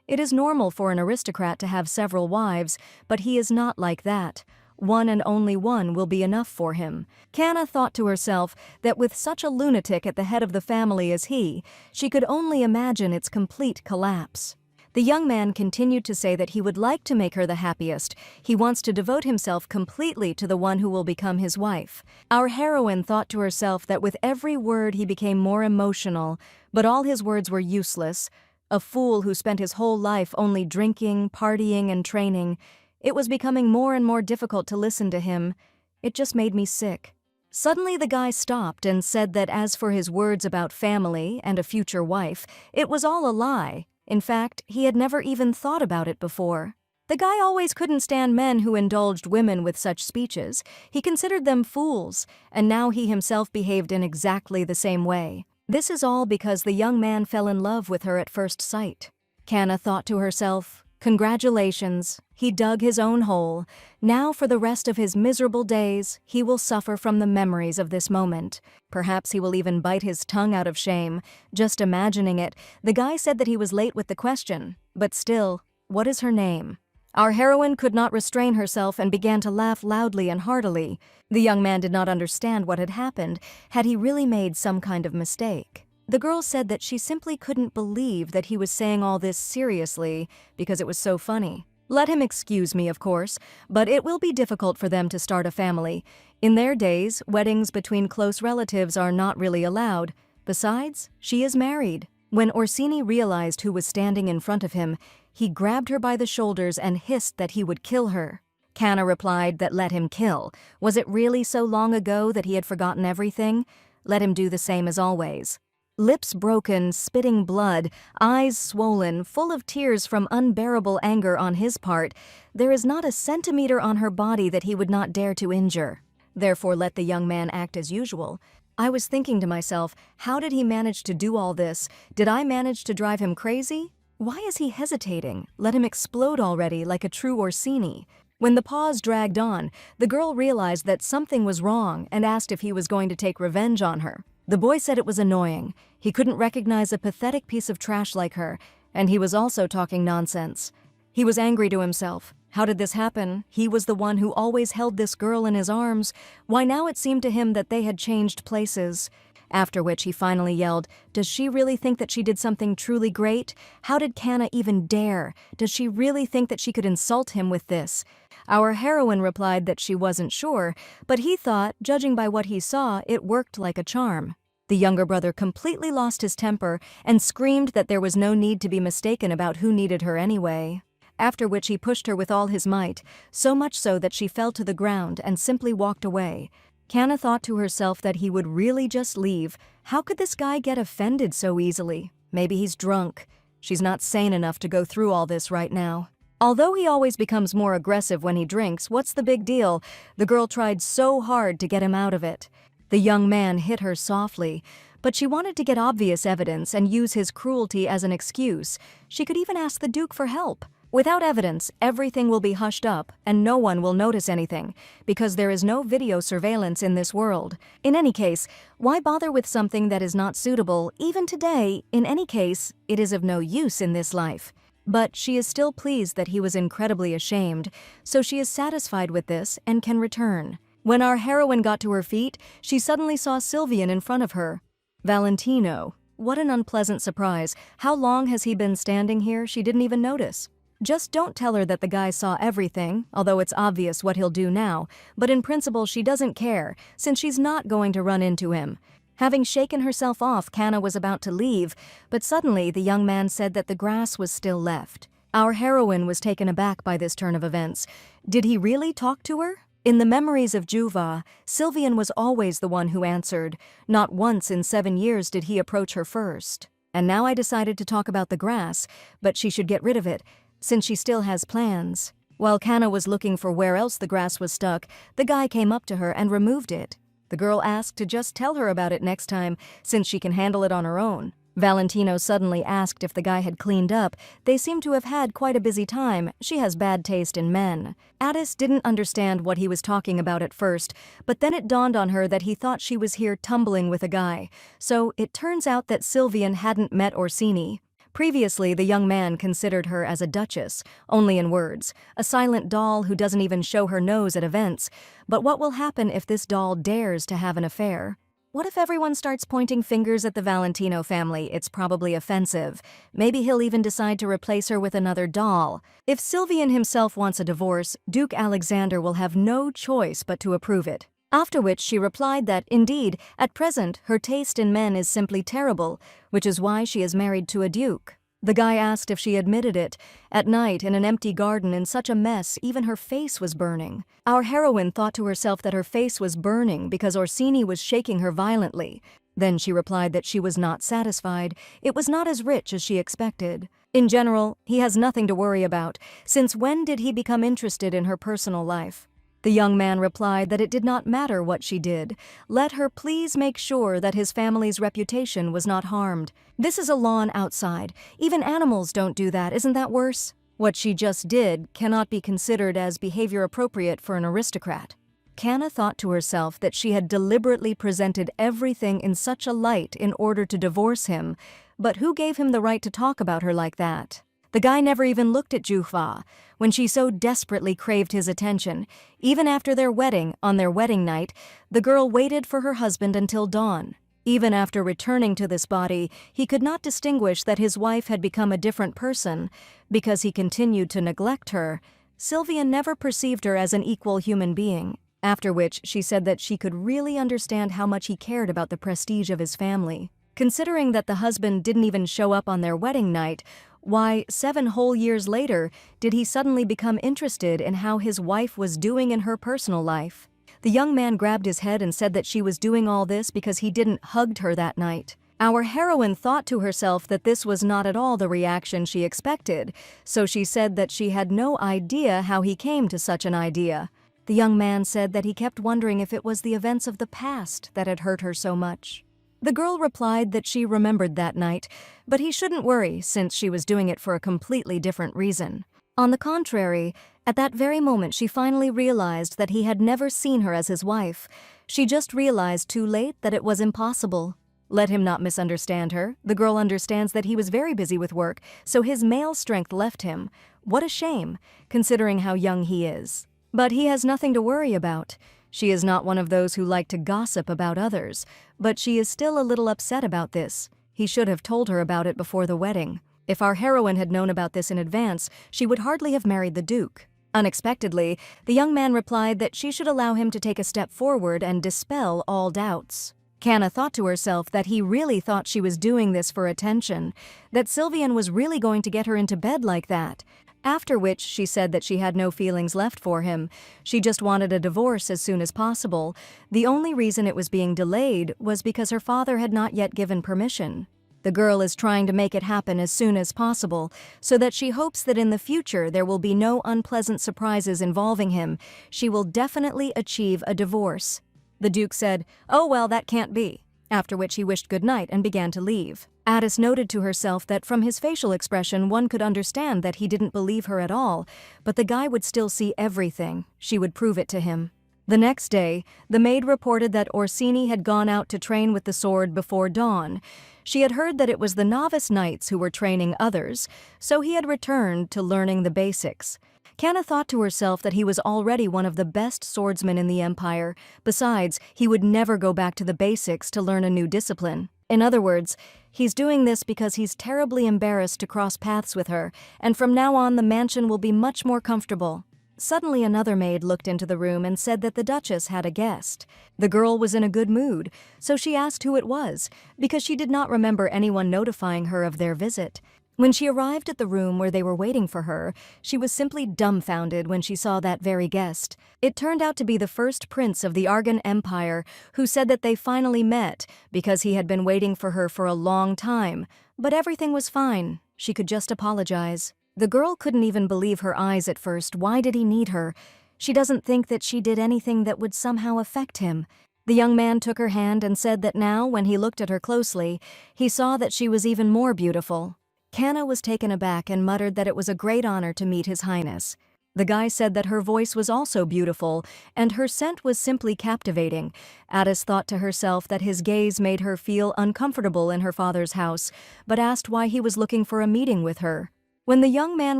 It is normal for an aristocrat to have several wives, but he is not like that. One and only one will be enough for him. Kanna thought to herself that with such a lunatic at the head of the family as he, she could only imagine its complete collapse. The young man continued to say that he would like to make her the happiest. He wants to devote himself completely to the one who will become his wife. Our heroine thought to herself that with every word he became more emotional, but all his words were useless. A fool who spent his whole life only drinking, partying, and training. It was becoming more and more difficult to listen to him. It just made me sick. Suddenly the guy stopped and said that as for his words about family and a future wife, it was all a lie. In fact, he had never even thought about it before. The guy always couldn't stand men who indulged women with such speeches. He considered them fools, and now he himself behaved in exactly the same way. This is all because the young man fell in love with her at first sight. Kanna thought to herself, congratulations, he dug his own hole. Now for the rest of his miserable days, he will suffer from the memories of this moment. Perhaps he will even bite his tongue out of shame. Just imagining it, the guy said that he was late with the question. But still, what is her name? Our heroine could not restrain herself and began to laugh loudly and heartily. The young man did not understand what had happened. Had he really made some kind of mistake? The girl said that she simply couldn't believe that he was saying all this seriously because it was so funny. Let him excuse me, of course, but it will be difficult for them to start a family. In their days, weddings between close relatives are not really allowed. Besides, she is married. When Orsini realized who was standing in front of him, he grabbed her by the shoulders and hissed that he would kill her. Kanna replied that let him kill. Was it really so long ago that he had forgotten everything? Let him do the same as always. Lips broken, spitting blood, eyes swollen, full of tears from unbearable anger on his part, there is not a centimeter on her body that he would not dare to injure. Therefore let the young man act as usual. I was thinking to myself, how did he manage to do all this? Did I manage to drive him crazy? Why is he hesitating? Let him explode already like a true Orsini. When the pause dragged on, the girl realized that something was wrong and asked if he was going to take revenge on her. The boy said it was annoying. He couldn't recognize a pathetic piece of trash like her, and he was also talking nonsense. He was angry to himself. How did this happen? He was the one who always held this girl in his arms. Why now it seemed to him that they had changed places. After which he finally yelled, "Does she really think that she did something truly great? How did Kana even dare? Does she really think that she could insult him with this?" Our heroine replied that she wasn't sure, but he thought, judging by what he saw, it worked like a charm. The younger brother completely lost his temper and screamed that there was no need to be mistaken about who needed her anyway. After which he pushed her with all his might, so much so that she fell to the ground and simply walked away. Kana thought to herself that he would really just leave. How could this guy get offended so easily? Maybe he's drunk. She's not sane enough to go through all this right now. Although he always becomes more aggressive when he drinks, what's the big deal? The girl tried so hard to get him out of it. The young man hit her softly, but she wanted to get obvious evidence and use his cruelty as an excuse. She could even ask the Duke for help. Without evidence, everything will be hushed up and no one will notice anything, because there is no video surveillance in this world. In any case, why bother with something that is not suitable? Even today, in any case, it is of no use in this life. But she is still pleased that he was incredibly ashamed, so she is satisfied with this and can return. When our heroine got to her feet, she suddenly saw Sylvian in front of her. Valentino. What an unpleasant surprise. How long has he been standing here? She didn't even notice. Just don't tell her that the guy saw everything, although it's obvious what he'll do now, but in principle she doesn't care, since she's not going to run into him. Having shaken herself off, Kana was about to leave, but suddenly the young man said that the grass was still left. Our heroine was taken aback by this turn of events. Did he really talk to her? In the memories of Juva, Sylvian was always the one who answered. Not once in 7 years did he approach her first. And now I decided to talk about the grass, but she should get rid of it, since she still has plans. While Kana was looking for where else the grass was stuck, the guy came up to her and removed it. The girl asked to just tell her about it next time, since she can handle it on her own. Valentino suddenly asked if the guy had cleaned up. They seem to have had quite a busy time. She has bad taste in men. Addis didn't understand what he was talking about at first, but then it dawned on her that he thought she was here tumbling with a guy. So it turns out that Sylvian hadn't met Orsini. Previously, the young man considered her as a duchess, only in words, a silent doll who doesn't even show her nose at events. But what will happen if this doll dares to have an affair? What if everyone starts pointing fingers at the Valentino family? It's probably offensive. Maybe he'll even decide to replace her with another doll. If Sylvian himself wants a divorce, Duke Alexander will have no choice but to approve it. After which she replied that, indeed, at present, her taste in men is simply terrible, which is why she is married to a duke. The guy asked if she admitted it. At night, in an empty garden, in such a mess, even her face was burning. Our heroine thought to herself that her face was burning because Orsini was shaking her violently. Then she replied that she was not satisfied. It was not as rich as she expected. In general, he has nothing to worry about, since when did he become interested in her personal life? The young man replied that it did not matter what she did. Let her please make sure that his family's reputation was not harmed. This is a lawn outside. Even animals don't do that. Isn't that worse? What she just did cannot be considered as behavior appropriate for an aristocrat. Kana thought to herself that she had deliberately presented everything in such a light in order to divorce him, but who gave him the right to talk about her like that? The guy never even looked at Juhva when she so desperately craved his attention. Even after their wedding, on their wedding night, the girl waited for her husband until dawn. Even after returning to this body, he could not distinguish that his wife had become a different person because he continued to neglect her. Sylvia never perceived her as an equal human being, after which she said that she could really understand how much he cared about the prestige of his family. Considering that the husband didn't even show up on their wedding night, why, 7 whole years later, did he suddenly become interested in how his wife was doing in her personal life? The young man grabbed his head and said that she was doing all this because he didn't hugged her that night. Our heroine thought to herself that this was not at all the reaction she expected, so she said that she had no idea how he came to such an idea. The young man said that he kept wondering if it was the events of the past that had hurt her so much. The girl replied that she remembered that night, but he shouldn't worry since she was doing it for a completely different reason. On the contrary, at that very moment she finally realized that he had never seen her as his wife. She just realized too late that it was impossible. Let him not misunderstand her. The girl understands that he was very busy with work, so his male strength left him. What a shame, considering how young he is. But he has nothing to worry about. She is not one of those who like to gossip about others, but she is still a little upset about this. He should have told her about it before the wedding. If our heroine had known about this in advance, she would hardly have married the Duke. Unexpectedly, the young man replied that she should allow him to take a step forward and dispel all doubts. Kanna thought to herself that he really thought she was doing this for attention, that Sylvian was really going to get her into bed like that. After which she said that she had no feelings left for him. She just wanted a divorce as soon as possible. The only reason it was being delayed was because her father had not yet given permission. The girl is trying to make it happen as soon as possible, so that she hopes that in the future there will be no unpleasant surprises involving him. She will definitely achieve a divorce. The Duke said, "Oh well, that can't be," after which he wished good night and began to leave. Addis noted to herself that from his facial expression one could understand that he didn't believe her at all, but the guy would still see everything. She would prove it to him. The next day, the maid reported that Orsini had gone out to train with the sword before dawn. She had heard that it was the novice knights who were training others, so he had returned to learning the basics. Kanna thought to herself that he was already one of the best swordsmen in the Empire. Besides, he would never go back to the basics to learn a new discipline. In other words, he's doing this because he's terribly embarrassed to cross paths with her, and from now on the mansion will be much more comfortable. Suddenly another maid looked into the room and said that the Duchess had a guest. The girl was in a good mood, so she asked who it was, because she did not remember anyone notifying her of their visit. When she arrived at the room where they were waiting for her, she was simply dumbfounded when she saw that very guest. It turned out to be the first prince of the Argan Empire, who said that they finally met because he had been waiting for her for a long time. But everything was fine. She could just apologize. The girl couldn't even believe her eyes at first. Why did he need her? She doesn't think that she did anything that would somehow affect him. The young man took her hand and said that now, when he looked at her closely, he saw that she was even more beautiful. Kanna was taken aback and muttered that it was a great honor to meet His Highness. The guy said that her voice was also beautiful, and her scent was simply captivating. Addis thought to herself that his gaze made her feel uncomfortable in her father's house, but asked why he was looking for a meeting with her. When the young man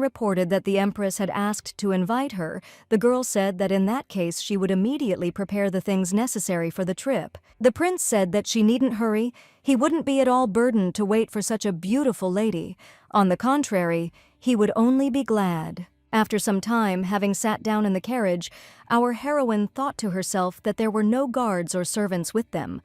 reported that the Empress had asked to invite her, the girl said that in that case she would immediately prepare the things necessary for the trip. The prince said that she needn't hurry. He wouldn't be at all burdened to wait for such a beautiful lady. On the contrary, he would only be glad. After some time, having sat down in the carriage, our heroine thought to herself that there were no guards or servants with them.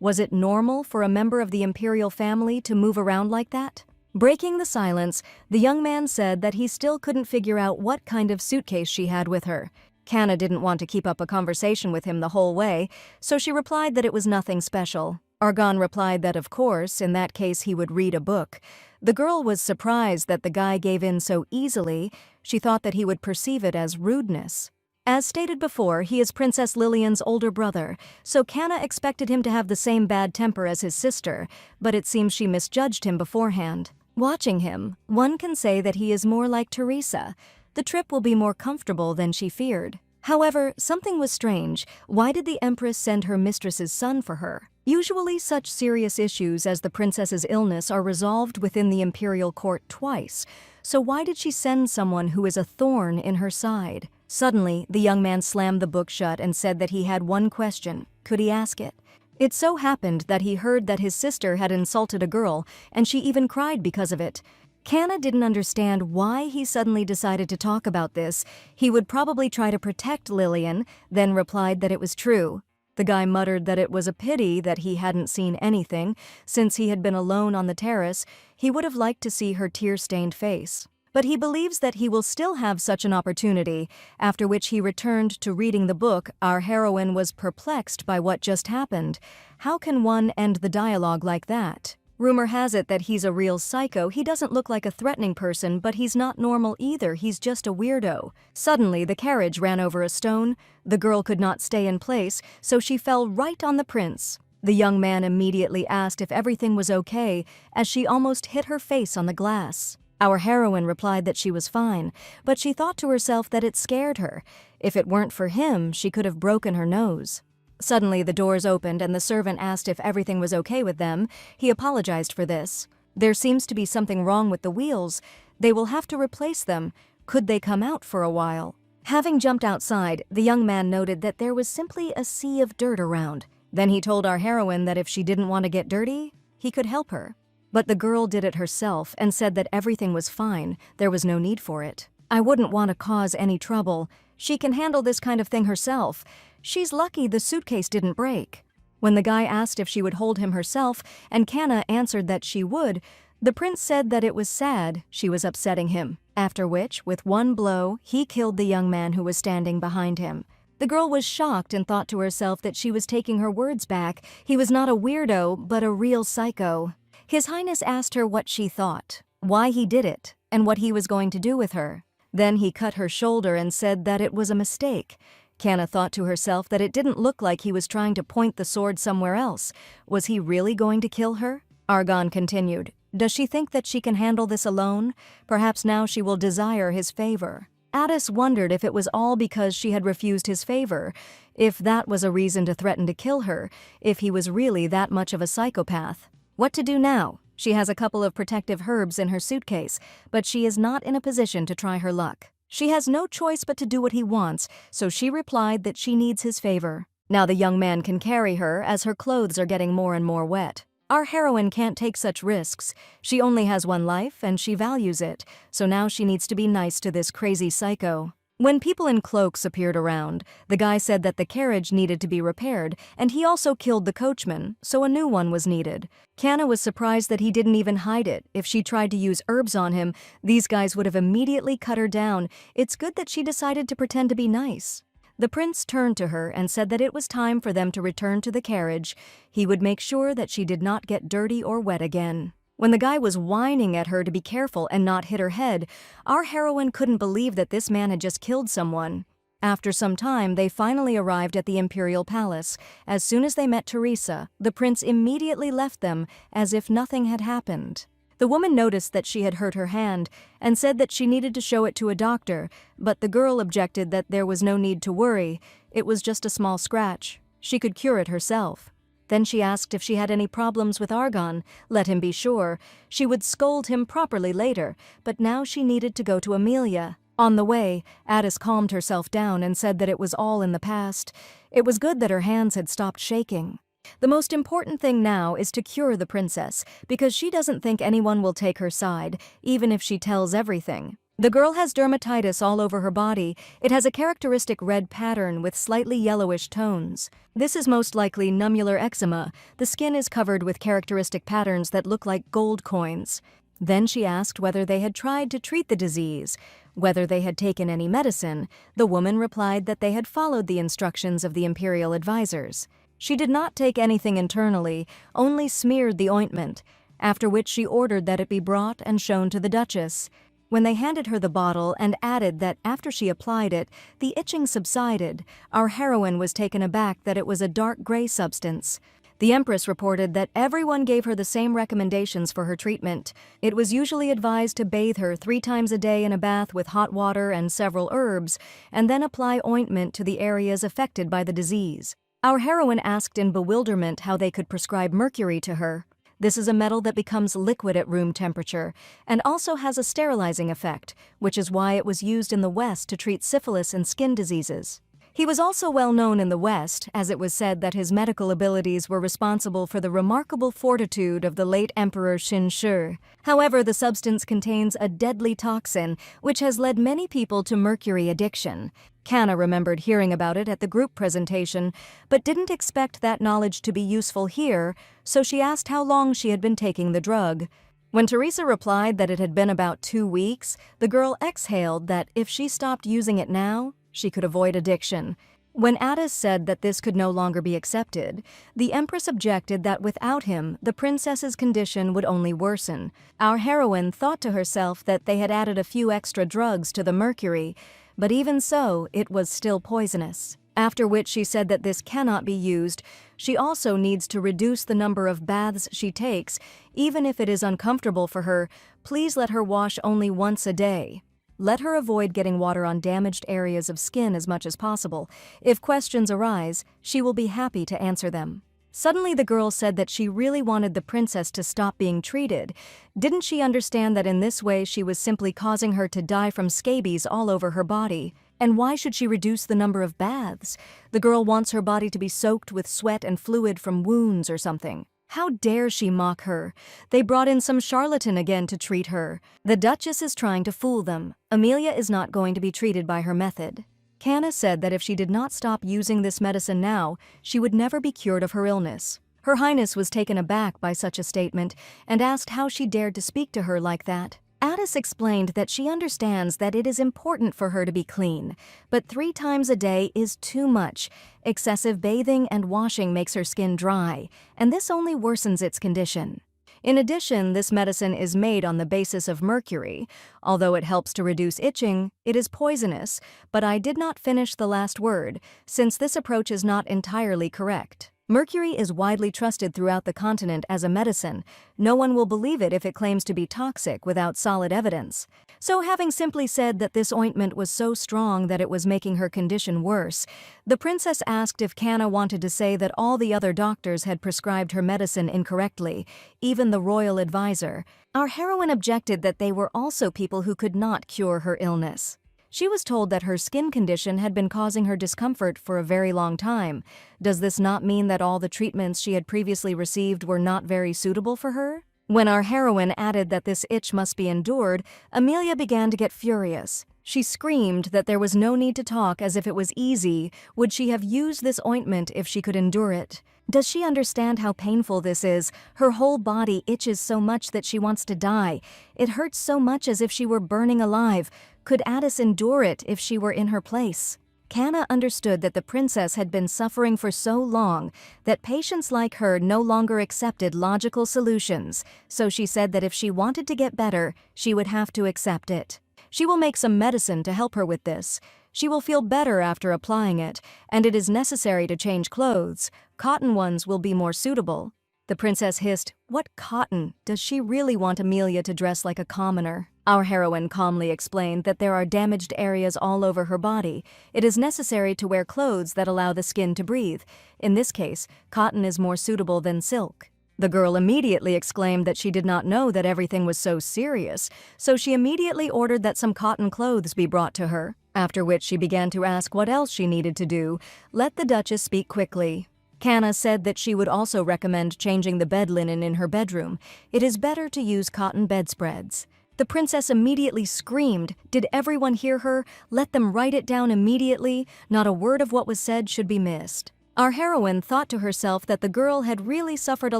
Was it normal for a member of the imperial family to move around like that? Breaking the silence, the young man said that he still couldn't figure out what kind of suitcase she had with her. Kanna didn't want to keep up a conversation with him the whole way, so she replied that it was nothing special. Argan replied that of course, in that case he would read a book. The girl was surprised that the guy gave in so easily. She thought that he would perceive it as rudeness. As stated before, he is Princess Lillian's older brother, so Kanna expected him to have the same bad temper as his sister, but it seems she misjudged him beforehand. Watching him, one can say that he is more like Teresa. The trip will be more comfortable than she feared. However, something was strange. Why did the Empress send her mistress's son for her? Usually such serious issues as the princess's illness are resolved within the imperial court twice, so why did she send someone who is a thorn in her side? Suddenly, the young man slammed the book shut and said that he had one question. Could he ask it? It so happened that he heard that his sister had insulted a girl, and she even cried because of it. Kanna didn't understand why he suddenly decided to talk about this. He would probably try to protect Lillian, then replied that it was true. The guy muttered that it was a pity that he hadn't seen anything. Since he had been alone on the terrace, he would have liked to see her tear-stained face. But he believes that he will still have such an opportunity, after which he returned to reading the book. Our heroine was perplexed by what just happened. How can one end the dialogue like that? Rumor has it that he's a real psycho. He doesn't look like a threatening person, but he's not normal either. He's just a weirdo. Suddenly, the carriage ran over a stone. The girl could not stay in place, so she fell right on the prince. The young man immediately asked if everything was okay, as she almost hit her face on the glass. Our heroine replied that she was fine, but she thought to herself that it scared her. If it weren't for him, she could have broken her nose. Suddenly, the doors opened and the servant asked if everything was okay with them. He apologized for this. There seems to be something wrong with the wheels. They will have to replace them. Could they come out for a while? Having jumped outside, the young man noted that there was simply a sea of dirt around. Then he told our heroine that if she didn't want to get dirty, he could help her. But the girl did it herself and said that everything was fine, there was no need for it. I wouldn't want to cause any trouble. She can handle this kind of thing herself. She's lucky the suitcase didn't break. When the guy asked if she would hold him herself, and Kana answered that she would, the prince said that it was sad she was upsetting him, after which, with one blow, he killed the young man who was standing behind him. The girl was shocked and thought to herself that she was taking her words back. He was not a weirdo, but a real psycho. His Highness asked her what she thought, why he did it, and what he was going to do with her. Then he cut her shoulder and said that it was a mistake. Kana thought to herself that it didn't look like he was trying to point the sword somewhere else. Was he really going to kill her? Argon continued. Does she think that she can handle this alone? Perhaps now she will desire his favor. Addis wondered if it was all because she had refused his favor, if that was a reason to threaten to kill her, if he was really that much of a psychopath. What to do now? She has a couple of protective herbs in her suitcase, but she is not in a position to try her luck. She has no choice but to do what he wants, so she replied that she needs his favor. Now the young man can carry her as her clothes are getting more and more wet. Our heroine can't take such risks. She only has one life and she values it, so now she needs to be nice to this crazy psycho. When people in cloaks appeared around, the guy said that the carriage needed to be repaired, and he also killed the coachman, so a new one was needed. Kana was surprised that he didn't even hide it. If she tried to use herbs on him, these guys would have immediately cut her down. It's good that she decided to pretend to be nice. The prince turned to her and said that it was time for them to return to the carriage. He would make sure that she did not get dirty or wet again. When the guy was whining at her to be careful and not hit her head, our heroine couldn't believe that this man had just killed someone. After some time, they finally arrived at the imperial palace. As soon as they met Teresa, the prince immediately left them as if nothing had happened. The woman noticed that she had hurt her hand and said that she needed to show it to a doctor, but the girl objected that there was no need to worry. It was just a small scratch. She could cure it herself. Then she asked if she had any problems with Argon. Let him be sure. She would scold him properly later, but now she needed to go to Amelia. On the way, Addis calmed herself down and said that it was all in the past. It was good that her hands had stopped shaking. The most important thing now is to cure the princess, because she doesn't think anyone will take her side, even if she tells everything. The girl has dermatitis all over her body. It has a characteristic red pattern with slightly yellowish tones. This is most likely nummular eczema. The skin is covered with characteristic patterns that look like gold coins. Then she asked whether they had tried to treat the disease, whether they had taken any medicine. The woman replied that they had followed the instructions of the imperial advisors. She did not take anything internally, only smeared the ointment, after which she ordered that it be brought and shown to the Duchess. When they handed her the bottle and added that after she applied it, the itching subsided, our heroine was taken aback that it was a dark gray substance. The Empress reported that everyone gave her the same recommendations for her treatment. It was usually advised to bathe her 3 times a day in a bath with hot water and several herbs, and then apply ointment to the areas affected by the disease. Our heroine asked in bewilderment how they could prescribe mercury to her. This is a metal that becomes liquid at room temperature and also has a sterilizing effect, which is why it was used in the West to treat syphilis and skin diseases. He was also well known in the West, as it was said that his medical abilities were responsible for the remarkable fortitude of the late Emperor Xin. However, the substance contains a deadly toxin, which has led many people to mercury addiction. Kana remembered hearing about it at the group presentation, but didn't expect that knowledge to be useful here, so she asked how long she had been taking the drug. When Teresa replied that it had been about 2 weeks, the girl exhaled that if she stopped using it now, she could avoid addiction. When Addis said that this could no longer be accepted, the Empress objected that without him, the princess's condition would only worsen. Our heroine thought to herself that they had added a few extra drugs to the mercury, but even so, it was still poisonous. After which she said that this cannot be used. She also needs to reduce the number of baths she takes, even if it is uncomfortable for her. Please let her wash only once a day. Let her avoid getting water on damaged areas of skin as much as possible. If questions arise, she will be happy to answer them. Suddenly the girl said that she really wanted the princess to stop being treated. Didn't she understand that in this way she was simply causing her to die from scabies all over her body? And why should she reduce the number of baths? The girl wants her body to be soaked with sweat and fluid from wounds or something. How dare she mock her? They brought in some charlatan again to treat her. The Duchess is trying to fool them. Amelia is not going to be treated by her method. Canna said that if she did not stop using this medicine now, she would never be cured of her illness. Her Highness was taken aback by such a statement and asked how she dared to speak to her like that. Addis explained that she understands that it is important for her to be clean, but 3 times a day is too much. Excessive bathing and washing makes her skin dry, and this only worsens its condition. In addition, this medicine is made on the basis of mercury. Although it helps to reduce itching, it is poisonous, but I did not finish the last word, since this approach is not entirely correct. Mercury is widely trusted throughout the continent as a medicine. No one will believe it if it claims to be toxic without solid evidence. So having simply said that this ointment was so strong that it was making her condition worse, the princess asked if Canna wanted to say that all the other doctors had prescribed her medicine incorrectly, even the royal advisor. Our heroine objected that they were also people who could not cure her illness. She was told that her skin condition had been causing her discomfort for a very long time. Does this not mean that all the treatments she had previously received were not very suitable for her? When our heroine added that this itch must be endured, Amelia began to get furious. She screamed that there was no need to talk as if it was easy. Would she have used this ointment if she could endure it? Does she understand how painful this is? Her whole body itches so much that she wants to die. It hurts so much as if she were burning alive. Could Addis endure it if she were in her place? Canna understood that the princess had been suffering for so long that patients like her no longer accepted logical solutions, so she said that if she wanted to get better, she would have to accept it. She will make some medicine to help her with this. She will feel better after applying it, and it is necessary to change clothes. Cotton ones will be more suitable. The princess hissed, "What cotton? Does she really want Amelia to dress like a commoner?" Our heroine calmly explained that there are damaged areas all over her body. It is necessary to wear clothes that allow the skin to breathe. In this case, cotton is more suitable than silk. The girl immediately exclaimed that she did not know that everything was so serious, so she immediately ordered that some cotton clothes be brought to her, after which she began to ask what else she needed to do. Let the Duchess speak quickly. Canna said that she would also recommend changing the bed linen in her bedroom. It is better to use cotton bedspreads. The princess immediately screamed. Did everyone hear her? Let them write it down immediately. Not a word of what was said should be missed. Our heroine thought to herself that the girl had really suffered a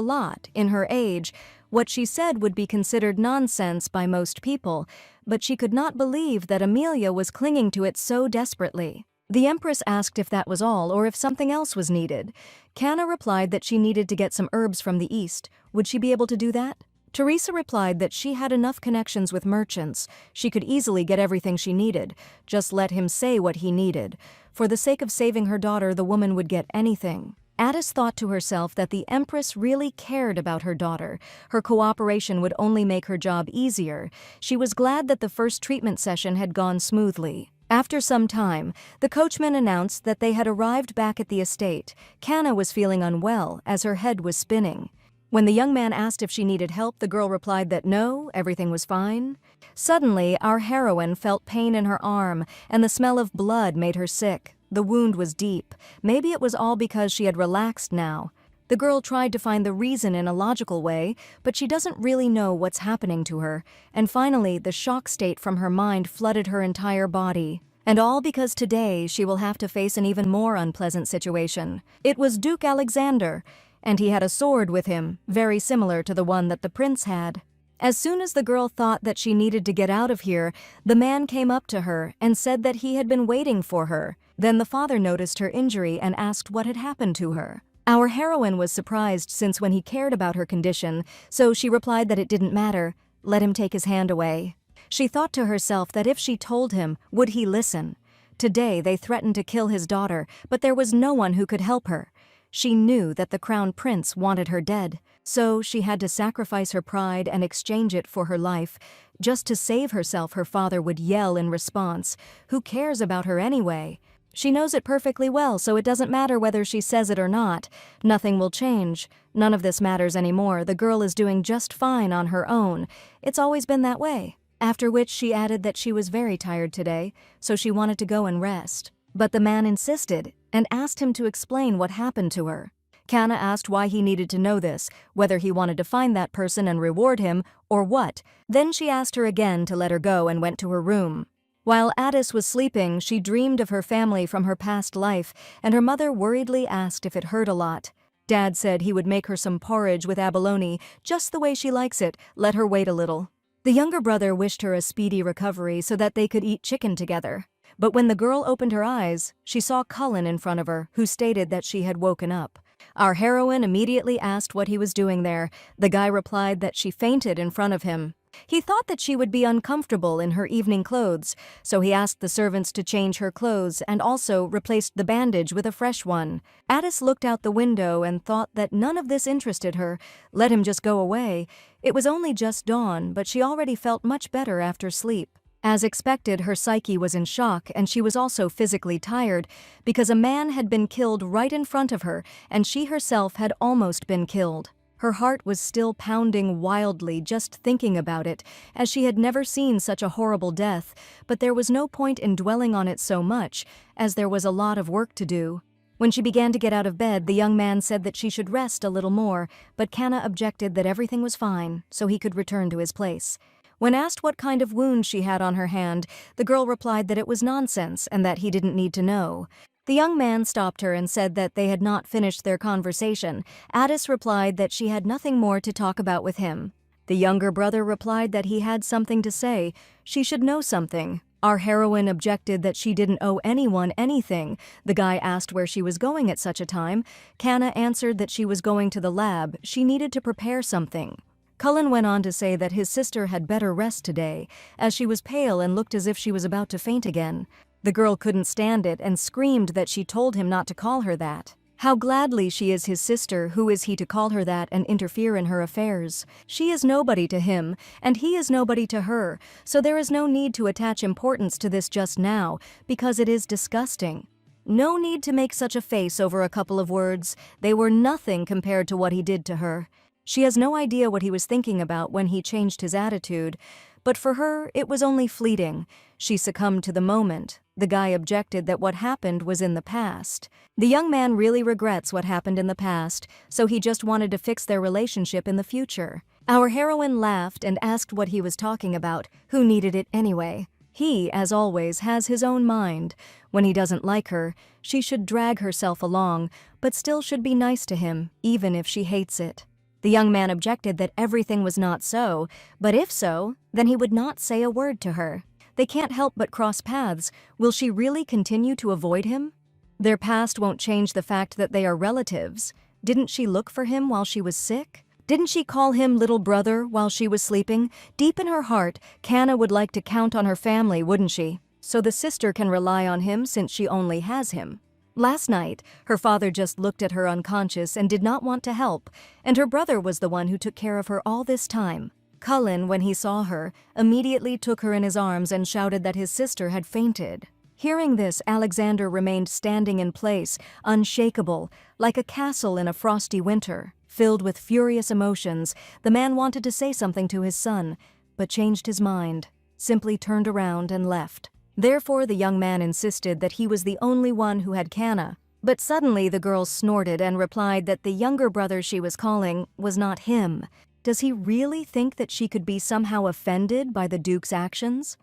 lot in her age. What she said would be considered nonsense by most people, but she could not believe that Amelia was clinging to it so desperately. The Empress asked if that was all or if something else was needed. Canna replied that she needed to get some herbs from the east. Would she be able to do that? Teresa replied that she had enough connections with merchants. She could easily get everything she needed. Just let him say what he needed. For the sake of saving her daughter, the woman would get anything. Addis thought to herself that the Empress really cared about her daughter. Her cooperation would only make her job easier. She was glad that the first treatment session had gone smoothly. After some time, the coachman announced that they had arrived back at the estate. Canna was feeling unwell, as her head was spinning. When the young man asked if she needed help, the girl replied that no, everything was fine. Suddenly, our heroine felt pain in her arm, and the smell of blood made her sick. The wound was deep. Maybe it was all because she had relaxed now. The girl tried to find the reason in a logical way, but she doesn't really know what's happening to her. And finally, the shock state from her mind flooded her entire body. And all because today she will have to face an even more unpleasant situation. It was Duke Alexander, and he had a sword with him, very similar to the one that the prince had. As soon as the girl thought that she needed to get out of here, the man came up to her and said that he had been waiting for her. Then the father noticed her injury and asked what had happened to her. Our heroine was surprised since when he cared about her condition, so she replied that it didn't matter. Let him take his hand away. She thought to herself that if she told him, would he listen? Today they threatened to kill his daughter, but there was no one who could help her. She knew that the crown prince wanted her dead. So she had to sacrifice her pride and exchange it for her life. Just to save herself, her father would yell in response, "Who cares about her anyway? She knows it perfectly well, so it doesn't matter whether she says it or not. Nothing will change. None of this matters anymore. The girl is doing just fine on her own. It's always been that way." After which she added that she was very tired today, so she wanted to go and rest. But the man insisted and asked him to explain what happened to her. Kana asked why he needed to know this, whether he wanted to find that person and reward him, or what. Then she asked her again to let her go and went to her room. While Addis was sleeping, she dreamed of her family from her past life, and her mother worriedly asked if it hurt a lot. Dad said he would make her some porridge with abalone, just the way she likes it, let her wait a little. The younger brother wished her a speedy recovery so that they could eat chicken together. But when the girl opened her eyes, she saw Cullen in front of her, who stated that she had woken up. Our heroine immediately asked what he was doing there. The guy replied that she fainted in front of him. He thought that she would be uncomfortable in her evening clothes, so he asked the servants to change her clothes and also replaced the bandage with a fresh one. Addis looked out the window and thought that none of this interested her. Let him just go away. It was only just dawn, but she already felt much better after sleep. As expected, her psyche was in shock, and she was also physically tired because a man had been killed right in front of her, and she herself had almost been killed. Her heart was still pounding wildly just thinking about it, as she had never seen such a horrible death, but there was no point in dwelling on it so much, as there was a lot of work to do. When she began to get out of bed, the young man said that she should rest a little more, but Kana objected that everything was fine, so he could return to his place. When asked what kind of wound she had on her hand, the girl replied that it was nonsense and that he didn't need to know. The young man stopped her and said that they had not finished their conversation. Addis replied that she had nothing more to talk about with him. The younger brother replied that he had something to say. She should know something. Our heroine objected that she didn't owe anyone anything. The guy asked where she was going at such a time. Kana answered that she was going to the lab. She needed to prepare something. Cullen went on to say that his sister had better rest today, as she was pale and looked as if she was about to faint again. The girl couldn't stand it and screamed that she told him not to call her that. How gladly she is his sister, who is he to call her that and interfere in her affairs? She is nobody to him, and he is nobody to her, so there is no need to attach importance to this just now, because it is disgusting. No need to make such a face over a couple of words. They were nothing compared to what he did to her. She has no idea what he was thinking about when he changed his attitude, but for her, it was only fleeting. She succumbed to the moment. The guy objected that what happened was in the past. The young man really regrets what happened in the past, so he just wanted to fix their relationship in the future. Our heroine laughed and asked what he was talking about, who needed it anyway. He, as always, has his own mind. When he doesn't like her, she should drag herself along, but still should be nice to him, even if she hates it. The young man objected that everything was not so, but if so, then he would not say a word to her. They can't help but cross paths. Will she really continue to avoid him? Their past won't change the fact that they are relatives. Didn't she look for him while she was sick? Didn't she call him little brother while she was sleeping? Deep in her heart, Kana would like to count on her family, wouldn't she? So the sister can rely on him since she only has him. Last night, her father just looked at her unconscious and did not want to help, and her brother was the one who took care of her all this time. Cullen, when he saw her, immediately took her in his arms and shouted that his sister had fainted. Hearing this, Alexander remained standing in place, unshakable, like a castle in a frosty winter. Filled with furious emotions, the man wanted to say something to his son, but changed his mind, simply turned around and left. Therefore, the young man insisted that he was the only one who had Kana. But suddenly the girl snorted and replied that the younger brother she was calling was not him. Does he really think that she could be somehow offended by the Duke's actions?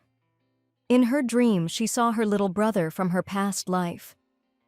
In her dream, she saw her little brother from her past life.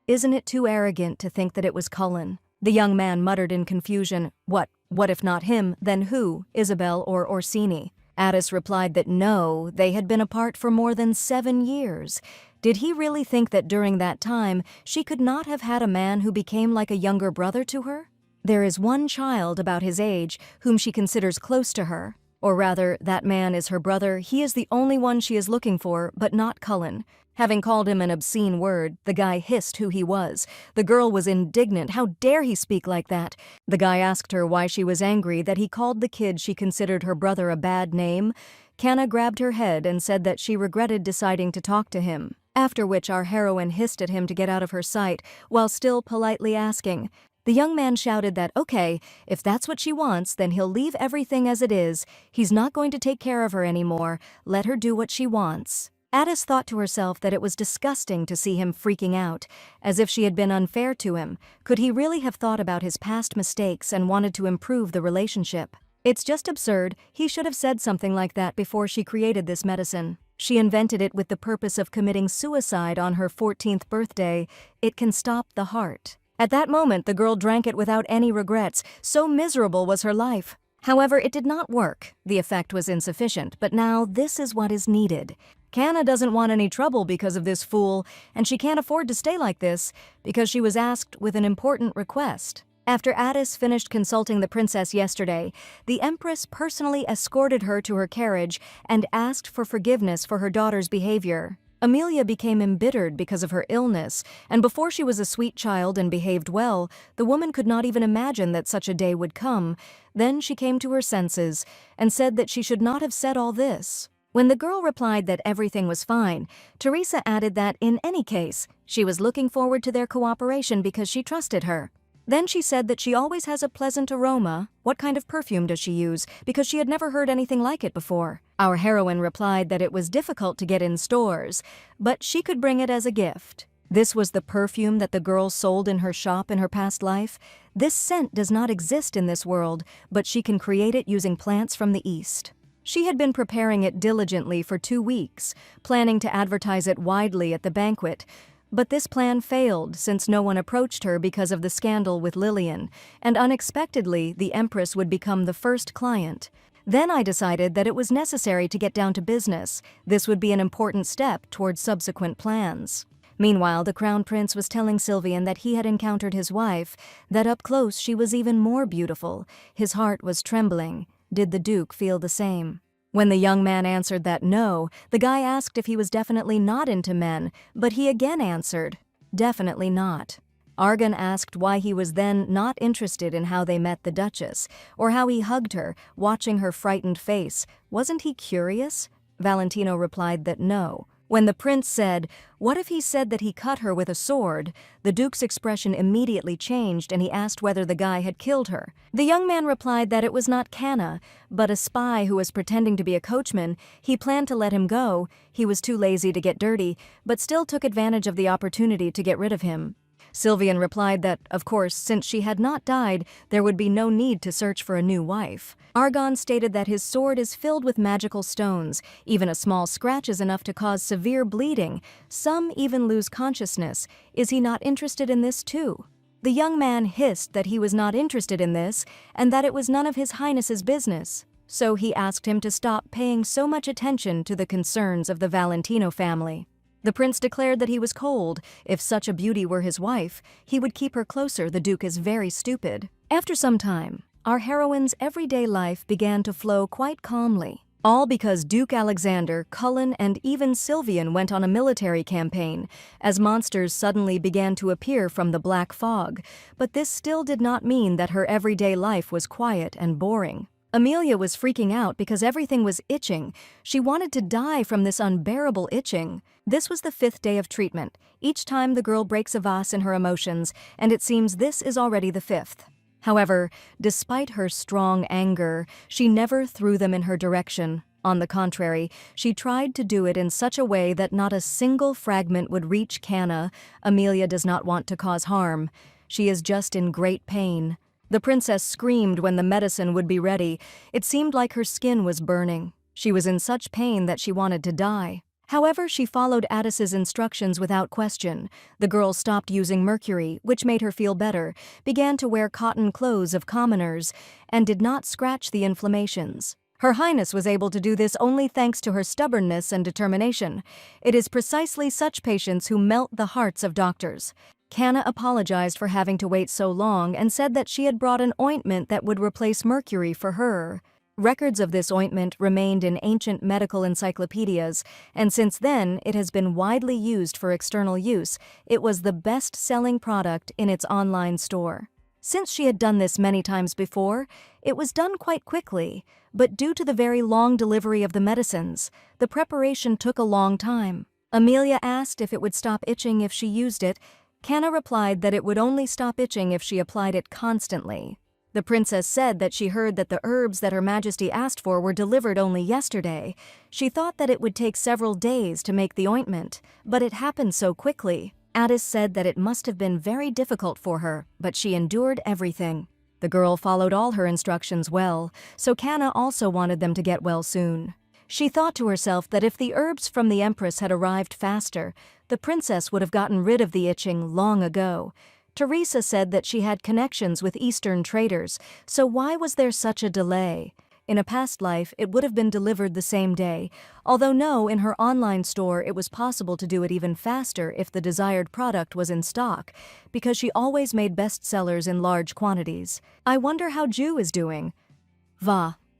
Isn't it too arrogant to think that it was Cullen? The young man muttered in confusion, What if not him, then who, Isabel or Orsini? Addis replied that no, they had been apart for more than 7 years. Did he really think that during that time she could not have had a man who became like a younger brother to her? There is one child about his age whom she considers close to her. Or rather, that man is her brother. He is the only one she is looking for, but not Cullen. Having called him an obscene word, the guy hissed who he was. The girl was indignant. How dare he speak like that? The guy asked her why she was angry that he called the kid she considered her brother a bad name. Kana grabbed her head and said that she regretted deciding to talk to him. After which our heroine hissed at him to get out of her sight, while still politely asking. The young man shouted that, okay, if that's what she wants, then he'll leave everything as it is. He's not going to take care of her anymore. Let her do what she wants. Addis thought to herself that it was disgusting to see him freaking out, as if she had been unfair to him. Could he really have thought about his past mistakes and wanted to improve the relationship? It's just absurd. He should have said something like that before she created this medicine. She invented it with the purpose of committing suicide on her 14th birthday. It can stop the heart. At that moment, the girl drank it without any regrets. So miserable was her life. However, it did not work. The effect was insufficient, but now this is what is needed. Kana doesn't want any trouble because of this fool, and she can't afford to stay like this because she was asked with an important request. After Addis finished consulting the princess yesterday, the Empress personally escorted her to her carriage and asked for forgiveness for her daughter's behavior. Amelia became embittered because of her illness, and before she was a sweet child and behaved well, the woman could not even imagine that such a day would come. Then she came to her senses and said that she should not have said all this. When the girl replied that everything was fine, Teresa added that, in any case, she was looking forward to their cooperation because she trusted her. Then she said that she always has a pleasant aroma. What kind of perfume does she use? Because she had never heard anything like it before. Our heroine replied that it was difficult to get in stores, but she could bring it as a gift. This was the perfume that the girl sold in her shop in her past life. This scent does not exist in this world, but she can create it using plants from the East. She had been preparing it diligently for 2 weeks, planning to advertise it widely at the banquet. But this plan failed since no one approached her because of the scandal with Lillian, and unexpectedly the Empress would become the first client. Then I decided that it was necessary to get down to business. This would be an important step towards subsequent plans. Meanwhile, the Crown Prince was telling Sylvian that he had encountered his wife, that up close she was even more beautiful. His heart was trembling. Did the Duke feel the same? When the young man answered that no, the guy asked if he was definitely not into men, but he again answered, definitely not. Argan asked why he was then not interested in how they met the Duchess, or how he hugged her, watching her frightened face. Wasn't he curious? Valentino replied that no. When the prince said, what if he said that he cut her with a sword, the Duke's expression immediately changed and he asked whether the guy had killed her. The young man replied that it was not Kana, but a spy who was pretending to be a coachman. He planned to let him go. He was too lazy to get dirty, but still took advantage of the opportunity to get rid of him. Sylvian replied that, of course, since she had not died, there would be no need to search for a new wife. Argan stated that his sword is filled with magical stones. Even a small scratch is enough to cause severe bleeding. Some even lose consciousness. Is he not interested in this too? The young man hissed that he was not interested in this and that it was none of His Highness's business. So he asked him to stop paying so much attention to the concerns of the Valentino family. The prince declared that he was cold. If such a beauty were his wife, he would keep her closer. The Duke is very stupid. After some time, our heroine's everyday life began to flow quite calmly. All because Duke Alexander, Cullen, and even Sylvian went on a military campaign, as monsters suddenly began to appear from the black fog. But this still did not mean that her everyday life was quiet and boring. Amelia was freaking out because everything was itching. She wanted to die from this unbearable itching. This was the 5th day of treatment. Each time the girl breaks a vase in her emotions, and it seems this is already the 5th. However, despite her strong anger, she never threw them in her direction. On the contrary, she tried to do it in such a way that not a single fragment would reach Kana. Amelia does not want to cause harm. She is just in great pain. The princess screamed when the medicine would be ready. It seemed like her skin was burning. She was in such pain that she wanted to die. However, she followed Addis's instructions without question. The girl stopped using mercury, which made her feel better, began to wear cotton clothes of commoners, and did not scratch the inflammations. Her Highness was able to do this only thanks to her stubbornness and determination. It is precisely such patients who melt the hearts of doctors. Kana apologized for having to wait so long and said that she had brought an ointment that would replace mercury for her. Records of this ointment remained in ancient medical encyclopedias, and since then it has been widely used for external use. It was the best-selling product in its online store. Since she had done this many times before, it was done quite quickly, but due to the very long delivery of the medicines, the preparation took a long time. Amelia asked if it would stop itching if she used it. Canna replied that it would only stop itching if she applied it constantly. The princess said that she heard that the herbs that Her Majesty asked for were delivered only yesterday. She thought that it would take several days to make the ointment, but it happened so quickly. Addis said that it must have been very difficult for her, but she endured everything. The girl followed all her instructions well, so Canna also wanted them to get well soon. She thought to herself that if the herbs from the Empress had arrived faster, the princess would have gotten rid of the itching long ago. Teresa said that she had connections with Eastern traders, so why was there such a delay? In a past life, it would have been delivered the same day, although no, in her online store it was possible to do it even faster if the desired product was in stock, because she always made bestsellers in large quantities. I wonder how Ju is doing.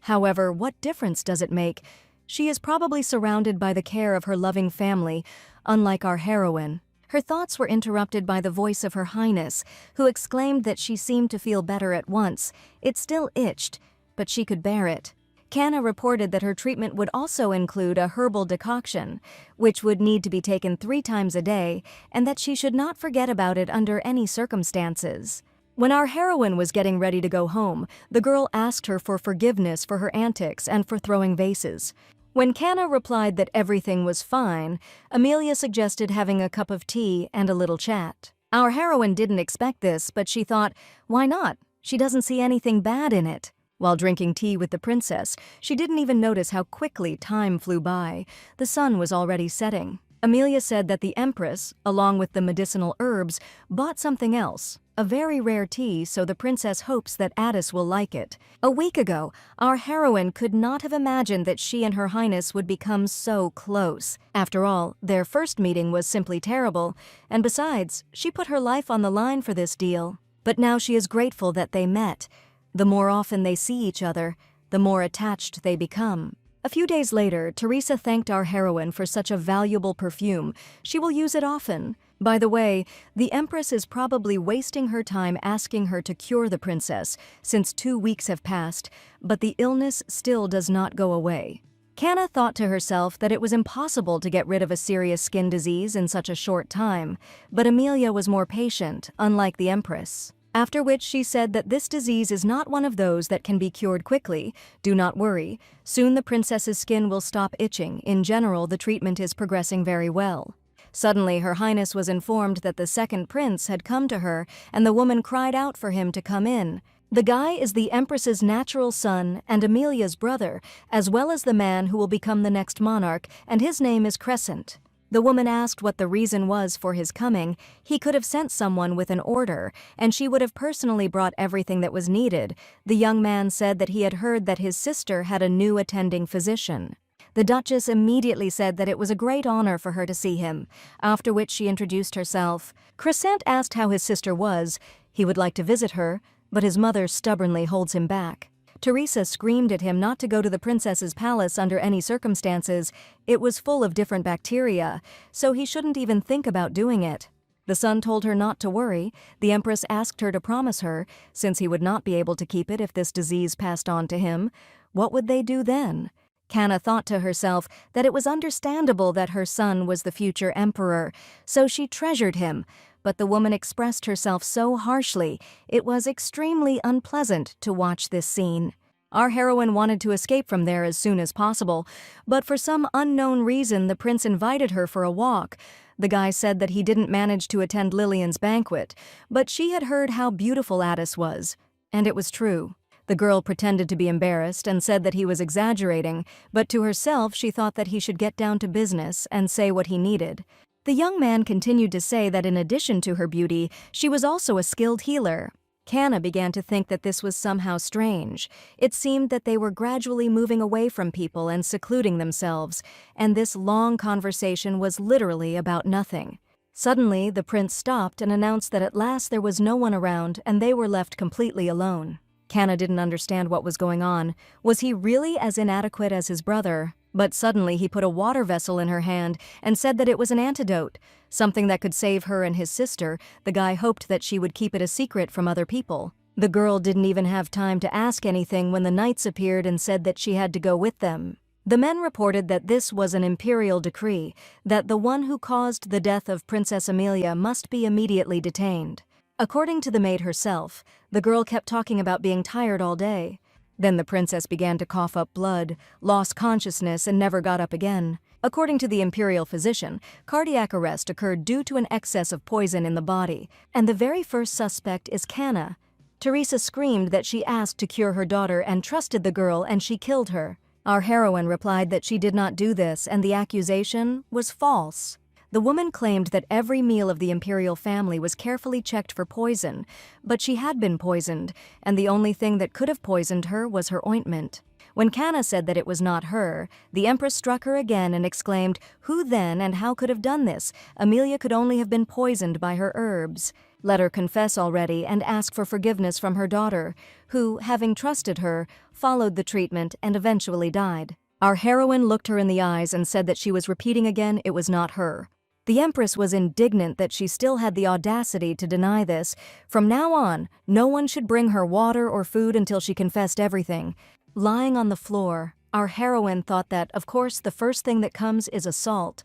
However, what difference does it make? She is probably surrounded by the care of her loving family, unlike our heroine. Her thoughts were interrupted by the voice of Her Highness, who exclaimed that she seemed to feel better at once. It still itched, but she could bear it. Canna reported that her treatment would also include a herbal decoction, which would need to be taken 3 times a day, and that she should not forget about it under any circumstances. When our heroine was getting ready to go home, the girl asked her for forgiveness for her antics and for throwing vases. When Canna replied that everything was fine, Amelia suggested having a cup of tea and a little chat. Our heroine didn't expect this, but she thought, why not? She doesn't see anything bad in it. While drinking tea with the princess, she didn't even notice how quickly time flew by. The sun was already setting. Amelia said that the Empress, along with the medicinal herbs, bought something else, a very rare tea, so the princess hopes that Addis will like it. A week ago, our heroine could not have imagined that she and Her Highness would become so close. After all, their first meeting was simply terrible, and besides, she put her life on the line for this deal. But now she is grateful that they met. The more often they see each other, the more attached they become. A few days later, Teresa thanked our heroine for such a valuable perfume. She will use it often. By the way, the Empress is probably wasting her time asking her to cure the princess, since 2 weeks have passed, but the illness still does not go away. Canna thought to herself that it was impossible to get rid of a serious skin disease in such a short time, but Amelia was more patient, unlike the Empress. After which she said that this disease is not one of those that can be cured quickly. Do not worry. Soon the princess's skin will stop itching. In general, the treatment is progressing very well. Suddenly, Her Highness was informed that the second prince had come to her, and the woman cried out for him to come in. The guy is the Empress's natural son and Amelia's brother, as well as the man who will become the next monarch, and his name is Crescent. The woman asked what the reason was for his coming. He could have sent someone with an order, and she would have personally brought everything that was needed. The young man said that he had heard that his sister had a new attending physician. The Duchess immediately said that it was a great honor for her to see him, after which she introduced herself. Crescent asked how his sister was. He would like to visit her, but his mother stubbornly holds him back. Teresa screamed at him not to go to the princess's palace under any circumstances. It was full of different bacteria, so he shouldn't even think about doing it. The son told her not to worry. The Empress asked her to promise her, since he would not be able to keep it if this disease passed on to him. What would they do then? Canna thought to herself that it was understandable that her son was the future emperor, so she treasured him. But the woman expressed herself so harshly, it was extremely unpleasant to watch this scene. Our heroine wanted to escape from there as soon as possible, but for some unknown reason the prince invited her for a walk. The guy said that he didn't manage to attend Lillian's banquet, but she had heard how beautiful Addis was, and it was true. The girl pretended to be embarrassed and said that he was exaggerating, but to herself she thought that he should get down to business and say what he needed. The young man continued to say that in addition to her beauty, she was also a skilled healer. Canna began to think that this was somehow strange. It seemed that they were gradually moving away from people and secluding themselves, and this long conversation was literally about nothing. Suddenly, the prince stopped and announced that at last there was no one around and they were left completely alone. Kana didn't understand what was going on. Was he really as inadequate as his brother? But suddenly he put a water vessel in her hand and said that it was an antidote, something that could save her and his sister. The guy hoped that she would keep it a secret from other people. The girl didn't even have time to ask anything when the knights appeared and said that she had to go with them. The men reported that this was an imperial decree, that the one who caused the death of Princess Amelia must be immediately detained. According to the maid herself, the girl kept talking about being tired all day. Then the princess began to cough up blood, lost consciousness, and never got up again. According to the imperial physician, cardiac arrest occurred due to an excess of poison in the body, and the very first suspect is Kana. Teresa screamed that she asked to cure her daughter and trusted the girl, and she killed her. Our heroine replied that she did not do this, and the accusation was false. The woman claimed that every meal of the imperial family was carefully checked for poison, but she had been poisoned, and the only thing that could have poisoned her was her ointment. When Kana said that it was not her, the empress struck her again and exclaimed, "Who then and how could have done this? Amelia could only have been poisoned by her herbs." Let her confess already and ask for forgiveness from her daughter, who, having trusted her, followed the treatment and eventually died. Our heroine looked her in the eyes and said that she was repeating again it was not her. The empress was indignant that she still had the audacity to deny this. From now on, no one should bring her water or food until she confessed everything. Lying on the floor, our heroine thought that, of course, the first thing that comes is assault.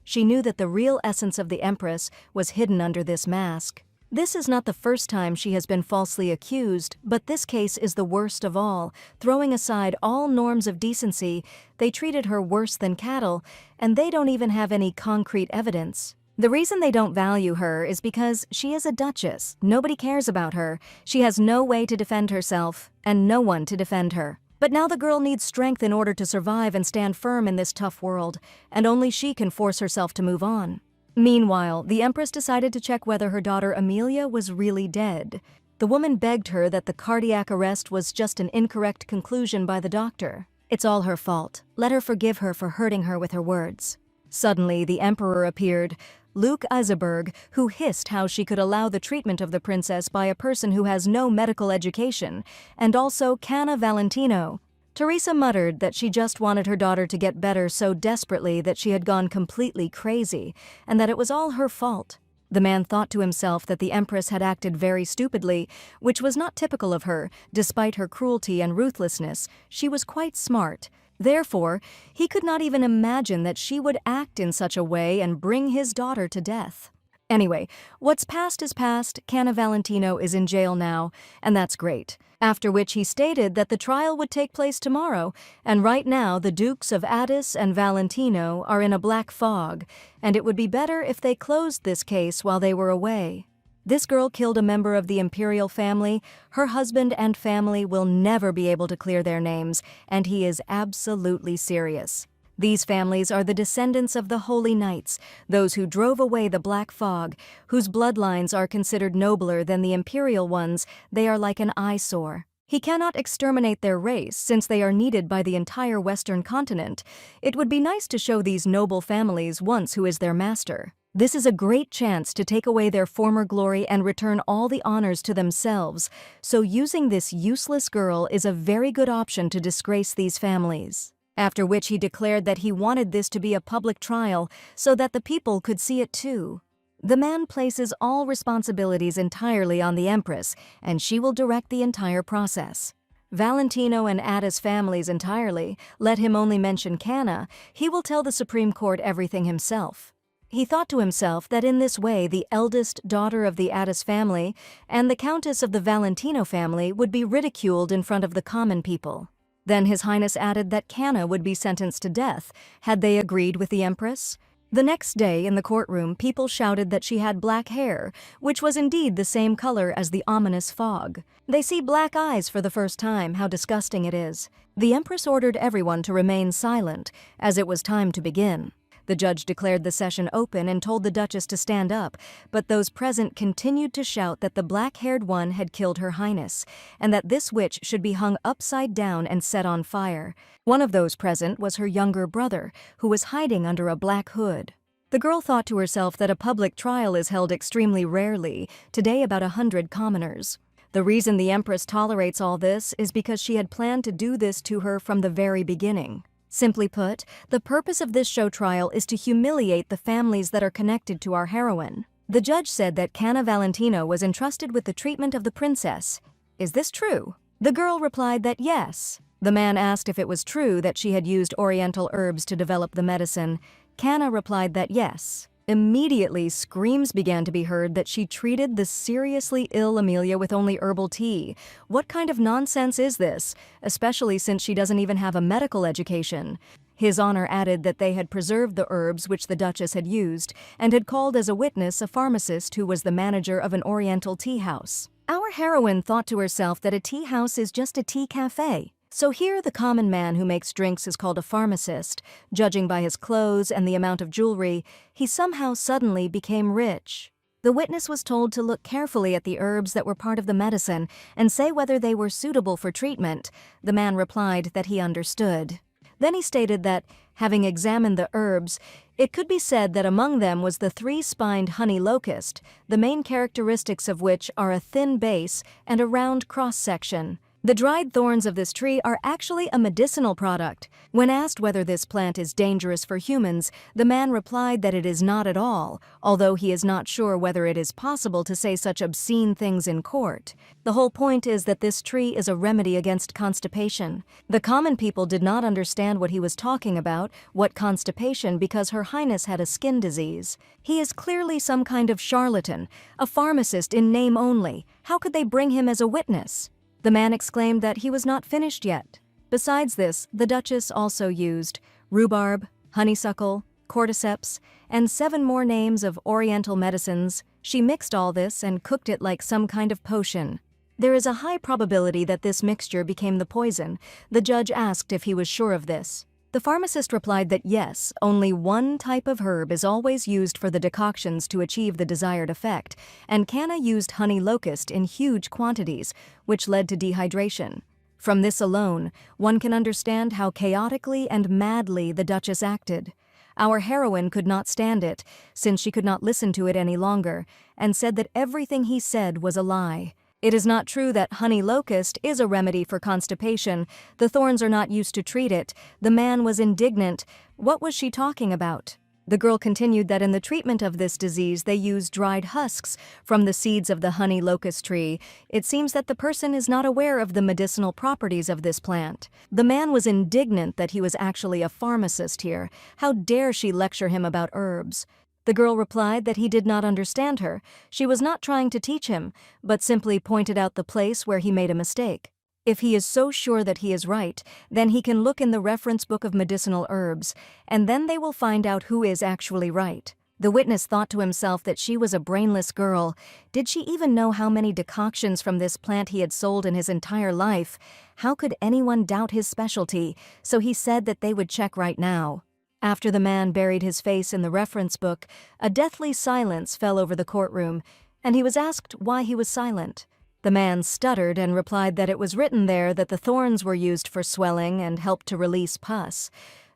She knew that the real essence of the empress was hidden under this mask. This is not the first time she has been falsely accused, but this case is the worst of all. Throwing aside all norms of decency, they treated her worse than cattle, and they don't even have any concrete evidence. The reason they don't value her is because she is a duchess. Nobody cares about her. She has no way to defend herself, and no one to defend her. But now the girl needs strength in order to survive and stand firm in this tough world, and only she can force herself to move on. Meanwhile, the empress decided to check whether her daughter Amelia was really dead. The woman begged her that the cardiac arrest was just an incorrect conclusion by the doctor. It's all her fault. Let her forgive her for hurting her with her words. Suddenly, the emperor appeared, Luke Eisenberg, who hissed how she could allow the treatment of the princess by a person who has no medical education, and also Kana Valentino. Teresa muttered that she just wanted her daughter to get better so desperately that she had gone completely crazy, and that it was all her fault. The man thought to himself that the empress had acted very stupidly, which was not typical of her. Despite her cruelty and ruthlessness, she was quite smart. Therefore, he could not even imagine that she would act in such a way and bring his daughter to death. Anyway, what's past is past. Kana Valentino is in jail now, and that's great. After which he stated that the trial would take place tomorrow, and right now the Dukes of Addis and Valentino are in a black fog, and it would be better if they closed this case while they were away. This girl killed a member of the imperial family. Her husband and family will never be able to clear their names, and he is absolutely serious. These families are the descendants of the Holy Knights, those who drove away the Black Fog, whose bloodlines are considered nobler than the imperial ones. They are like an eyesore. He cannot exterminate their race since they are needed by the entire Western continent. It would be nice to show these noble families once who is their master. This is a great chance to take away their former glory and return all the honors to themselves, so using this useless girl is a very good option to disgrace these families. After which he declared that he wanted this to be a public trial so that the people could see it too. The man places all responsibilities entirely on the empress, and she will direct the entire process. Valentino and Addis families entirely, let him only mention Kana, he will tell the Supreme Court everything himself. He thought to himself that in this way the eldest daughter of the Addis family and the Countess of the Valentino family would be ridiculed in front of the common people. Then His Highness added that Kana would be sentenced to death, had they agreed with the Empress. The next day in the courtroom, people shouted that she had black hair, which was indeed the same color as the ominous fog. They see black eyes for the first time, how disgusting it is. The Empress ordered everyone to remain silent, as it was time to begin. The judge declared the session open and told the Duchess to stand up, but those present continued to shout that the black-haired one had killed Her Highness, and that this witch should be hung upside down and set on fire. One of those present was her younger brother, who was hiding under a black hood. The girl thought to herself that a public trial is held extremely rarely, today about 100 commoners. The reason the Empress tolerates all this is because she had planned to do this to her from the very beginning. Simply put, the purpose of this show trial is to humiliate the families that are connected to our heroine. The judge said that Canna Valentino was entrusted with the treatment of the princess. Is this true? The girl replied that yes. The man asked if it was true that she had used oriental herbs to develop the medicine. Canna replied that yes. Immediately, screams began to be heard that she treated the seriously ill Amelia with only herbal tea. What kind of nonsense is this, especially since she doesn't even have a medical education? His Honor added that they had preserved the herbs which the Duchess had used and had called as a witness a pharmacist who was the manager of an oriental tea house. Our heroine thought to herself that a tea house is just a tea cafe. So here the common man who makes drinks is called a pharmacist. Judging by his clothes and the amount of jewelry, he somehow suddenly became rich. The witness was told to look carefully at the herbs that were part of the medicine and say whether they were suitable for treatment. The man replied that he understood. Then he stated that, having examined the herbs, it could be said that among them was the three-spined honey locust, the main characteristics of which are a thin base and a round cross-section. The dried thorns of this tree are actually a medicinal product. When asked whether this plant is dangerous for humans, the man replied that it is not at all, although he is not sure whether it is possible to say such obscene things in court. The whole point is that this tree is a remedy against constipation. The common people did not understand what he was talking about, what constipation, because Her Highness had a skin disease. He is clearly some kind of charlatan, a pharmacist in name only. How could they bring him as a witness? The man exclaimed that he was not finished yet. Besides this, the Duchess also used rhubarb, honeysuckle, cordyceps, and 7 more names of oriental medicines. She mixed all this and cooked it like some kind of potion. There is a high probability that this mixture became the poison. The judge asked if he was sure of this. The pharmacist replied that yes, only one type of herb is always used for the decoctions to achieve the desired effect, and Canna used honey locust in huge quantities, which led to dehydration. From this alone, one can understand how chaotically and madly the Duchess acted. Our heroine could not stand it, since she could not listen to it any longer, and said that everything he said was a lie. It is not true that honey locust is a remedy for constipation. The thorns are not used to treat it. The man was indignant. What was she talking about? The girl continued that in the treatment of this disease they use dried husks from the seeds of the honey locust tree. It seems that the person is not aware of the medicinal properties of this plant. The man was indignant that he was actually a pharmacist here. How dare she lecture him about herbs? The girl replied that he did not understand her. She was not trying to teach him, but simply pointed out the place where he made a mistake. If he is so sure that he is right, then he can look in the reference book of medicinal herbs, and then they will find out who is actually right. The witness thought to himself that she was a brainless girl. Did she even know how many decoctions from this plant he had sold in his entire life? How could anyone doubt his specialty? So he said that they would check right now. After the man buried his face in the reference book, a deathly silence fell over the courtroom, and he was asked why he was silent. The man stuttered and replied that it was written there that the thorns were used for swelling and helped to release pus.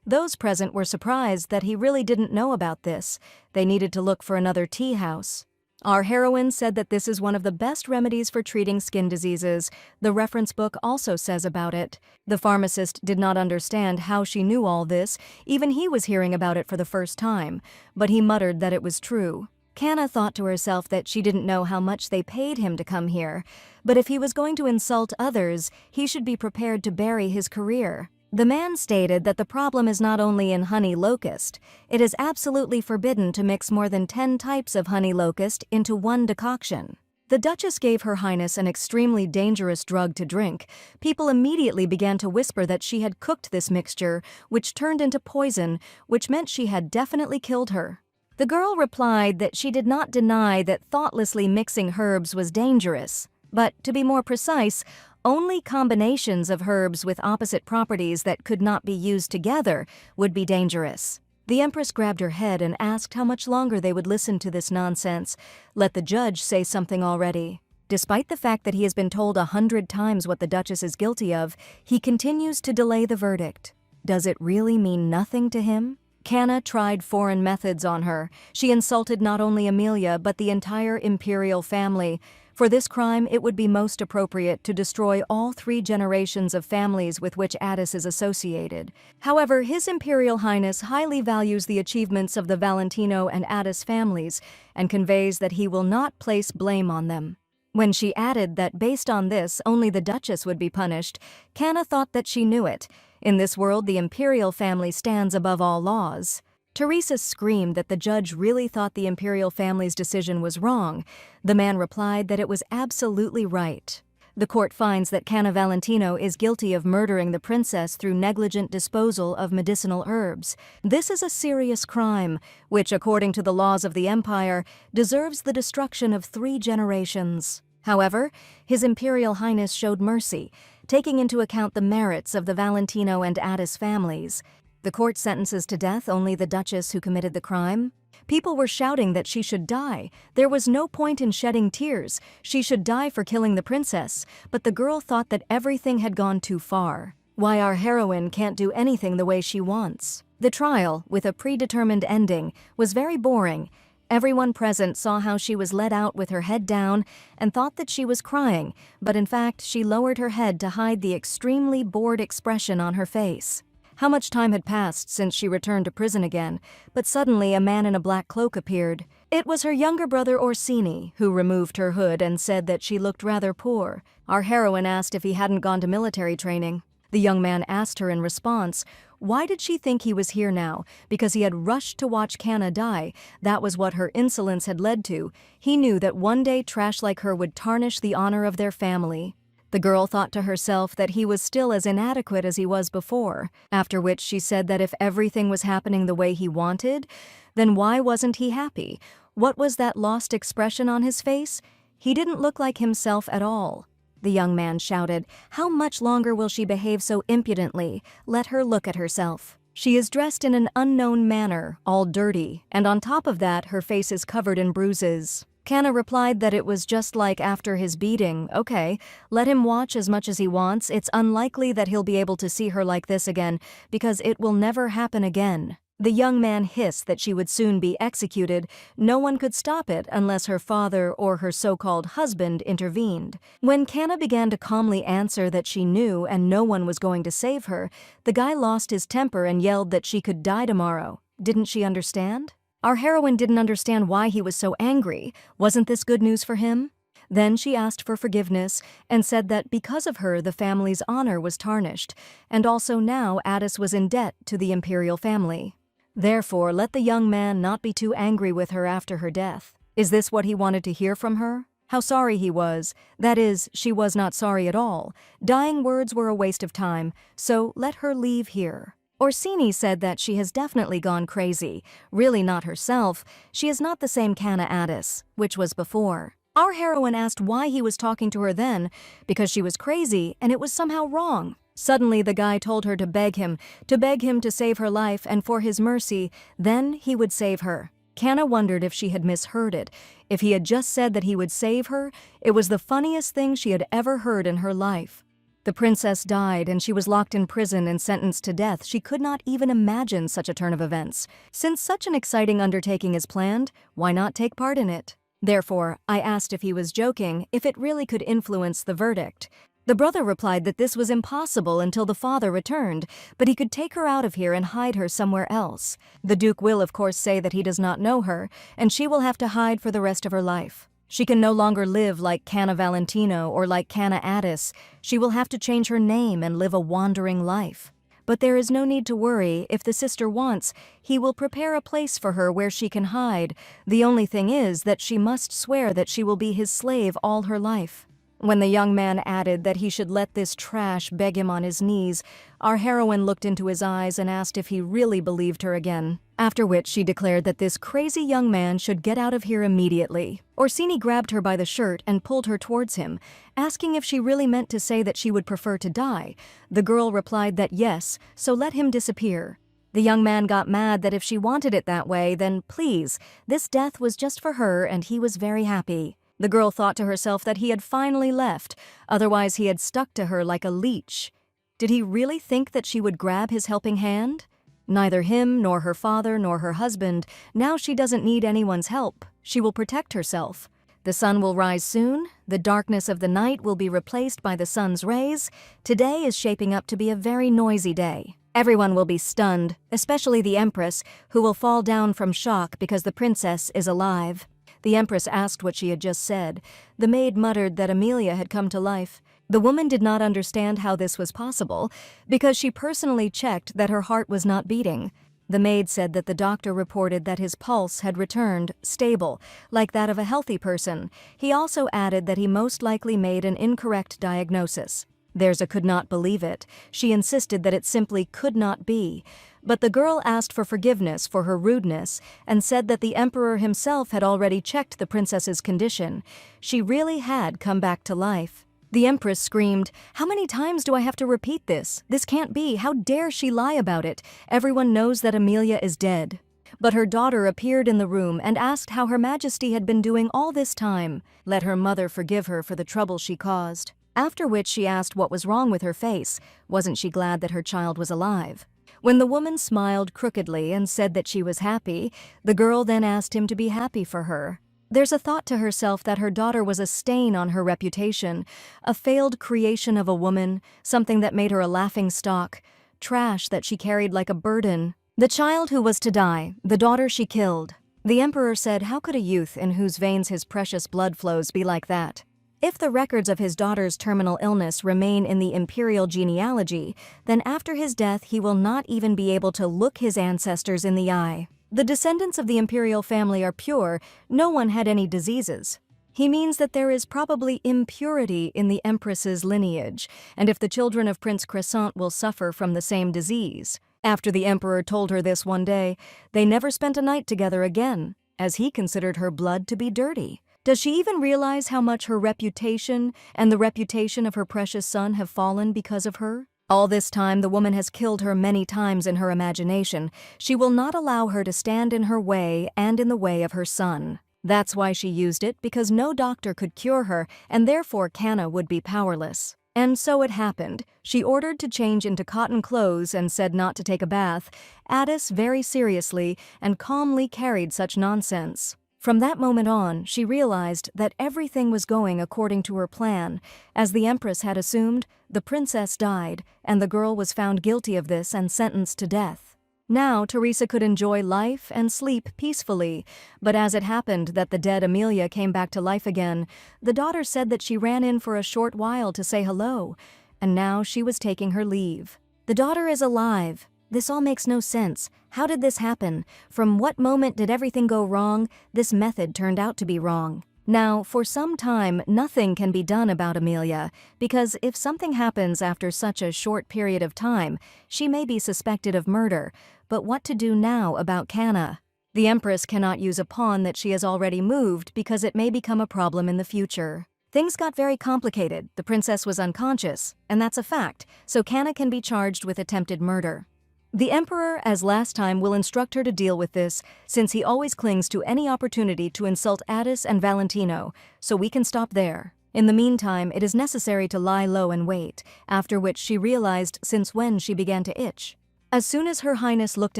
Those present were surprised that he really didn't know about this. They needed to look for another tea house. Our heroine said that this is one of the best remedies for treating skin diseases. The reference book also says about it. The pharmacist did not understand how she knew all this. Even he was hearing about it for the first time, but he muttered that it was true. Canna thought to herself that she didn't know how much they paid him to come here, but if he was going to insult others, he should be prepared to bury his career. The man stated that the problem is not only in honey locust. It is absolutely forbidden to mix more than 10 types of honey locust into one decoction. The Duchess gave Her Highness an extremely dangerous drug to drink. People immediately began to whisper that she had cooked this mixture, which turned into poison, which meant she had definitely killed her. The girl replied that she did not deny that thoughtlessly mixing herbs was dangerous, but, to be more precise, only combinations of herbs with opposite properties that could not be used together would be dangerous. The Empress grabbed her head and asked how much longer they would listen to this nonsense. Let the judge say something already. Despite the fact that he has been told 100 times what the Duchess is guilty of, he continues to delay the verdict. Does it really mean nothing to him? Canna tried foreign methods on her. She insulted not only Amelia, but the entire imperial family. For this crime, it would be most appropriate to destroy all 3 generations of families with which Addis is associated. However, His Imperial Highness highly values the achievements of the Valentino and Addis families and conveys that he will not place blame on them. When she added that based on this, only the Duchess would be punished, Kanna thought that she knew it. In this world, the imperial family stands above all laws. Teresa screamed that the judge really thought the imperial family's decision was wrong. The man replied that it was absolutely right. The court finds that Kanna Valentino is guilty of murdering the princess through negligent disposal of medicinal herbs. This is a serious crime, which, according to the laws of the empire, deserves the destruction of 3 generations. However, His Imperial Highness showed mercy, taking into account the merits of the Valentino and Addis families. The court sentences to death only the Duchess who committed the crime. People were shouting that she should die. There was no point in shedding tears. She should die for killing the princess. But the girl thought that everything had gone too far. Why our heroine can't do anything the way she wants. The trial, with a predetermined ending, was very boring. Everyone present saw how she was led out with her head down and thought that she was crying, but in fact she lowered her head to hide the extremely bored expression on her face. How much time had passed since she returned to prison again, but suddenly a man in a black cloak appeared. It was her younger brother Orsini, who removed her hood and said that she looked rather poor. Our heroine asked if he hadn't gone to military training. The young man asked her in response, why did she think he was here now? Because he had rushed to watch Kanna die. That was what her insolence had led to. He knew that one day trash like her would tarnish the honor of their family. The girl thought to herself that he was still as inadequate as he was before, after which she said that if everything was happening the way he wanted, then why wasn't he happy? What was that lost expression on his face? He didn't look like himself at all. The young man shouted, how much longer will she behave so impudently? Let her look at herself. She is dressed in an unknown manner, all dirty, and on top of that her face is covered in bruises. Kanna replied that it was just like after his beating. Okay, let him watch as much as he wants. It's unlikely that he'll be able to see her like this again, because it will never happen again. The young man hissed that she would soon be executed. No one could stop it unless her father or her so-called husband intervened. When Kanna began to calmly answer that she knew and no one was going to save her, the guy lost his temper and yelled that she could die tomorrow. Didn't she understand? Our heroine didn't understand why he was so angry. Wasn't this good news for him? Then she asked for forgiveness and said that because of her the family's honor was tarnished, and also now Addis was in debt to the imperial family. Therefore, let the young man not be too angry with her after her death. Is this what he wanted to hear from her? How sorry he was. That is, she was not sorry at all. Dying words were a waste of time, so let her leave here. Orsini said that she has definitely gone crazy. Really not herself. She is not the same Kanna Addis, which was before. Our heroine asked why he was talking to her then, because she was crazy and it was somehow wrong. Suddenly the guy told her to beg him to save her life and for his mercy, then he would save her. Kanna wondered if she had misheard it. If he had just said that he would save her, it was the funniest thing she had ever heard in her life. The princess died and she was locked in prison and sentenced to death. She could not even imagine such a turn of events. Since such an exciting undertaking is planned, why not take part in it? Therefore, I asked if he was joking, if it really could influence the verdict. The brother replied that this was impossible until the father returned, but he could take her out of here and hide her somewhere else. The Duke will of course say that he does not know her, and she will have to hide for the rest of her life. She can no longer live like Kanna Valentino or like Kanna Addis. She will have to change her name and live a wandering life. But there is no need to worry. If the sister wants, he will prepare a place for her where she can hide. The only thing is that she must swear that she will be his slave all her life. When the young man added that he should let this trash beg him on his knees, our heroine looked into his eyes and asked if he really believed her again. After which she declared that this crazy young man should get out of here immediately. Orsini grabbed her by the shirt and pulled her towards him, asking if she really meant to say that she would prefer to die. The girl replied that yes, so let him disappear. The young man got mad that if she wanted it that way, then please, this death was just for her and he was very happy. The girl thought to herself that he had finally left, otherwise he had stuck to her like a leech. Did he really think that she would grab his helping hand? Neither him, nor her father, nor her husband. Now she doesn't need anyone's help. She will protect herself. The sun will rise soon, the darkness of the night will be replaced by the sun's rays. Today is shaping up to be a very noisy day. Everyone will be stunned, especially the Empress, who will fall down from shock because the princess is alive. The Empress asked what she had just said. The maid muttered that Amelia had come to life. The woman did not understand how this was possible, because she personally checked that her heart was not beating. The maid said that the doctor reported that his pulse had returned, stable, like that of a healthy person. He also added that he most likely made an incorrect diagnosis. There's a could not believe it. She insisted that it simply could not be. But the girl asked for forgiveness for her rudeness and said that the emperor himself had already checked the princess's condition. She really had come back to life. The Empress screamed, "How many times do I have to repeat this? This can't be. How dare she lie about it? Everyone knows that Amelia is dead." But her daughter appeared in the room and asked how Her Majesty had been doing all this time. Let her mother forgive her for the trouble she caused. After which she asked what was wrong with her face. Wasn't she glad that her child was alive? When the woman smiled crookedly and said that she was happy, the girl then asked him to be happy for her. There's a thought to herself that her daughter was a stain on her reputation, a failed creation of a woman, something that made her a laughingstock, trash that she carried like a burden. The child who was to die, the daughter she killed. The emperor said, how could a youth in whose veins his precious blood flows be like that? If the records of his daughter's terminal illness remain in the imperial genealogy, then after his death he will not even be able to look his ancestors in the eye. The descendants of the imperial family are pure, no one had any diseases. He means that there is probably impurity in the empress's lineage, and if the children of Prince Crescent will suffer from the same disease. After the emperor told her this one day, they never spent a night together again, as he considered her blood to be dirty. Does she even realize how much her reputation and the reputation of her precious son have fallen because of her? All this time, the woman has killed her many times in her imagination. She will not allow her to stand in her way and in the way of her son. That's why she used it, because no doctor could cure her, and therefore Canna would be powerless. And so it happened. She ordered to change into cotton clothes and said not to take a bath. Addis very seriously and calmly carried such nonsense. From that moment on, she realized that everything was going according to her plan. As the Empress had assumed, the princess died, and the girl was found guilty of this and sentenced to death. Now, Teresa could enjoy life and sleep peacefully, but as it happened that the dead Amelia came back to life again, the daughter said that she ran in for a short while to say hello, and now she was taking her leave. The daughter is alive. This all makes no sense. How did this happen? From what moment did everything go wrong? This method turned out to be wrong. Now, for some time, nothing can be done about Amelia, because if something happens after such a short period of time, she may be suspected of murder. But what to do now about Canna? The Empress cannot use a pawn that she has already moved because it may become a problem in the future. Things got very complicated. The princess was unconscious, and that's a fact, so Canna can be charged with attempted murder. The Emperor, as last time, will instruct her to deal with this, since he always clings to any opportunity to insult Addis and Valentino, so we can stop there. In the meantime, it is necessary to lie low and wait, after which she realized since when she began to itch. As soon as Her Highness looked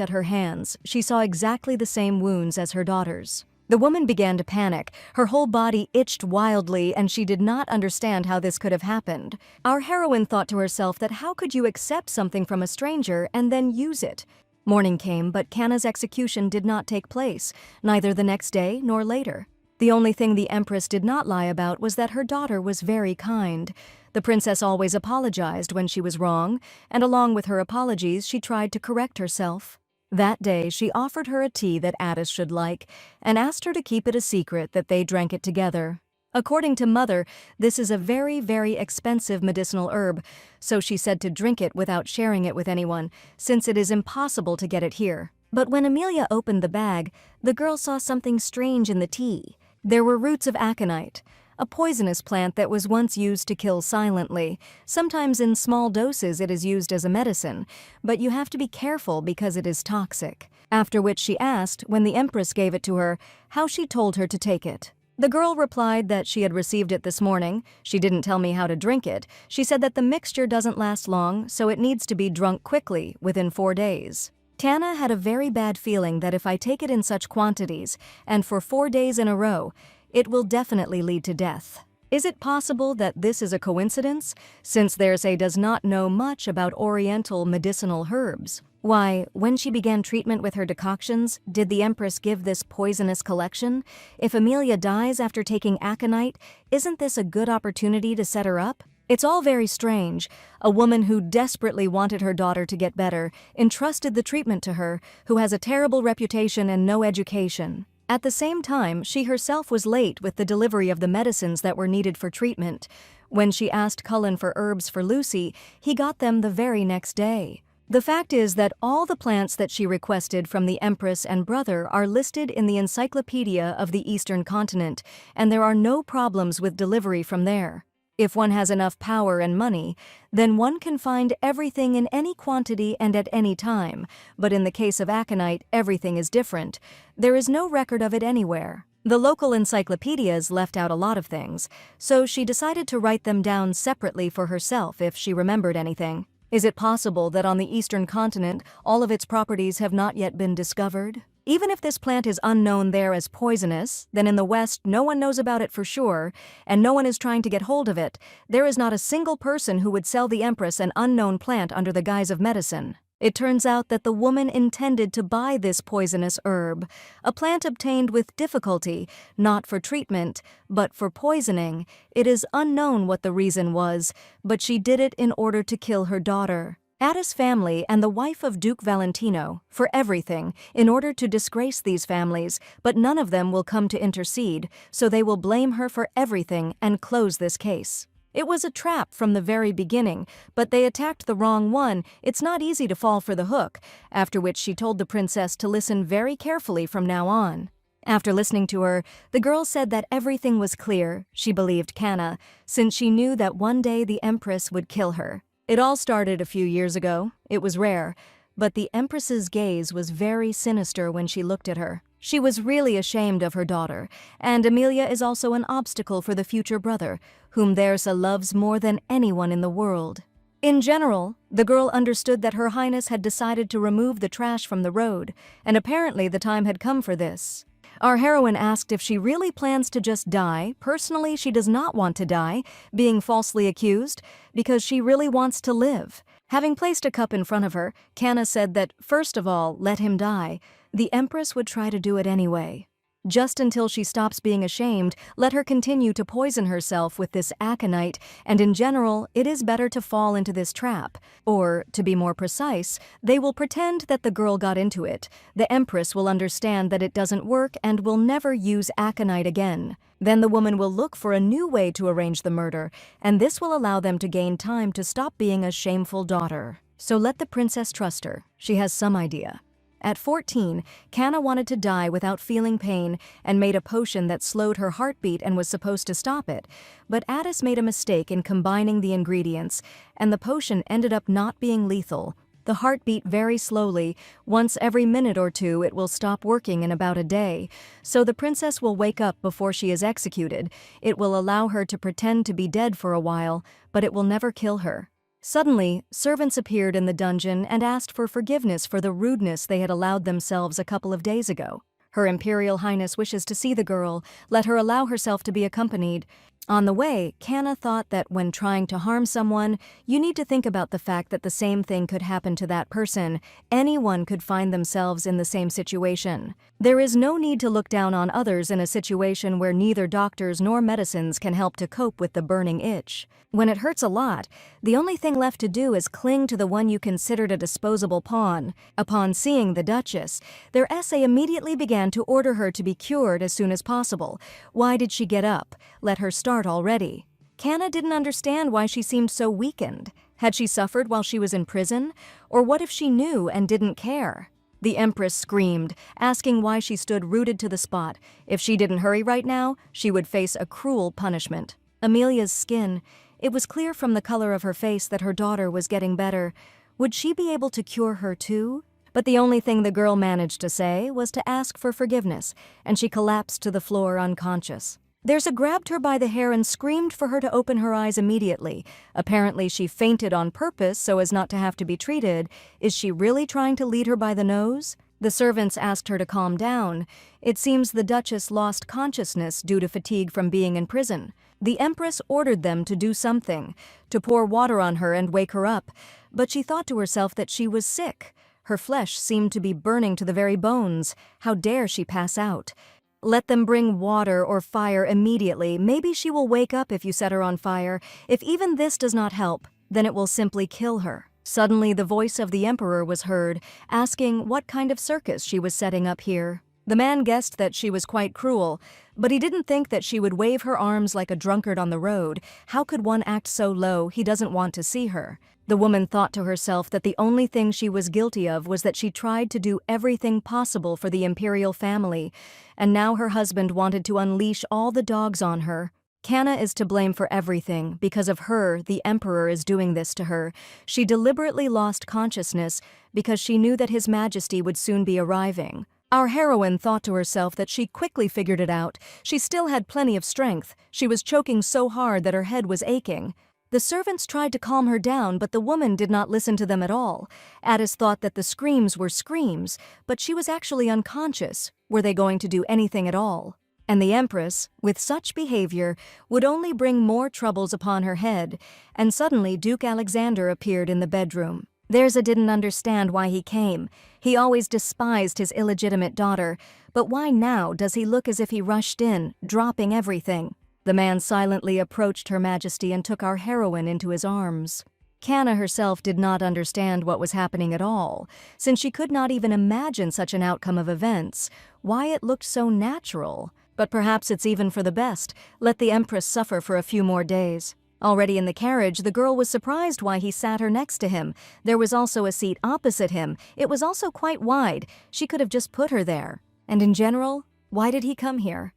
at her hands, she saw exactly the same wounds as her daughter's. The woman began to panic. Her whole body itched wildly, and she did not understand how this could have happened. Our heroine thought to herself that how could you accept something from a stranger and then use it? Morning came, but Canna's execution did not take place, neither the next day nor later. The only thing the Empress did not lie about was that her daughter was very kind. The princess always apologized when she was wrong, and along with her apologies, she tried to correct herself. That day, she offered her a tea that Addis should like, and asked her to keep it a secret that they drank it together. According to Mother, this is a very, very expensive medicinal herb, so she said to drink it without sharing it with anyone, since it is impossible to get it here. But when Amelia opened the bag, the girl saw something strange in the tea. There were roots of aconite, a poisonous plant that was once used to kill silently. Sometimes in small doses it is used as a medicine, but you have to be careful because it is toxic. After which she asked, when the Empress gave it to her, how she told her to take it. The girl replied that she had received it this morning. She didn't tell me how to drink it. She said that the mixture doesn't last long, so it needs to be drunk quickly, within 4 days. Canna had a very bad feeling that if I take it in such quantities, and for 4 days in a row, it will definitely lead to death. Is it possible that this is a coincidence, since Thersay does not know much about Oriental medicinal herbs? Why, when she began treatment with her decoctions, did the Empress give this poisonous collection? If Amelia dies after taking aconite, isn't this a good opportunity to set her up? It's all very strange. A woman who desperately wanted her daughter to get better entrusted the treatment to her, who has a terrible reputation and no education. At the same time, she herself was late with the delivery of the medicines that were needed for treatment. When she asked Cullen for herbs for Lucy, he got them the very next day. The fact is that all the plants that she requested from the Empress and brother are listed in the Encyclopedia of the Eastern Continent, and there are no problems with delivery from there. If one has enough power and money, then one can find everything in any quantity and at any time, but in the case of aconite, everything is different. There is no record of it anywhere. The local encyclopedias left out a lot of things, so she decided to write them down separately for herself if she remembered anything. Is it possible that on the Eastern Continent, all of its properties have not yet been discovered? Even if this plant is unknown there as poisonous, then in the West no one knows about it for sure, and no one is trying to get hold of it. There is not a single person who would sell the Empress an unknown plant under the guise of medicine. It turns out that the woman intended to buy this poisonous herb, a plant obtained with difficulty, not for treatment, but for poisoning. It is unknown what the reason was, but she did it in order to kill her daughter. Ada's family and the wife of Duke Valentino, for everything, in order to disgrace these families, but none of them will come to intercede, so they will blame her for everything and close this case. It was a trap from the very beginning, but they attacked the wrong one. It's not easy to fall for the hook, after which she told the princess to listen very carefully from now on. After listening to her, the girl said that everything was clear. She believed Kanna, since she knew that one day the Empress would kill her. It all started a few years ago. It was rare, but the Empress's gaze was very sinister when she looked at her. She was really ashamed of her daughter, and Amelia is also an obstacle for the future brother, whom Thersay loves more than anyone in the world. In general, the girl understood that Her Highness had decided to remove the trash from the road, and apparently the time had come for this. Our heroine asked if she really plans to just die. Personally, she does not want to die, being falsely accused, because she really wants to live. Having placed a cup in front of her, Kanna said that, first of all, let him die. The Empress would try to do it anyway. Just until she stops being ashamed, let her continue to poison herself with this aconite, and in general, it is better to fall into this trap. Or, to be more precise, they will pretend that the girl got into it. The Empress will understand that it doesn't work and will never use aconite again. Then the woman will look for a new way to arrange the murder, and this will allow them to gain time to stop being a shameful daughter. So let the princess trust her. She has some idea. At 14, Kanna wanted to die without feeling pain and made a potion that slowed her heartbeat and was supposed to stop it. But Addis made a mistake in combining the ingredients, and the potion ended up not being lethal. The heart beat very slowly. Once every minute or two, it will stop working in about a day. So the princess will wake up before she is executed. It will allow her to pretend to be dead for a while, but it will never kill her. Suddenly, servants appeared in the dungeon and asked for forgiveness for the rudeness they had allowed themselves a couple of days ago. Her Imperial Highness wishes to see the girl. Let her allow herself to be accompanied. On the way, Kanna thought that when trying to harm someone, you need to think about the fact that the same thing could happen to that person. Anyone could find themselves in the same situation. There is no need to look down on others in a situation where neither doctors nor medicines can help to cope with the burning itch. When it hurts a lot, the only thing left to do is cling to the one you considered a disposable pawn. Upon seeing the Duchess, their essay immediately began to order her to be cured as soon as possible. Why did she get up? Let her start already. Kanna didn't understand why she seemed so weakened. Had she suffered while she was in prison? Or what if she knew and didn't care? The Empress screamed, asking why she stood rooted to the spot. If she didn't hurry right now, she would face a cruel punishment. Amelia's skin. It was clear from the color of her face that her daughter was getting better. Would she be able to cure her too? But the only thing the girl managed to say was to ask for forgiveness, and she collapsed to the floor unconscious. Thersay grabbed her by the hair and screamed for her to open her eyes immediately. Apparently she fainted on purpose so as not to have to be treated. Is she really trying to lead her by the nose? The servants asked her to calm down. It seems the Duchess lost consciousness due to fatigue from being in prison. The Empress ordered them to do something, to pour water on her and wake her up, but she thought to herself that she was sick. Her flesh seemed to be burning to the very bones. How dare she pass out? Let them bring water or fire immediately. Maybe she will wake up if you set her on fire. If even this does not help, then it will simply kill her. Suddenly the voice of the Emperor was heard, asking what kind of circus she was setting up here. The man guessed that she was quite cruel, but he didn't think that she would wave her arms like a drunkard on the road. How could one act so low? He doesn't want to see her. The woman thought to herself that the only thing she was guilty of was that she tried to do everything possible for the imperial family, and now her husband wanted to unleash all the dogs on her. Kanna is to blame for everything. Because of her, the Emperor is doing this to her. She deliberately lost consciousness because she knew that His Majesty would soon be arriving. Our heroine thought to herself that she quickly figured it out. She still had plenty of strength. She was choking so hard that her head was aching. The servants tried to calm her down, but the woman did not listen to them at all. Addis thought that the screams were screams, but she was actually unconscious. Were they going to do anything at all? And the Empress, with such behavior, would only bring more troubles upon her head, and suddenly Duke Alexander appeared in the bedroom. Dronzer didn't understand why he came. He always despised his illegitimate daughter, but why now does he look as if he rushed in, dropping everything? The man silently approached Her Majesty and took our heroine into his arms. Kanna herself did not understand what was happening at all, since she could not even imagine such an outcome of events. Why it looked so natural. But perhaps it's even for the best. Let the Empress suffer for a few more days. Already in the carriage, the girl was surprised why he sat her next to him. There was also a seat opposite him. It was also quite wide. She could have just put her there. And in general, why did he come here?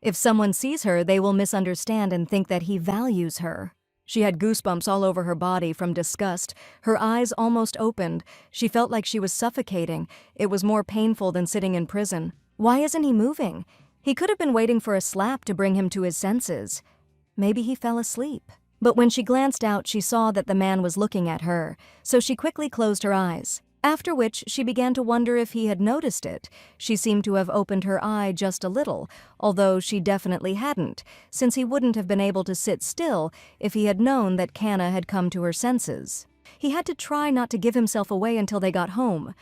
If someone sees her, they will misunderstand and think that he values her. She had goosebumps all over her body from disgust. Her eyes almost opened. She felt like she was suffocating. It was more painful than sitting in prison. Why isn't he moving? He could have been waiting for a slap to bring him to his senses. Maybe he fell asleep. But when she glanced out, she saw that the man was looking at her, so she quickly closed her eyes. After which, she began to wonder if he had noticed it. She seemed to have opened her eye just a little, although she definitely hadn't, since he wouldn't have been able to sit still if he had known that Kanna had come to her senses. He had to try not to give himself away until they got home.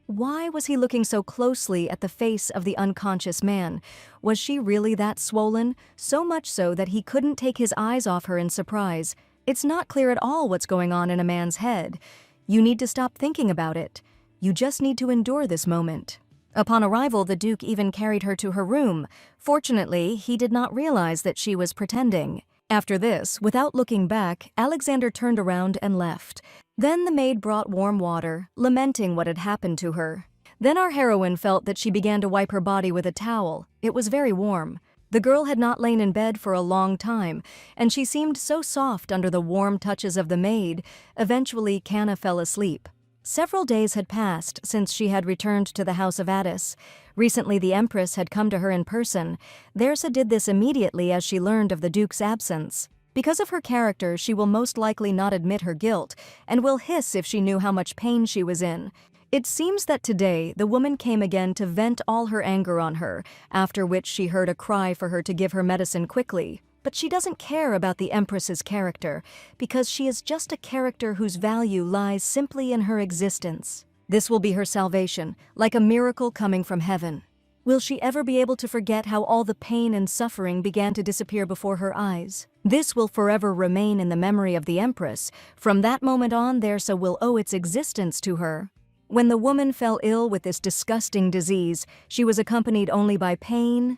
Why was he looking so closely at the face of the unconscious man? Was she really that swollen? So much so that he couldn't take his eyes off her in surprise. It's not clear at all what's going on in a man's head. You need to stop thinking about it. You just need to endure this moment. Upon arrival, the Duke even carried her to her room. Fortunately, he did not realize that she was pretending. After this, without looking back, Alexander turned around and left. Then the maid brought warm water, lamenting what had happened to her. Then our heroine felt that she began to wipe her body with a towel. It was very warm. The girl had not lain in bed for a long time, and she seemed so soft under the warm touches of the maid. Eventually, Kanna fell asleep. Several days had passed since she had returned to the house of Addis. Recently, the Empress had come to her in person. Dronzer did this immediately as she learned of the Duke's absence. Because of her character, she will most likely not admit her guilt, and will hiss if she knew how much pain she was in. It seems that today, the woman came again to vent all her anger on her, after which she heard a cry for her to give her medicine quickly. But she doesn't care about the Empress's character, because she is just a character whose value lies simply in her existence. This will be her salvation, like a miracle coming from heaven. Will she ever be able to forget how all the pain and suffering began to disappear before her eyes? This will forever remain in the memory of the Empress. From that moment on, Dronzer will owe its existence to her. When the woman fell ill with this disgusting disease, she was accompanied only by pain,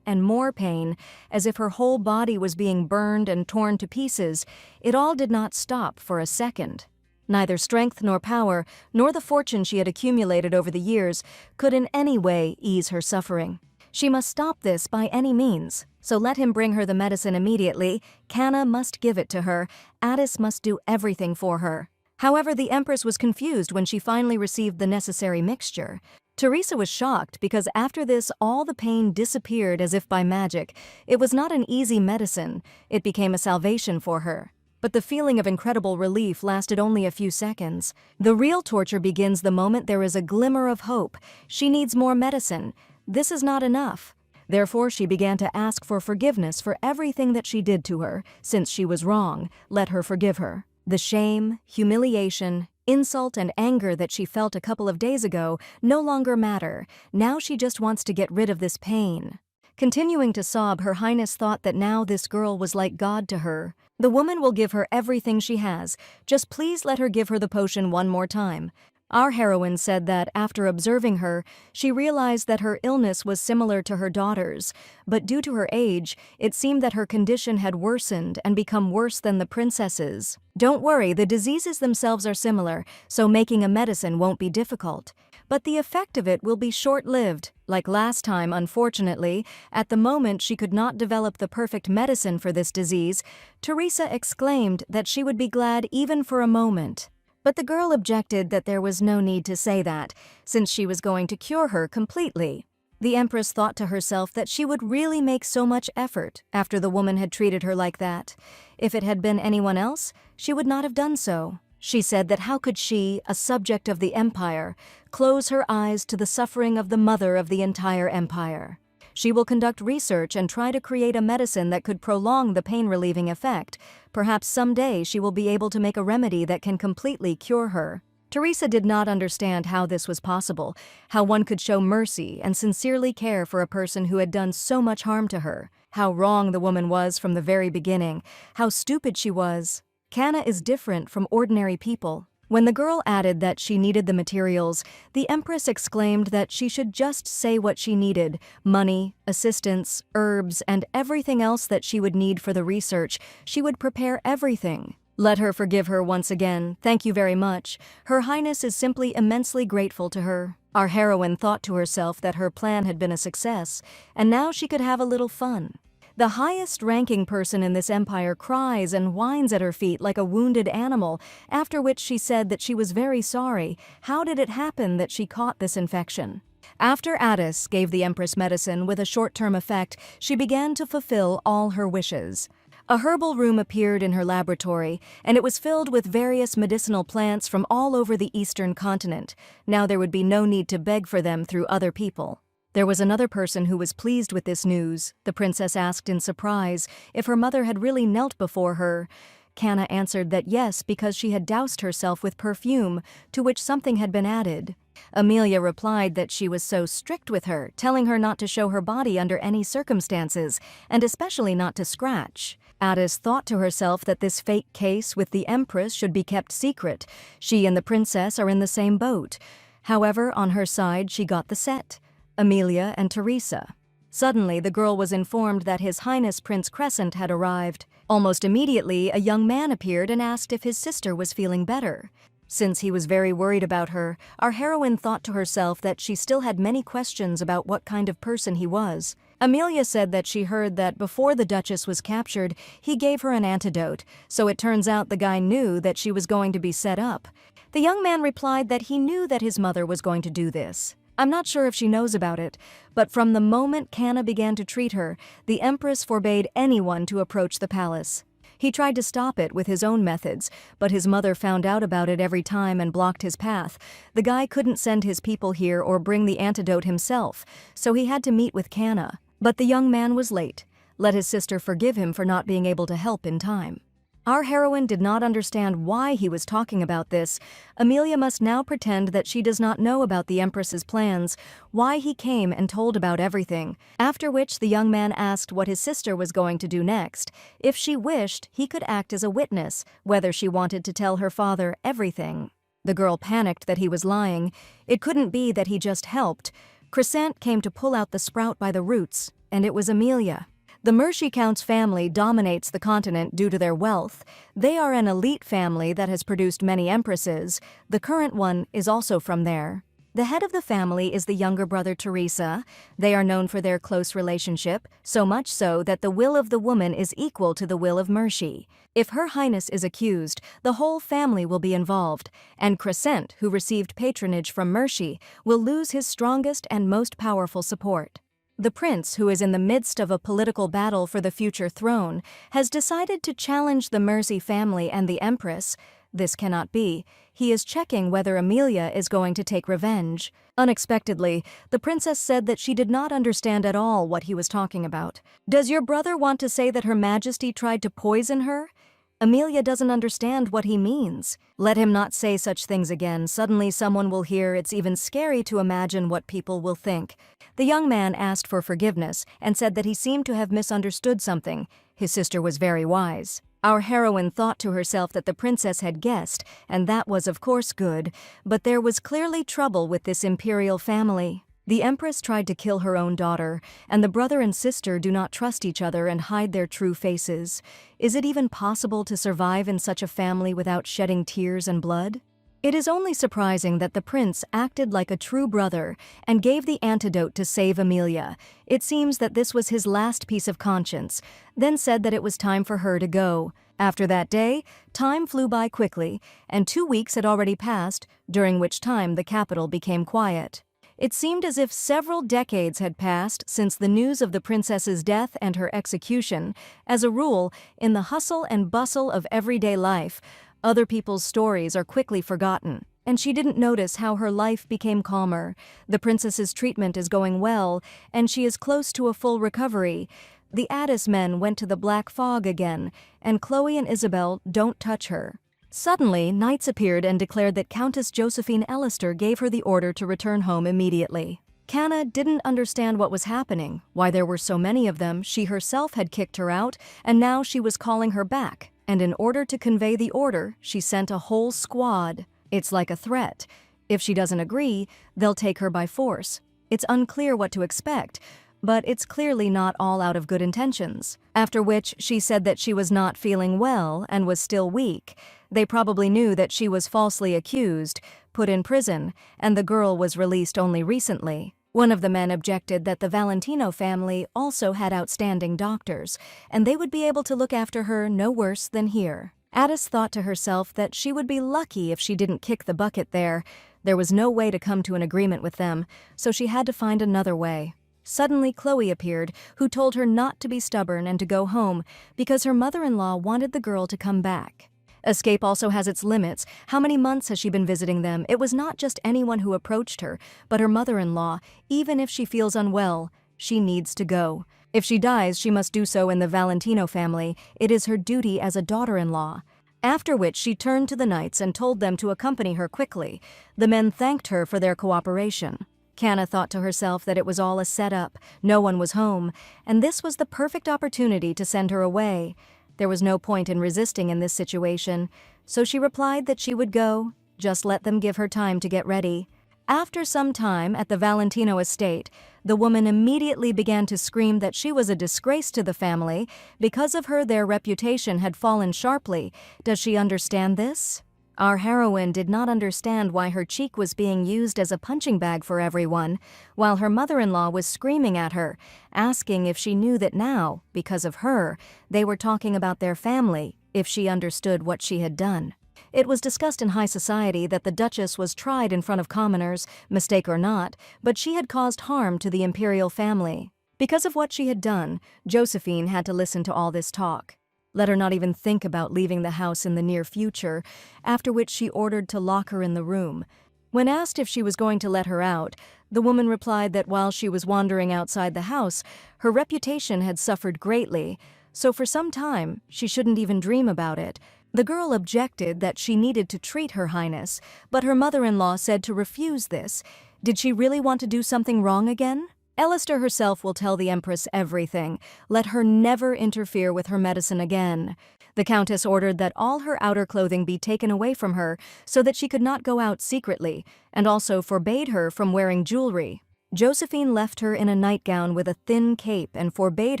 and more pain, as if her whole body was being burned and torn to pieces. It all did not stop for a second. Neither strength nor power, nor the fortune she had accumulated over the years, could in any way ease her suffering. She must stop this by any means, so let him bring her the medicine immediately. Kanna must give it to her. Addis must do everything for her. However, the Empress was confused when she finally received the necessary mixture. Teresa was shocked because after this all the pain disappeared as if by magic. It was not an easy medicine. It became a salvation for her. But the feeling of incredible relief lasted only a few seconds. The real torture begins the moment there is a glimmer of hope. She needs more medicine. This is not enough. Therefore, she began to ask for forgiveness for everything that she did to her. Since she was wrong, let her forgive her. The shame, humiliation, insult, and anger that she felt a couple of days ago no longer matter. Now she just wants to get rid of this pain. Continuing to sob, Her Highness thought that now this girl was like God to her. The woman will give her everything she has. Just please let her give her the potion one more time. Our heroine said that after observing her, she realized that her illness was similar to her daughter's, but due to her age, it seemed that her condition had worsened and become worse than the princess's. Don't worry, the diseases themselves are similar, so making a medicine won't be difficult. But the effect of it will be short-lived. Like last time, unfortunately, at the moment she could not develop the perfect medicine for this disease. Teresa exclaimed that she would be glad even for a moment. But the girl objected that there was no need to say that, since she was going to cure her completely. The Empress thought to herself that she would really make so much effort after the woman had treated her like that. If it had been anyone else, she would not have done so. She said that how could she, a subject of the empire, close her eyes to the suffering of the mother of the entire empire? She will conduct research and try to create a medicine that could prolong the pain-relieving effect. Perhaps someday she will be able to make a remedy that can completely cure her. Teresa did not understand how this was possible, how one could show mercy and sincerely care for a person who had done so much harm to her, how wrong the woman was from the very beginning, how stupid she was. Kana is different from ordinary people. When the girl added that she needed the materials, the Empress exclaimed that she should just say what she needed: money, assistance, herbs, and everything else that she would need for the research. She would prepare everything. Let her forgive her once again. Thank you very much. Her Highness is simply immensely grateful to her. Our heroine thought to herself that her plan had been a success, and now she could have a little fun. The highest-ranking person in this empire cries and whines at her feet like a wounded animal, after which she said that she was very sorry. How did it happen that she caught this infection? After Addis gave the Empress medicine with a short-term effect, she began to fulfill all her wishes. A herbal room appeared in her laboratory, and it was filled with various medicinal plants from all over the eastern continent. Now there would be no need to beg for them through other people. There was another person who was pleased with this news. The princess asked in surprise if her mother had really knelt before her. Kana answered that yes, because she had doused herself with perfume, to which something had been added. Amelia replied that she was so strict with her, telling her not to show her body under any circumstances, and especially not to scratch. Addis thought to herself that this fake case with the Empress should be kept secret. She and the princess are in the same boat. However, on her side, she got the set: Amelia and Teresa. Suddenly, the girl was informed that His Highness Prince Crescent had arrived. Almost immediately, a young man appeared and asked if his sister was feeling better. Since he was very worried about her, our heroine thought to herself that she still had many questions about what kind of person he was. Amelia said that she heard that before the Duchess was captured, he gave her an antidote, so it turns out the guy knew that she was going to be set up. The young man replied that he knew that his mother was going to do this. I'm not sure if she knows about it, but from the moment Kana began to treat her, the Empress forbade anyone to approach the palace. He tried to stop it with his own methods, but his mother found out about it every time and blocked his path. The guy couldn't send his people here or bring the antidote himself, so he had to meet with Kana. But the young man was late. Let his sister forgive him for not being able to help in time. Our heroine did not understand why he was talking about this. Amelia must now pretend that she does not know about the Empress's plans, why he came and told about everything, after which the young man asked what his sister was going to do next. If she wished, he could act as a witness, whether she wanted to tell her father everything. The girl panicked that he was lying. It couldn't be that he just helped. Crescent came to pull out the sprout by the roots, and it was Amelia. The Mercy Count's family dominates the continent due to their wealth. They are an elite family that has produced many empresses. The current one is also from there. The head of the family is the younger brother Teresa. They are known for their close relationship, so much so that the will of the woman is equal to the will of Mercy. If Her Highness is accused, the whole family will be involved, and Crescent, who received patronage from Mercy, will lose his strongest and most powerful support. The prince, who is in the midst of a political battle for the future throne, has decided to challenge the Mercy family and the empress. This cannot be. He is checking whether Amelia is going to take revenge. Unexpectedly, the princess said that she did not understand at all what he was talking about. Does your brother want to say that Her Majesty tried to poison her? Amelia doesn't understand what he means. Let him not say such things again. Suddenly someone will hear. It's even scary to imagine what people will think. The young man asked for forgiveness and said that he seemed to have misunderstood something. His sister was very wise. Our heroine thought to herself that the princess had guessed, and that was of course good, but there was clearly trouble with this imperial family. The empress tried to kill her own daughter, and the brother and sister do not trust each other and hide their true faces. Is it even possible to survive in such a family without shedding tears and blood? It is only surprising that the prince acted like a true brother and gave the antidote to save Amelia. It seems that this was his last piece of conscience, then said that it was time for her to go. After that day, time flew by quickly, and 2 weeks had already passed, during which time the capital became quiet. It seemed as if several decades had passed since the news of the princess's death and her execution. As a rule, in the hustle and bustle of everyday life, other people's stories are quickly forgotten, and she didn't notice how her life became calmer. The princess's treatment is going well, and she is close to a full recovery. The Addis men went to the black fog again, and Chloe and Isabel don't touch her. Suddenly, knights appeared and declared that Countess Josephine Ellister gave her the order to return home immediately. Canna didn't understand what was happening, why there were so many of them. She herself had kicked her out, and now she was calling her back. And in order to convey the order, she sent a whole squad. It's like a threat. If she doesn't agree, they'll take her by force. It's unclear what to expect, but it's clearly not all out of good intentions. After which, she said that she was not feeling well and was still weak. They probably knew that she was falsely accused, put in prison, and the girl was released only recently. One of the men objected that the Valentino family also had outstanding doctors, and they would be able to look after her no worse than here. Addis thought to herself that she would be lucky if she didn't kick the bucket there. There was no way to come to an agreement with them, so she had to find another way. Suddenly Chloe appeared, who told her not to be stubborn and to go home, because her mother-in-law wanted the girl to come back. Escape also has its limits. How many months has she been visiting them? It was not just anyone who approached her, but her mother-in-law. Even if she feels unwell, she needs to go. If she dies, she must do so in the Valentino family. It is her duty as a daughter-in-law. After which she turned to the knights and told them to accompany her quickly. The men thanked her for their cooperation. Canna thought to herself that it was all a setup. No one was home, and this was the perfect opportunity to send her away. There was no point in resisting in this situation, so she replied that she would go, just let them give her time to get ready. After some time at the Valentino estate, the woman immediately began to scream that she was a disgrace to the family. Because of her, their reputation had fallen sharply. Does she understand this? Our heroine did not understand why her cheek was being used as a punching bag for everyone, while her mother-in-law was screaming at her, asking if she knew that now, because of her, they were talking about their family, if she understood what she had done. It was discussed in high society that the Duchess was tried in front of commoners, mistake or not, but she had caused harm to the imperial family. Because of what she had done, Josephine had to listen to all this talk. Let her not even think about leaving the house in the near future, after which she ordered to lock her in the room. When asked if she was going to let her out, the woman replied that while she was wandering outside the house, her reputation had suffered greatly, so for some time she shouldn't even dream about it. The girl objected that she needed to treat Her Highness, but her mother-in-law said to refuse this. Did she really want to do something wrong again? Ellister herself will tell the Empress everything. Let her never interfere with her medicine again. The Countess ordered that all her outer clothing be taken away from her so that she could not go out secretly, and also forbade her from wearing jewelry. Josephine left her in a nightgown with a thin cape and forbade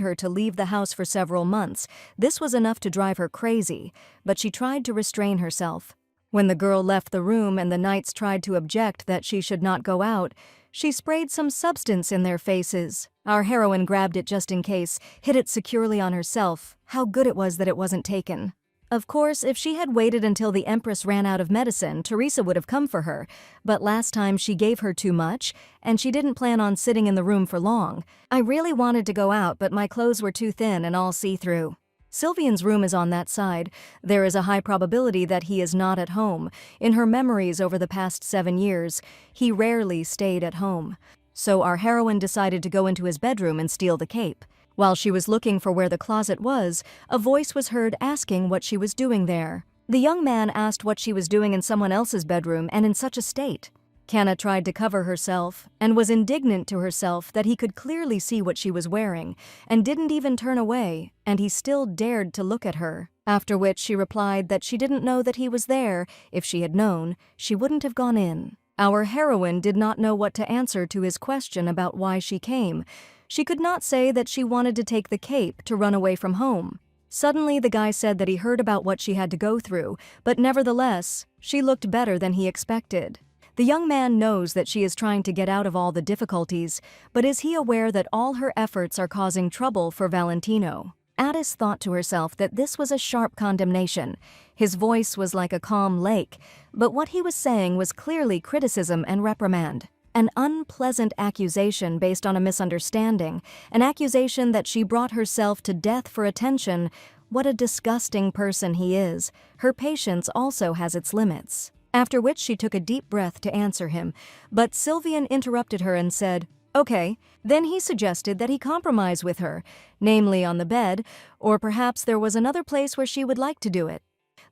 her to leave the house for several months. This was enough to drive her crazy, but she tried to restrain herself. When the girl left the room and the knights tried to object that she should not go out, she sprayed some substance in their faces. Our heroine grabbed it just in case, hid it securely on herself. How good it was that it wasn't taken. Of course, if she had waited until the Empress ran out of medicine, Teresa would have come for her, but last time she gave her too much, and she didn't plan on sitting in the room for long. I really wanted to go out, but my clothes were too thin and all see-through. Sylvian's room is on that side. There is a high probability that he is not at home. In her memories over the past 7 years, he rarely stayed at home. So our heroine decided to go into his bedroom and steal the cape. While she was looking for where the closet was, a voice was heard asking what she was doing there. The young man asked what she was doing in someone else's bedroom and in such a state. Kana tried to cover herself and was indignant to herself that he could clearly see what she was wearing and didn't even turn away, and he still dared to look at her. After which she replied that she didn't know that he was there. If she had known, she wouldn't have gone in. Our heroine did not know what to answer to his question about why she came. She could not say that she wanted to take the cape to run away from home. Suddenly, the guy said that he heard about what she had to go through, but nevertheless, she looked better than he expected. The young man knows that she is trying to get out of all the difficulties, but is he aware that all her efforts are causing trouble for Valentino? Addis thought to herself that this was a sharp condemnation. His voice was like a calm lake, but what he was saying was clearly criticism and reprimand. An unpleasant accusation based on a misunderstanding, an accusation that she brought herself to death for attention. What a disgusting person he is. Her patience also has its limits. After which she took a deep breath to answer him, but Sylvian interrupted her and said, "Okay." Then he suggested that he compromise with her, namely on the bed, or perhaps there was another place where she would like to do it.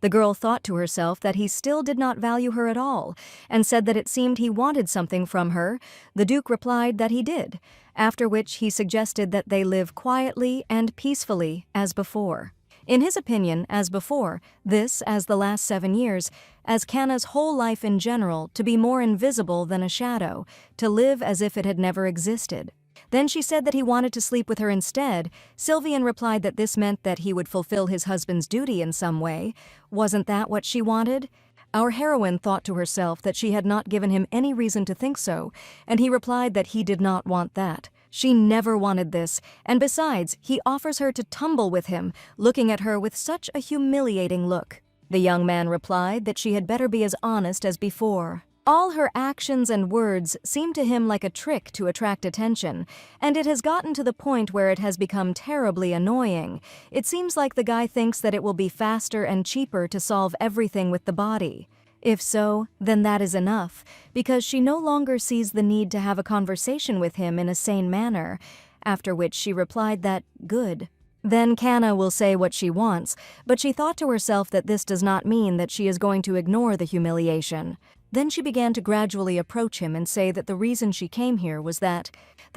The girl thought to herself that he still did not value her at all, and said that it seemed he wanted something from her. The Duke replied that he did, after which he suggested that they live quietly and peacefully as before. In his opinion, as before, this, as the last 7 years, as Kana's whole life in general, to be more invisible than a shadow, to live as if it had never existed. Then she said that he wanted to sleep with her instead. Sylvian replied that this meant that he would fulfill his husband's duty in some way. Wasn't that what she wanted? Our heroine thought to herself that she had not given him any reason to think so, and he replied that he did not want that. She never wanted this, and besides, he offers her to tumble with him, looking at her with such a humiliating look. The young man replied that she had better be as honest as before. All her actions and words seem to him like a trick to attract attention, and it has gotten to the point where it has become terribly annoying. It seems like the guy thinks that it will be faster and cheaper to solve everything with the body. If so, then that is enough, because she no longer sees the need to have a conversation with him in a sane manner, after which she replied that, good. Then Kana will say what she wants, but she thought to herself that this does not mean that she is going to ignore the humiliation. Then she began to gradually approach him and say that the reason she came here was that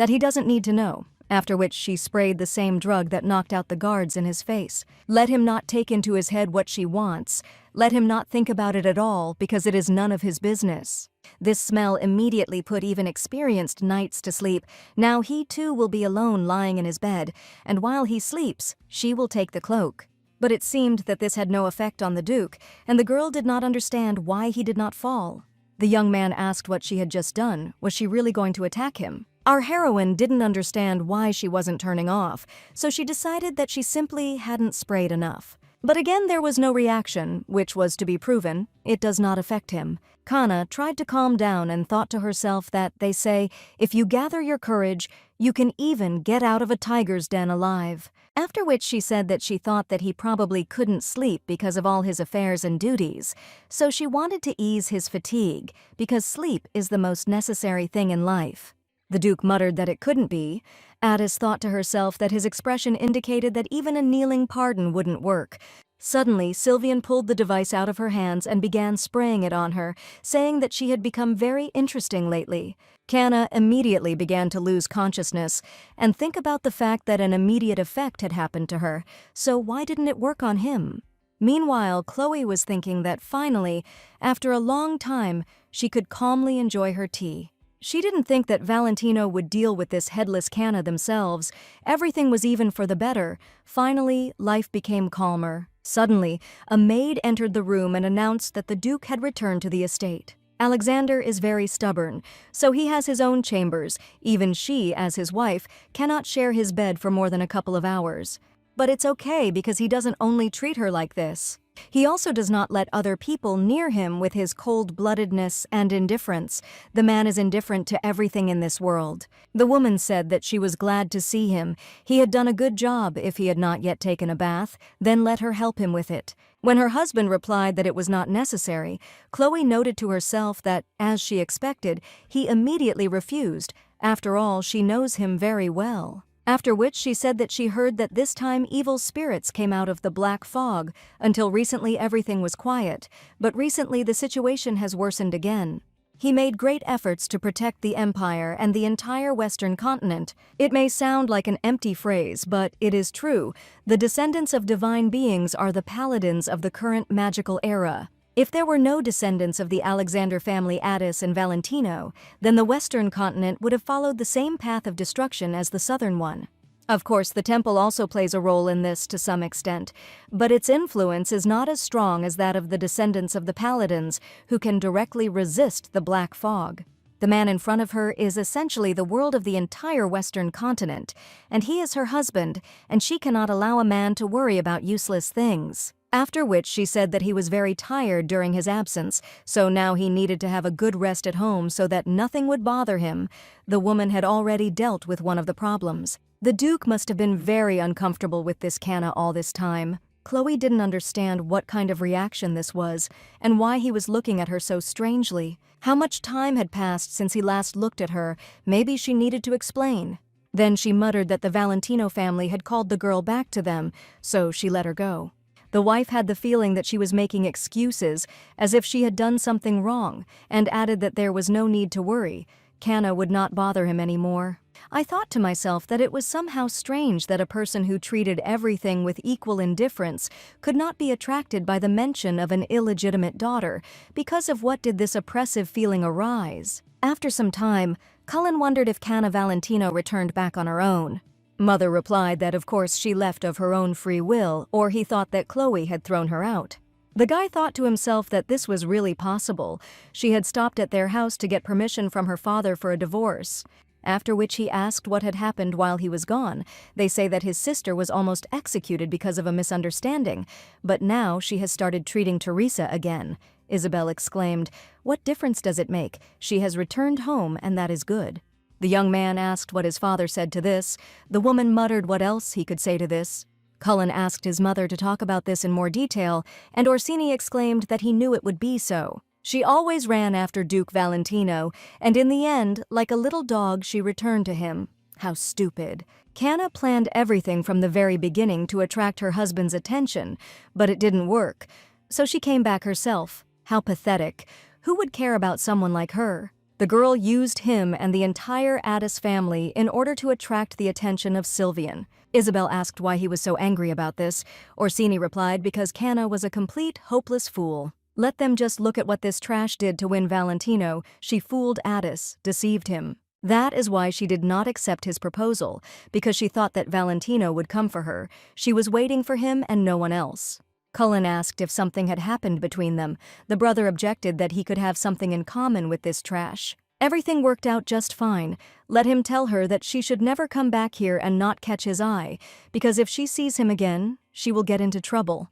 he doesn't need to know. After which she sprayed the same drug that knocked out the guards in his face. Let him not take into his head what she wants. Let him not think about it at all, because it is none of his business. This smell immediately put even experienced knights to sleep. Now he too will be alone lying in his bed, and while he sleeps, she will take the cloak. But it seemed that this had no effect on the Duke, and the girl did not understand why he did not fall. The young man asked what she had just done. Was she really going to attack him? Our heroine didn't understand why she wasn't turning off, so she decided that she simply hadn't sprayed enough. But again there was no reaction, which was to be proven. It does not affect him. Kana tried to calm down and thought to herself that, they say, if you gather your courage, you can even get out of a tiger's den alive. After which she said that she thought that he probably couldn't sleep because of all his affairs and duties, so she wanted to ease his fatigue, because sleep is the most necessary thing in life. The Duke muttered that it couldn't be. Addis thought to herself that his expression indicated that even a kneeling pardon wouldn't work. Suddenly, Sylvian pulled the device out of her hands and began spraying it on her, saying that she had become very interesting lately. Kana immediately began to lose consciousness and think about the fact that an immediate effect had happened to her, so why didn't it work on him? Meanwhile, Chloe was thinking that finally, after a long time, she could calmly enjoy her tea. She didn't think that Valentino would deal with this headless Kana themselves. Everything was even for the better. Finally, life became calmer. Suddenly, a maid entered the room and announced that the Duke had returned to the estate. Alexander is very stubborn, so he has his own chambers. Even she, as his wife, cannot share his bed for more than a couple of hours. But it's okay because he doesn't only treat her like this. He also does not let other people near him with his cold-bloodedness and indifference. The man is indifferent to everything in this world. The woman said that she was glad to see him. He had done a good job if he had not yet taken a bath, then let her help him with it. When her husband replied that it was not necessary, Chloe noted to herself that, as she expected, he immediately refused. After all, she knows him very well. After which she said that she heard that this time evil spirits came out of the black fog. Until recently everything was quiet, but recently the situation has worsened again. He made great efforts to protect the empire and the entire Western continent. It may sound like an empty phrase, but it is true. The descendants of divine beings are the paladins of the current magical era. If there were no descendants of the Alexander family Addis and Valentino, then the Western continent would have followed the same path of destruction as the southern one. Of course, the temple also plays a role in this to some extent, but its influence is not as strong as that of the descendants of the paladins, who can directly resist the black fog. The man in front of her is essentially the world of the entire Western continent, and he is her husband, and she cannot allow a man to worry about useless things. After which she said that he was very tired during his absence, so now he needed to have a good rest at home so that nothing would bother him. The woman had already dealt with one of the problems. The Duke must have been very uncomfortable with this Canna all this time. Chloe didn't understand what kind of reaction this was, and why he was looking at her so strangely. How much time had passed since he last looked at her? Maybe she needed to explain. Then she muttered that the Valentino family had called the girl back to them, so she let her go. The wife had the feeling that she was making excuses, as if she had done something wrong, and added that there was no need to worry. Canna would not bother him anymore. I thought to myself that it was somehow strange that a person who treated everything with equal indifference could not be attracted by the mention of an illegitimate daughter. Because of what did this oppressive feeling arise? After some time, Cullen wondered if Canna Valentino returned back on her own. Mother replied that of course she left of her own free will, or he thought that Chloe had thrown her out. The guy thought to himself that this was really possible. She had stopped at their house to get permission from her father for a divorce. After which he asked what had happened while he was gone. They say that his sister was almost executed because of a misunderstanding, but now she has started treating Teresa again. Isabel exclaimed, "What difference does it make? She has returned home, and that is good." The young man asked what his father said to this. The woman muttered what else he could say to this. Cullen asked his mother to talk about this in more detail, and Orsini exclaimed that he knew it would be so. She always ran after Duke Valentino, and in the end, like a little dog, she returned to him. How stupid. Canna planned everything from the very beginning to attract her husband's attention, but it didn't work. So she came back herself. How pathetic. Who would care about someone like her? The girl used him and the entire Addis family in order to attract the attention of Sylvian. Isabel asked why he was so angry about this. Orsini replied because Canna was a complete, hopeless fool. Let them just look at what this trash did to win Valentino. She fooled Addis, deceived him. That is why she did not accept his proposal, because she thought that Valentino would come for her. She was waiting for him and no one else. Cullen asked if something had happened between them. The brother objected that he could have something in common with this trash. Everything worked out just fine. Let him tell her that she should never come back here and not catch his eye, because if she sees him again, she will get into trouble.